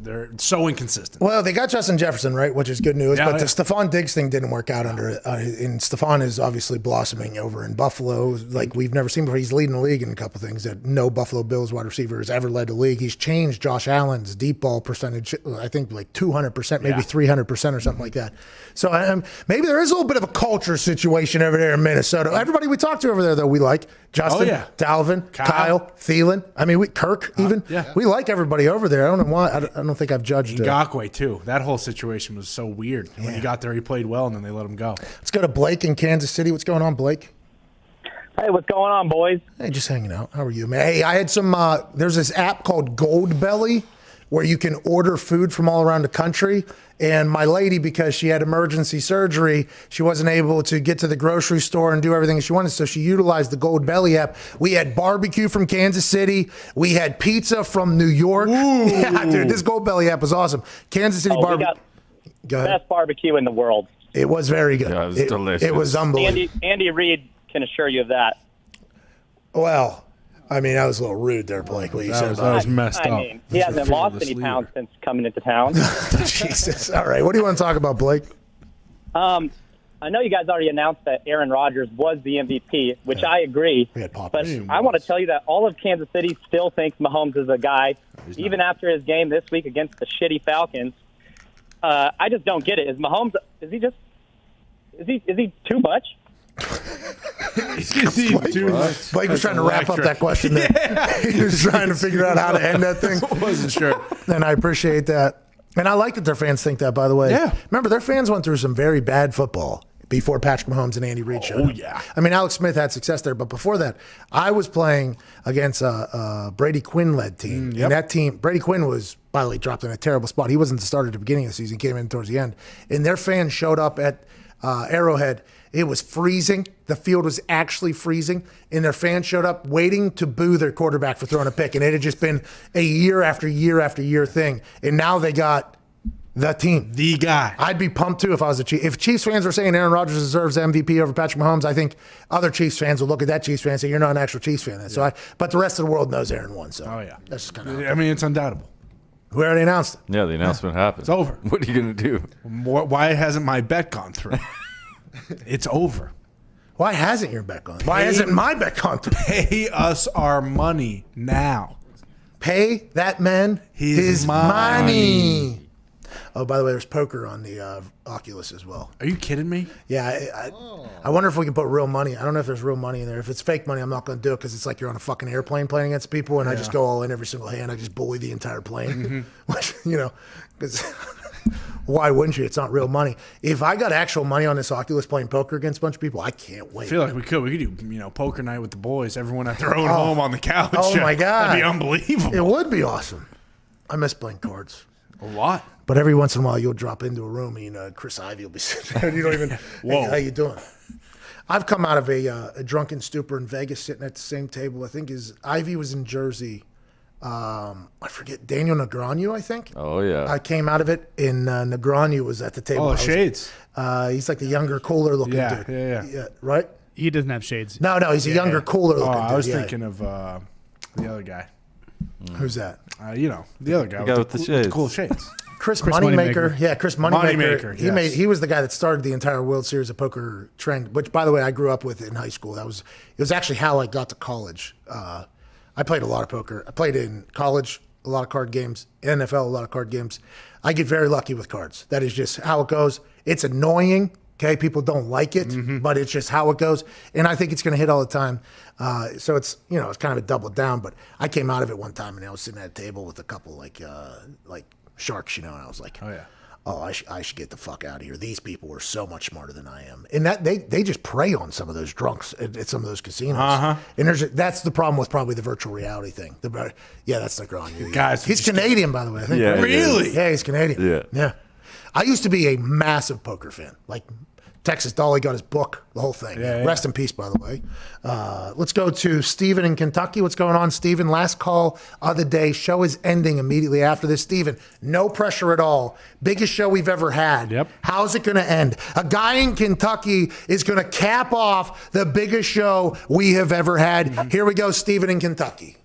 They're so inconsistent. Well, they got Justin Jefferson, right, which is good news. Yeah, but the Stephon Diggs thing didn't work out under it. And Stephon is obviously blossoming over in Buffalo like we've never seen before. He's leading the league in a couple things that no Buffalo Bills wide receiver has ever led the league. He's changed Josh Allen's deep ball percentage, I think like 200%, maybe 300% or something like that. So maybe there is a little bit of a culture situation over there in Minnesota. Everybody we talked to over there, though, we like. Justin, Dalvin, Kyle, Thielen. I mean, Kirk even. We like everybody over there. I don't know why. I don't think I've judged it. Ngakoue, too. That whole situation was so weird. When he got there, he played well, and then they let him go. Let's go to Blake in Kansas City. What's going on, Blake? Hey, what's going on, boys? Hey, just hanging out. How are you, man? Hey, I had some, there's this app called Goldbelly where you can order food from all around the country. And my lady, because she had emergency surgery, she wasn't able to get to the grocery store and do everything she wanted. So she utilized the Goldbelly app. We had barbecue from Kansas City. We had pizza from New York. Yeah, dude, this Goldbelly app was awesome. Kansas City barbecue. Best barbecue in the world. It was very good. Yeah, it was delicious. It was unbelievable. Andy Reid can assure you of that. Well, I mean, that was a little rude there, Blake, what you said. That was messed up. I mean, he hasn't lost any pounds since coming into town. Jesus. All right. What do you want to talk about, Blake? I know you guys already announced that Aaron Rodgers was the MVP, which I agree. But I want to tell you that all of Kansas City still thinks Mahomes is a guy, even after his game this week against the shitty Falcons. I just don't get it. Is Mahomes? Is he too much? Blake was trying to wrap up that question there. He was trying to figure out how to end that thing. Wasn't sure. And I appreciate that. And I like that their fans think that, by the way. Yeah. Remember, their fans went through some very bad football before Patrick Mahomes and Andy Reid showed up. Yeah. I mean, Alex Smith had success there, but before that, I was playing against a Brady Quinn-led team. And that team, Brady Quinn was, by the way, dropped in a terrible spot. He wasn't the starter at the beginning of the season. He came in towards the end. And their fans showed up at Arrowhead. It was freezing. The field was actually freezing. And their fans showed up waiting to boo their quarterback for throwing a pick. And it had just been a year after year after year thing. And now they got the team. The guy. I'd be pumped, too, if I was a Chiefs. If Chiefs fans were saying Aaron Rodgers deserves MVP over Patrick Mahomes, I think other Chiefs fans would look at that Chiefs fan and say, you're not an actual Chiefs fan. So but the rest of the world knows Aaron won. So that's just kind of. I mean, it's undoubtable. We already announced it. Yeah, the announcement happened. It's over. What are you going to do? Why hasn't my bet gone through? It's over. Why hasn't your bet gone through? Why hasn't my bet gone through? Pay us our money now. Pay that man his money. Oh, by the way, there's poker on the Oculus as well. Are you kidding me? Yeah, I wonder if we can put real money. I don't know if there's real money in there. If it's fake money, I'm not going to do it because it's like you're on a fucking airplane playing against people, and I just go all in every single hand. I just bully the entire plane, which, because why wouldn't you? It's not real money. If I got actual money on this Oculus playing poker against a bunch of people, I can't wait. I feel like we could do, poker night with the boys, everyone at their own home on the couch. Oh, my God. That'd be unbelievable. It would be awesome. I miss playing cards. A lot. But every once in a while, you'll drop into a room and Chris Ivey will be sitting there. You don't even, hey, how you doing? I've come out of a drunken stupor in Vegas sitting at the same table. I think Ivey was in Jersey. I forget, Daniel Negreanu, I think. Oh, yeah. I came out of it, and Negreanu was at the table. Oh, shades. He's like the younger, cooler looking dude. Yeah. Right? He doesn't have shades. No, he's a younger, cooler looking dude. I was thinking of the other guy. Who's that? The other guy. The guy with the shades. Cool shades. Chris Moneymaker. Yeah, Chris Moneymaker. Yes. He was the guy that started the entire World Series of Poker trend, which, by the way, I grew up with in high school. It was actually how I got to college. I played a lot of poker. I played in college, a lot of card games, NFL, a lot of card games. I get very lucky with cards. That is just how it goes. It's annoying. Okay, people don't like it, but it's just how it goes. And I think it's going to hit all the time. So it's it's kind of a double down. But I came out of it one time, and I was sitting at a table with a couple like sharks, and I was like, I should get the fuck out of here. These people are so much smarter than I am. And that they just prey on some of those drunks at some of those casinos. And that's the problem with probably the virtual reality thing. That's Negreanu. Guys, he's Canadian, by the way, I think. Yeah, right? Really? Yeah, he's Canadian. Yeah. I used to be a massive poker fan, like Texas Dolly got his book, the whole thing. Yeah. Rest in peace, by the way. Let's go to Steven in Kentucky. What's going on, Steven? Last call of the day. Show is ending immediately after this. Steven, no pressure at all. Biggest show we've ever had. Yep. How's it going to end? A guy in Kentucky is going to cap off the biggest show we have ever had. Here we go, Steven in Kentucky.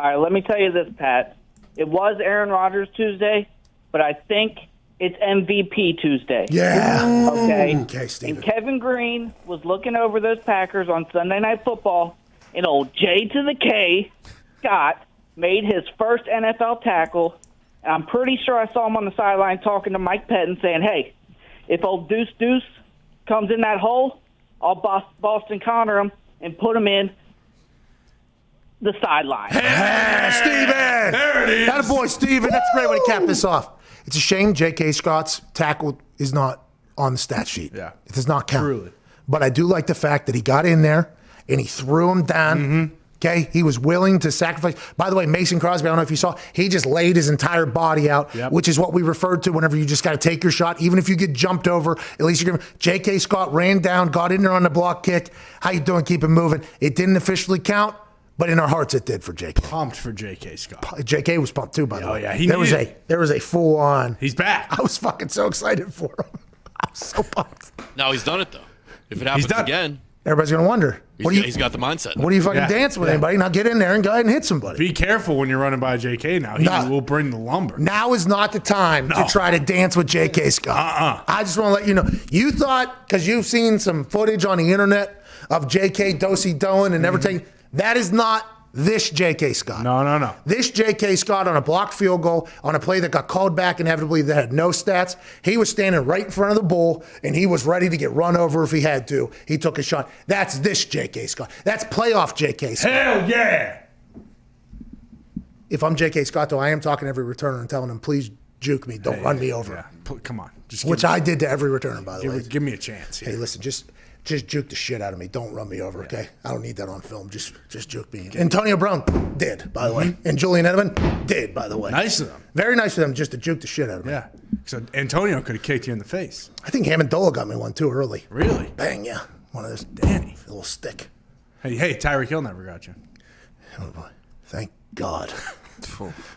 All right, let me tell you this, Pat. It was Aaron Rodgers Tuesday, but I think it's MVP Tuesday. Yeah. Okay. Okay, Steven. And Kevin Green was looking over those Packers on Sunday Night Football, and old J to the K, Scott, made his first NFL tackle. And I'm pretty sure I saw him on the sideline talking to Mike Pettin saying, hey, if old Deuce Deuce comes in that hole, I'll Boston Connor him and put him in the sideline. Hey, Steven! There it is. Attaboy, Steven. That's a great way to cap this off. It's a shame J.K. Scott's tackle is not on the stat sheet. Yeah. It does not count. Truly. But I do like the fact that he got in there and he threw him down. Okay? He was willing to sacrifice. By the way, Mason Crosby, I don't know if you saw, he just laid his entire body out, which is what we referred to whenever you just got to take your shot. Even if you get jumped over, at least you're going to. J.K. Scott ran down, got in there on the block kick. How you doing? Keep it moving. It didn't officially count. But in our hearts, it did for J.K. Pumped for J.K. Scott. J.K. was pumped too, by the way. Oh, yeah. There was a full on. He's back. I was fucking so excited for him. I was so pumped. No, he's done it, though. If it happens again, everybody's going to wonder. he's got the mindset. What are you fucking dancing with anybody? Now get in there and go ahead and hit somebody. Be careful when you're running by J.K. now. He will bring the lumber. Now is not the time to try to dance with J.K. Scott. I just want to let you know. You thought, because you've seen some footage on the internet of J.K. do-si-doing and never taking. That is not this J.K. Scott. No. This J.K. Scott on a blocked field goal, on a play that got called back inevitably that had no stats. He was standing right in front of the bull, and he was ready to get run over if he had to. He took a shot. That's this J.K. Scott. That's playoff J.K. Scott. Hell yeah! If I'm J.K. Scott, though, I am talking to every returner and telling him, please juke me. Don't run me over. Yeah. Come on. Which I did to every returner, by the way. Give me a chance. Hey, listen, just juke the shit out of me. Don't run me over, okay? I don't need that on film. Just juke me. Antonio Brown did, by the way. And Julian Edelman did, by the way. Nice of them. Very nice of them just to juke the shit out of me. Yeah. So Antonio could have kicked you in the face. I think Amendola got me one too early. Really? Bang, yeah. One of those. Danny. A little stick. Hey, Tyreek Hill never got you. Oh, boy. Thank God.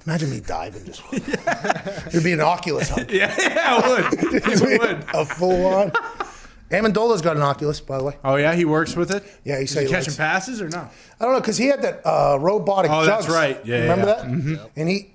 Imagine me diving just. It'd be an Oculus hug. Yeah, it would. A full on. Amendola's got an Oculus, by the way. Oh, yeah? He works with it? Yeah, Is he catching passes or no? I don't know, because he had that robotic jugs. That's right. Yeah, remember that? Mm-hmm. And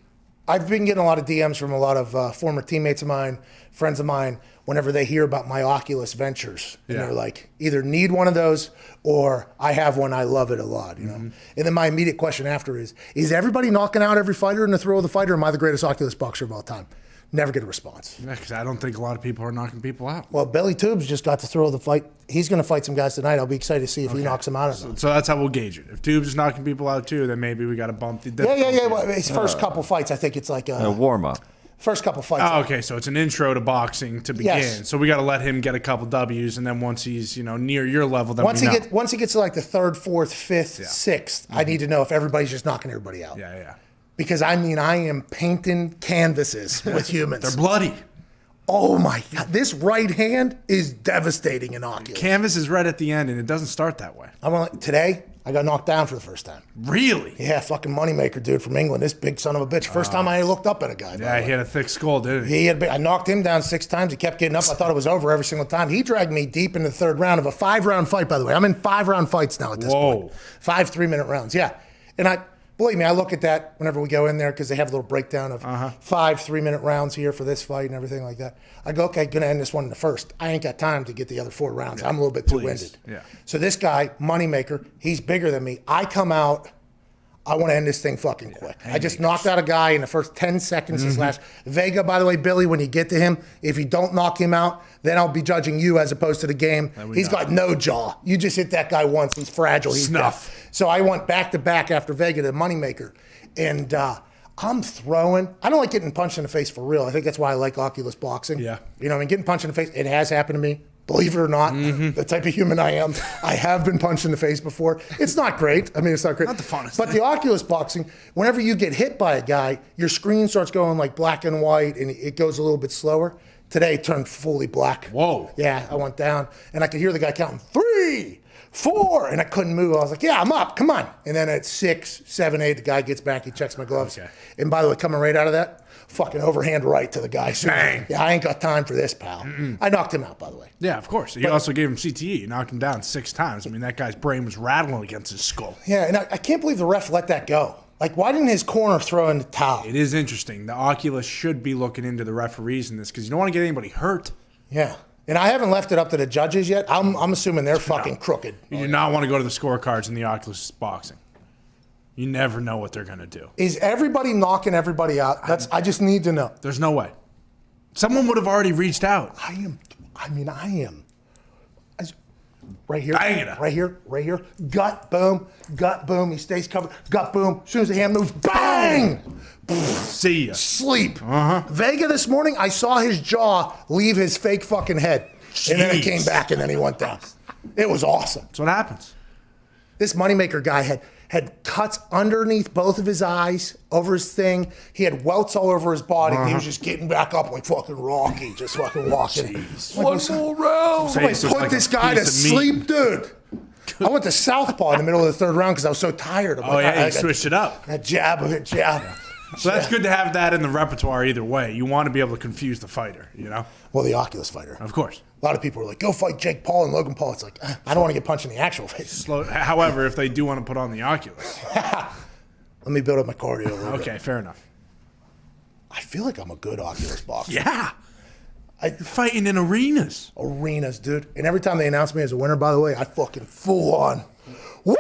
I've been getting a lot of DMs from a lot of former teammates of mine, friends of mine, whenever they hear about my Oculus ventures. And they're like, either need one of those or I have one, I love it a lot. You know. And then my immediate question after is everybody knocking out every fighter in the thrill of the fight, or am I the greatest Oculus boxer of all time? Never get a response. Yeah, because I don't think a lot of people are knocking people out. Well, Billy Tubes just got to throw the fight. He's going to fight some guys tonight. I'll be excited to see if he knocks them out or not. So that's how we'll gauge it. If Tubes is knocking people out too, then maybe we got to bump the difficulty. Yeah. Well, his first couple fights, I think it's like a warm-up. First couple fights. Oh, okay, so it's an intro to boxing to begin. Yes. So we got to let him get a couple W's, and then once he's near your level, then once he gets to like the third, fourth, fifth, sixth, I need to know if everybody's just knocking everybody out. Yeah. Because I am painting canvases with humans. They're bloody. Oh my God, this right hand is devastating in Oculus. Canvas is red at the end, and it doesn't start that way. Today, I got knocked down for the first time. Really? Yeah, fucking moneymaker dude from England. This big son of a bitch. First time I looked up at a guy. Yeah, he had a thick skull, didn't he? I knocked him down 6 times. He kept getting up. I thought it was over every single time. He dragged me deep into the third round of a 5-round fight, by the way. I'm in 5-round fights now at this point. 5 3-minute rounds, yeah. And believe me, I look at that whenever we go in there because they have a little breakdown of 5 3-minute rounds here for this fight and everything like that. I go, okay, going to end this one in the first. I ain't got time to get the other 4 rounds. I'm a little bit too winded. Yeah. So this guy, moneymaker, he's bigger than me. I come out, I want to end this thing fucking quick. I just knocked out a guy in the first 10 seconds this last. Vega, by the way, Billy, when you get to him, if you don't knock him out, then I'll be judging you as opposed to the game. He's got no jaw. You just hit that guy once. He's fragile. He's Snuff. dead. So I went back-to-back after Vega to moneymaker. And I'm throwing. I don't like getting punched in the face for real. I think that's why I like Oculus boxing. Yeah. Getting punched in the face, it has happened to me. Believe it or not, the type of human I am, I have been punched in the face before. It's not great. It's not great. Not the funnest But the Oculus boxing, whenever you get hit by a guy, your screen starts going like black and white, and it goes a little bit slower. Today turned fully black. Whoa. Yeah, I went down, and I could hear the guy counting 3, 4, and I couldn't move. I was like, yeah, I'm up, come on. And then at 6, 7, 8, the guy gets back, he checks my gloves. Okay. And by the way, coming right out of that, fucking overhand right to the guy. Bang. Yeah, I ain't got time for this, pal. I knocked him out, by the way. Yeah, of course. You also gave him CTE. You knocked him down 6 times. I mean, that guy's brain was rattling against his skull. Yeah, and I can't believe the ref let that go. Like, why didn't his corner throw in the towel? It is interesting. The Oculus should be looking into the referees in this because you don't want to get anybody hurt. Yeah. And I haven't left it up to the judges yet. I'm assuming they're fucking crooked. You do not want to go to the scorecards in the Oculus boxing. You never know what they're going to do. Is everybody knocking everybody out? I just need to know. There's no way. Someone would have already reached out. I am. Right here. Bang it up. Right here. Gut, boom. He stays covered. Gut, boom. As soon as the hand moves, bang! See ya. Sleep. Uh-huh. Vega this morning, I saw his jaw leave his fake fucking head. Jeez. And then it came back and then he went down. It was awesome. That's what happens. This moneymaker guy had cuts underneath both of his eyes, over his thing. He had welts all over his body. He was just getting back up like fucking Rocky, just fucking walking. One more round. Somebody put like this a guy to piece of sleep, dude. I went to Southpaw in the middle of the third round because I was so tired. You switched it up. That jab. So that's good to have that in the repertoire either way. You want to be able to confuse the fighter, you know? Well, the Oculus fighter. Of course. A lot of people are like, go fight Jake Paul and Logan Paul. It's like, I don't want to get punched in the actual face. However, if they do want to put on the Oculus. Let me build up my cardio a little bit. Okay, fair enough. I feel like I'm a good Oculus boxer. Yeah. You're fighting in arenas. Arenas, dude. And every time they announce me as a winner, by the way, I fucking full on. Woo!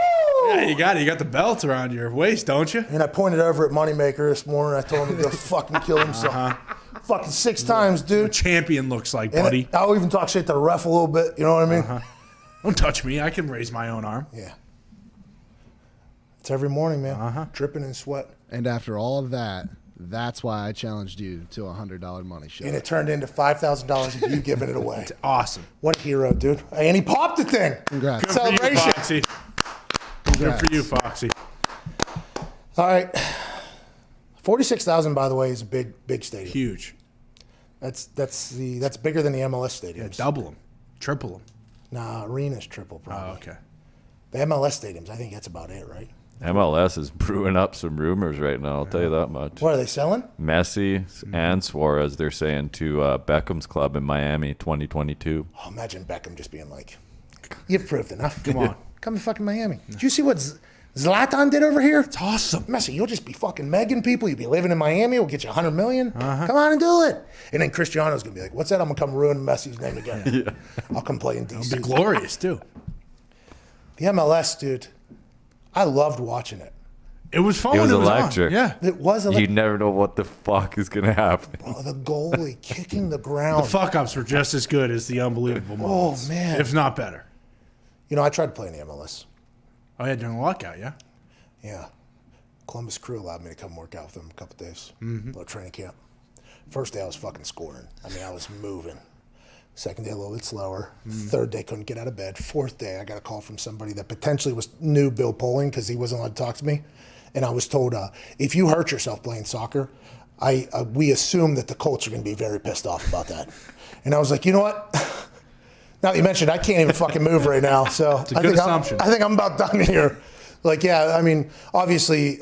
Yeah, you got it. You got the belt around your waist, don't you? And I pointed over at Moneymaker this morning. I told him to go fucking kill himself. Fucking 6 times, dude. What a champion looks like, buddy. And I'll even talk shit to the ref a little bit. You know what I mean? Don't touch me. I can raise my own arm. Yeah. It's every morning, man. Dripping in sweat. And after all of that, that's why I challenged you to a $100 money shot. And it turned into $5,000 of you giving it away. It's awesome. What a hero, dude. And he popped the thing. Congrats. Good Celebration. for you, Foxy. Good for you, Foxy. All right. 46,000, by the way, is a big stadium. Huge. That's bigger than the MLS stadiums. Yeah, double them. Triple them. Nah, arena's triple, probably. Oh, okay. The MLS stadiums, I think that's about it, right? MLS is brewing up some rumors right now. I'll tell you that much. What are they selling? Messi and Suarez, they're saying to Beckham's club in Miami, 2022. Oh, imagine Beckham just being like, "You've proved enough. Come on, come to fucking Miami." Did you see what Zlatan did over here? It's awesome. Messi, you'll just be fucking megging people. You'll be living in Miami. We'll get you $100 million. Come on and do it. And then Cristiano's gonna be like, "What's that? I'm gonna come ruin Messi's name again. Yeah. I'll come play in DC." It'll be glorious too. The MLS, dude. I loved watching it. It was fun. It was when electric. It was on. Yeah. It was electric. You never know what the fuck is going to happen. Bro, the goalie kicking the ground. The fuck-ups were just as good as the unbelievable moments. Oh, man. If not better. You know, I tried to play in the MLS. Oh, yeah, during the lockout, yeah? Yeah. Columbus Crew allowed me to come work out with them a couple days. Little training camp. First day I was fucking scoring. I mean, I was moving. Second day a little bit slower. Third day couldn't get out of bed. Fourth day I got a call from somebody that potentially knew Bill Poling because he wasn't allowed to talk to me. And I was told, if you hurt yourself playing soccer, we assume that the Colts are going to be very pissed off about that. And I was like, you know what? Now that you mentioned, I can't even fucking move right now. So it's a good assumption. I think I'm about done here. Like, yeah, I mean, obviously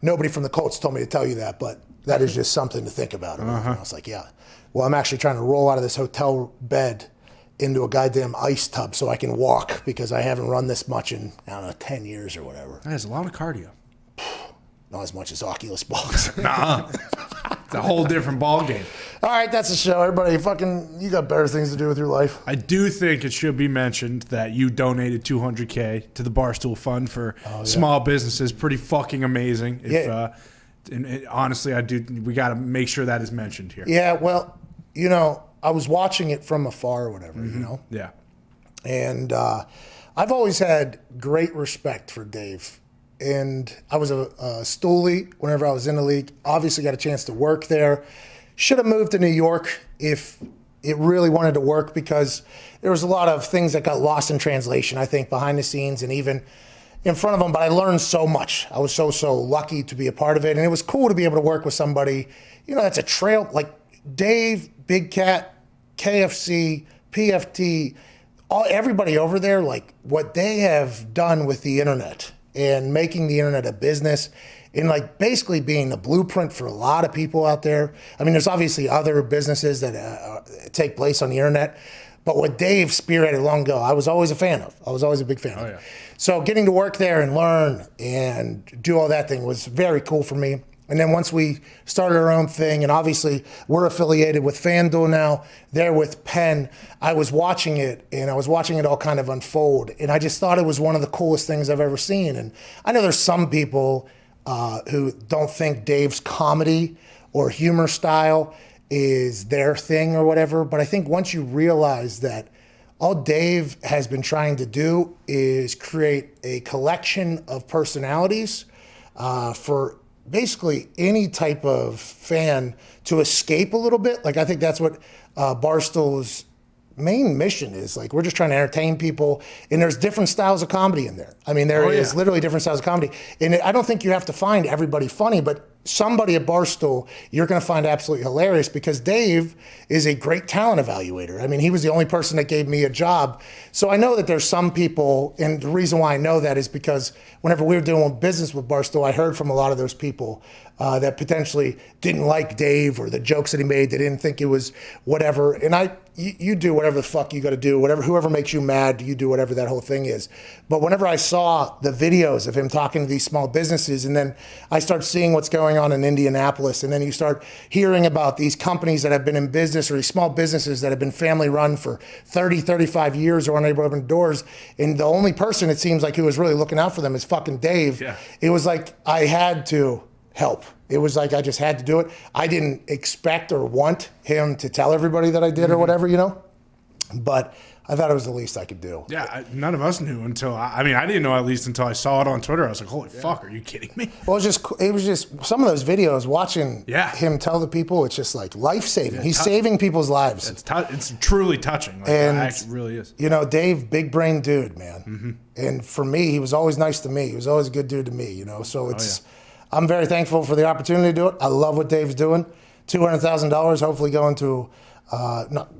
nobody from the Colts told me to tell you that, but that is just something to think about. And I was like, yeah. Well, I'm actually trying to roll out of this hotel bed into a goddamn ice tub so I can walk because I haven't run this much in, 10 years or whatever. That is a lot of cardio. Not as much as Oculus balls. Nah. It's a whole different ball game. All right, that's the show. Everybody, you got better things to do with your life. I do think it should be mentioned that you donated $200K to the Barstool Fund for small businesses. Pretty fucking amazing. Honestly, we got to make sure that is mentioned here. Yeah, well, I was watching it from afar or whatever, Yeah. And I've always had great respect for Dave. And I was a stoolie whenever I was in the league. Obviously got a chance to work there. Should have moved to New York if it really wanted to work because there was a lot of things that got lost in translation, I think, behind the scenes and even in front of them. But I learned so much. I was so lucky to be a part of it. And it was cool to be able to work with somebody, that's a trail. Like Dave Big Cat, KFC, PFT, everybody over there, like what they have done with the internet and making the internet a business and like basically being the blueprint for a lot of people out there. I mean, there's obviously other businesses that take place on the internet, but what Dave spearheaded long ago, I was always a fan of. I was always a big fan of. Yeah. So getting to work there and learn and do all that thing was very cool for me. And then once we started our own thing, and obviously we're affiliated with FanDuel now, they're with Penn, I was watching it, and I was watching it all kind of unfold. And I just thought it was one of the coolest things I've ever seen. And I know there's some people who don't think Dave's comedy or humor style is their thing or whatever. But I think once you realize that all Dave has been trying to do is create a collection of personalities for basically any type of fan to escape a little bit. Like, I think that's what Barstool's main mission is. Like, we're just trying to entertain people, and there's different styles of comedy in there. I mean, there is literally different styles of comedy. And I don't think you have to find everybody funny, but somebody at Barstool you're going to find absolutely hilarious, because Dave is a great talent evaluator. I mean, he was the only person that gave me a job. So I know that there's some people, and the reason why I know that is because whenever we were doing business with Barstool, I heard from a lot of those people that potentially didn't like Dave or the jokes that he made. They didn't think it was whatever. And you do whatever the fuck you got to do, whoever makes you mad, you do whatever that whole thing is. But whenever I saw the videos of him talking to these small businesses, and then I start seeing what's going on in Indianapolis, and then you start hearing about these companies that have been in business, or these small businesses that have been family run for 30, 35 years or unable to open doors, and the only person it seems like who was really looking out for them is fucking Dave. Yeah. It was like I had to help. It was like I just had to do it. I didn't expect or want him to tell everybody that I did or whatever, you know? But I thought it was the least I could do. Yeah, none of us knew until, I didn't know at least until I saw it on Twitter. I was like, holy fuck, are you kidding me? Well, it was just some of those videos, watching him tell the people, it's just like life-saving. He's saving people's lives. It's truly touching. Like, it really is. You know, Dave, big brain dude, man. Mm-hmm. And for me, he was always nice to me. He was always a good dude to me, you know? So I'm very thankful for the opportunity to do it. I love what Dave's doing. $200,000, hopefully going to,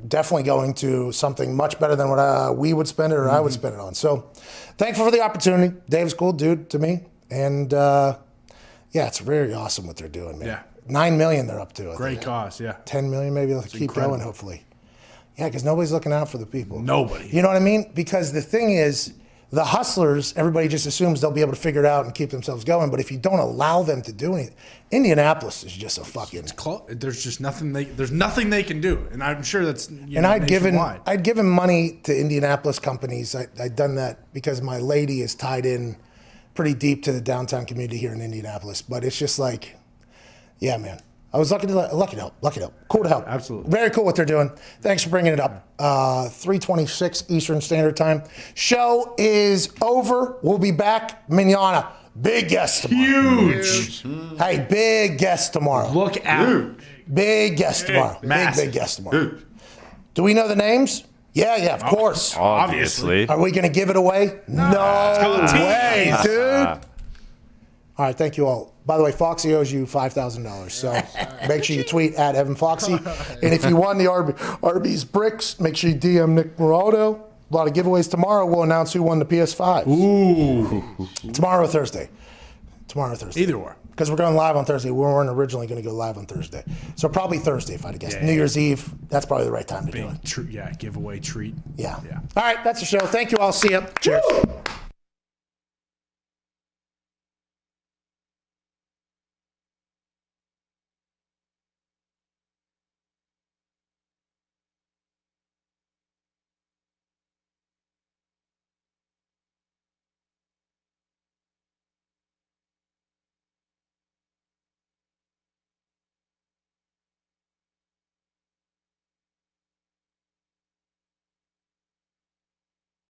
definitely going to something much better than what we would spend it or I would spend it on. So thankful for the opportunity. Dave's a cool dude to me. And it's very awesome what they're doing, man. Yeah. $9 million they're up to. Great cause, yeah. $10 million maybe. They'll keep going, hopefully. Yeah, because nobody's looking out for the people. Nobody. You know what I mean? Because the thing is, the hustlers, everybody just assumes they'll be able to figure it out and keep themselves going. But if you don't allow them to do anything, Indianapolis is just a fucking. There's just nothing they can do, and I'm sure that's. I'd given money to Indianapolis companies. I'd done that because my lady is tied in pretty deep to the downtown community here in Indianapolis. But it's just like, yeah, man. I was lucky to help. Cool to help. Absolutely. Very cool what they're doing. Thanks for bringing it up. 3:26 Eastern Standard Time. Show is over. We'll be back manana. Big guest tomorrow. Huge. Hey, big guest tomorrow. Look out. Big guest tomorrow. Big guest tomorrow. Do we know the names? Yeah, of course. Obviously. Are we going to give it away? No way, dude. All right, thank you all. By the way, Foxy owes you $5,000, so make sure you tweet at Evan Foxy. And if you won the Arby's bricks, make sure you DM Nick Morado. A lot of giveaways tomorrow. We'll announce who won the PS5. Ooh. Tomorrow or Thursday. Either or. Because we're going live on Thursday. We weren't originally going to go live on Thursday. So probably Thursday, if I had to guess. New Year's Eve, that's probably the right time to do it. Giveaway treat. Yeah. All right, that's the show. Thank you all. See ya. Cheers. Woo!